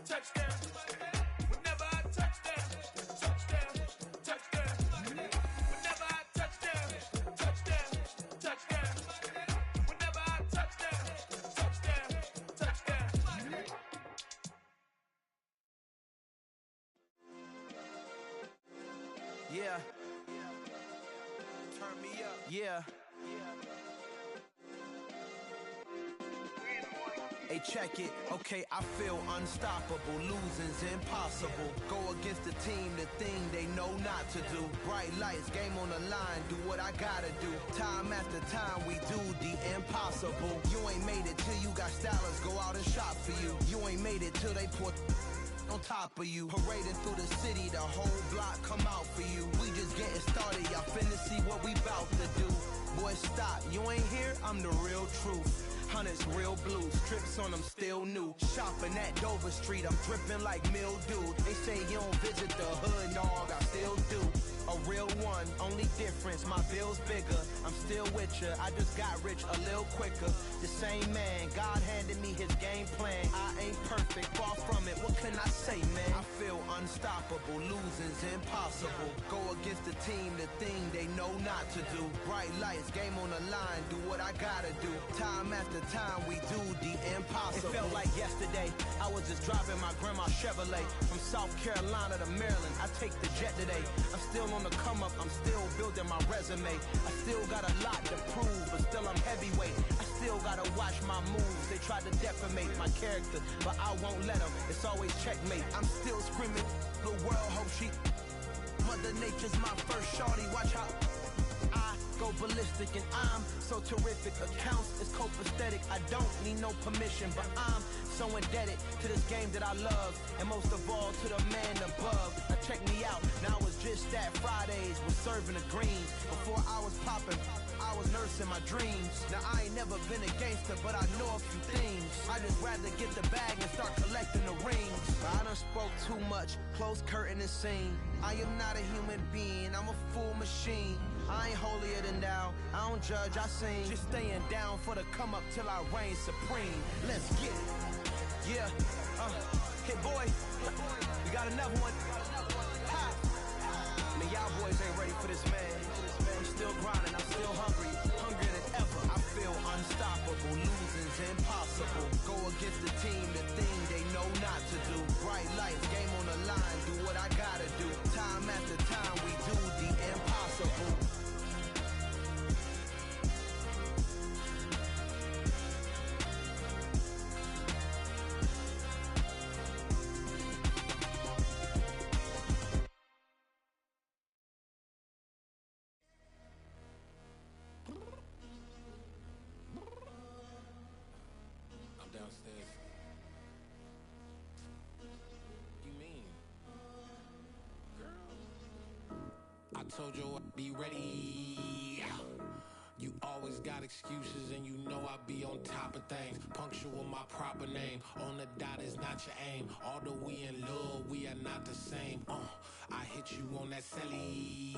touchdown. Whenever I touchdown, touchdown, touchdown. Whenever I touchdown, touchdown, touchdown. Whenever I touchdown, touchdown, touchdown. Yeah. Turn me up. Yeah. Hey, check it. Okay, I feel unstoppable. Losing's impossible. Go against the team, the thing they know not to do. Bright lights, game on the line. Do what I gotta do. Time after time, we do the impossible. You ain't made it till you got stylers go out and shop for you. You ain't made it till they put on top of you. Parading through the city, the whole block come out for you. We just getting started, y'all finna see what we bout to do. Boy, stop, you ain't here, I'm the real truth. Hunters real blue, strips on them still new. Shopping at Dover Street, I'm dripping like mildew. They say you don't visit the hood, dog, I still do. A real one, only difference, my bill's bigger. I'm still with ya, I just got rich a little quicker. The same man, God handed me his game plan. I ain't perfect, far from it, what can I say, man? I feel unstoppable, losing's impossible. Go against the team, the thing they know not to do. Bright lights, game on the line, do what I gotta do. Time after time, we do the impossible. It felt like yesterday, I was just driving my grandma's Chevrolet. From South Carolina to Maryland, I take the jet today. I'm still on the come up, I'm still building my resume. I still got a lot to prove, but still I'm heavyweight. I still gotta watch my moves, they tried to defamate my character, but I won't let them, it's always checkmate. I'm still screaming, the world hope she Mother Nature's my first shorty, watch how I go ballistic and I'm so terrific. Accounts is copacetic, I don't need no permission, but I'm so indebted to this game that I love, and most of all to the man above. Now check me out, now it's just that Fridays was serving the greens. Before I was popping, I was nursing my dreams. Now I ain't never been a gangster, but I know a few things. I just rather get the bag and start collecting the rings. I done spoke too much, close curtain and scene. I am not a human being, I'm a full machine. I ain't holier than thou, I don't judge, I sing. Just staying down for the come up till I reign supreme. Let's get it. Yeah, hit boy, we got another one. Ha! Man, y'all boys ain't ready for this, man. I'm still grinding, I'm still hungry, hungrier than ever. I feel unstoppable, losing's impossible. Go against the team, the thing they know not to do. Bright lights, game on the line, do what I gotta do. Time after time, we do the impossible. Downstairs. You mean? Girl. I told you I'd be ready. You always got excuses and you know I be on top of things. Punctual my proper name. On the dot is not your aim. Although we in love, we are not the same. I hit you on that celly.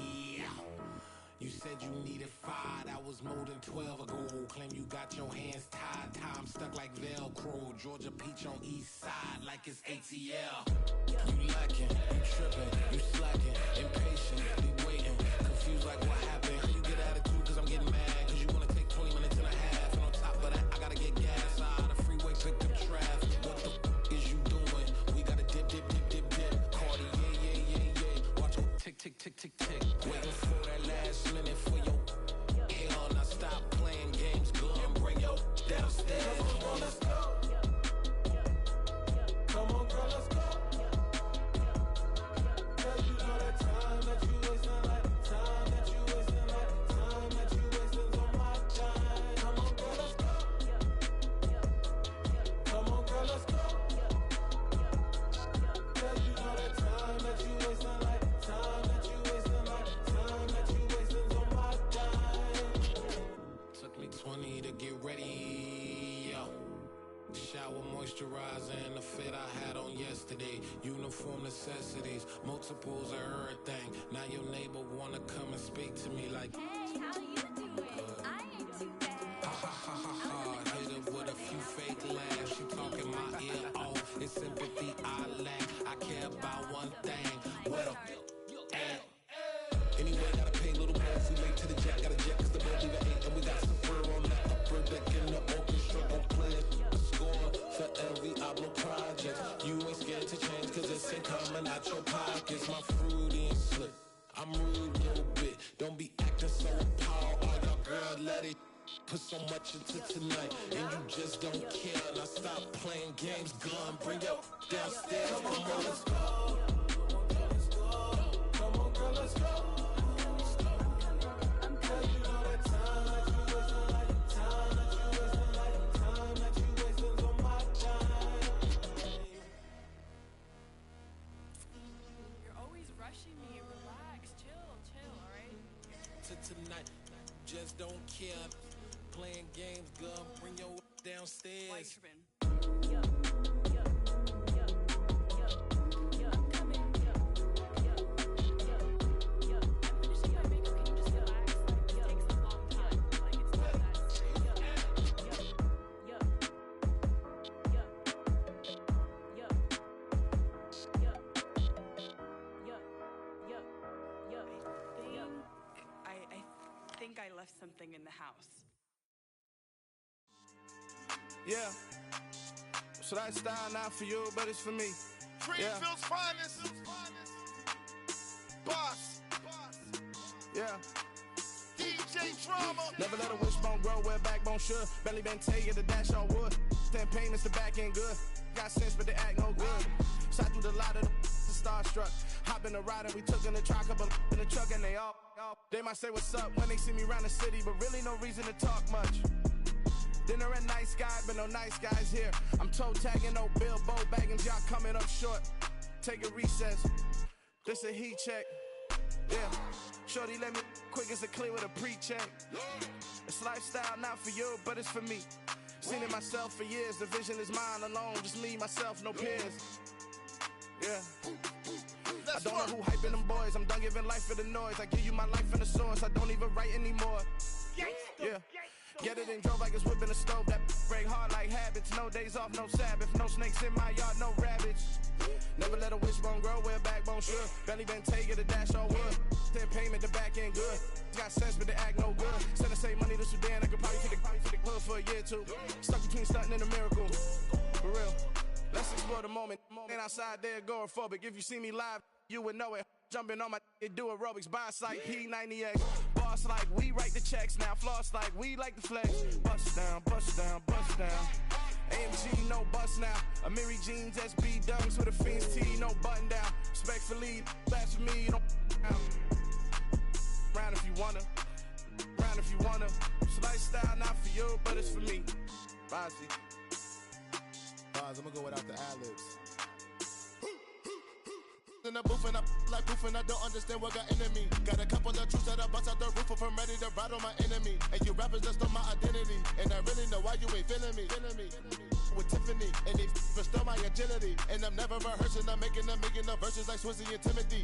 You said you needed 5, that was more than 12 ago. Claim you got your hands tied, time stuck like Velcro. Georgia Peach on east side like it's ATL. You lacking, you tripping, you slacking, impatient, be waiting, confused like what happened. You get attitude cause I'm getting mad, cause you wanna take 20 minutes and a half. And on top of that, I gotta get gas out of the freeway, pick up traffic. What the is you doing? We gotta dip, dip, dip, dip, dip. Cardi, yeah. Watch it tick, tick, tick, tick, tick. Waiting for that last minute for your hell. Now stop playing games, go and bring your downstairs. Come on, let's go. Come on, girl, let's go. Cause you know that time that you wasting, like time that you wasting, like time that you wasting's on my time. Come on, girl, let's go. Come on, girl, let's go. Cause you know that time that you wasting, like time that you wasting, like time that you wasting's on my time. Took me 20 to get ready, yo. Shower, moisturizer, and the fit I had on yesterday. Uniform necessities, multiples of everything. Now your neighbor wanna come and speak to me like, hey, how you doing? I ain't too bad. Ha ha ha ha ha. Hit her with a few fake laughs. She talking my ear off. It's sympathy I lack. I care about one thing. Well, anyway, gotta pay a little more if we late to the jet. Got a jet cause the boat leave at 8. And we got some fur on the upper deck in the orchestra. Don't play it. Score for every Ablo project. You ain't scared to change cause it's ain't coming out your pockets. My fruity and slip. I'm rude a little bit. Don't be acting so appalled. All y'all girl let it put so much into tonight. And you just don't care. Now stop playing games. Gun, bring your downstairs. Come on, let's go. Come on, girl, let's go. Cause you know that time that you wasting, like time that you wasting, like time that you wasting's on my time. You're always rushing me. Relax, chill, alright? To tonight, just don't care. Playing games, gun, bring your downstairs. Why you tripping? I think I left something in the house. Yeah. So that style not for you, but it's for me. Greenfield's finest. Boss. Yeah. DJ Drama. Never let a wishbone grow where a backbone should. Belly been tell the dash on wood. Then pain is the back end good. Got sense, but they act no good. Shot through the lot of the starstruck. Hop in the ride and we took in the truck, couple in the truck and they all. They might say what's up when they see me around the city, but really no reason to talk much. Dinner at nice guy, but no nice guys here. I'm toe tagging, no Bilbo bagging, y'all coming up short. Take a recess. This a heat check. Yeah. Shorty let me quick as a clear with a pre-check. It's lifestyle not for you, but it's for me. Seen it myself for years. The vision is mine alone. Just me, myself, no peers. Yeah. I don't know who hyping them boys. I'm done giving life for the noise. I give you my life in the source. I don't even write anymore. Yeah. Get it and drove like it's whipping a stove. That break hard like habits. No days off, no Sabbath. No snakes in my yard, no rabbits. Never let a wishbone grow where a backbone should. Belly been take it, a dash on wood. Then payment, the back end good. Got sense, but they act no good. Send us save money to Sudan. I could probably take the hood for a year or two. Stuck between stunting and a miracle. For real. Let's explore the moment. Ain't outside there agoraphobic. If you see me live, you would know it. Jumping on my do aerobics, buy like P90X. Boss like we write the checks now. Floss like we like the flex. Bust down, bust down, bust down. AMG, no bust now. Amiri jeans, SB dunks with a Fiends T, no button down. Respectfully, that's for me, you don't round if you wanna. Round if you wanna. It's lifestyle not for you, but it's for me. Bozzy. Boz, I'm gonna go without the ad-libs. In the booth and I like proof and I don't understand what got into me. Got a couple of truths that I bust out the roof if I'm ready to ride on my enemy. And you rappers just on my identity. And I really know why you ain't feeling me. With Tiffany and they restore my agility. And I'm never rehearsing, I'm making a million of verses like Swizzy and Timothy.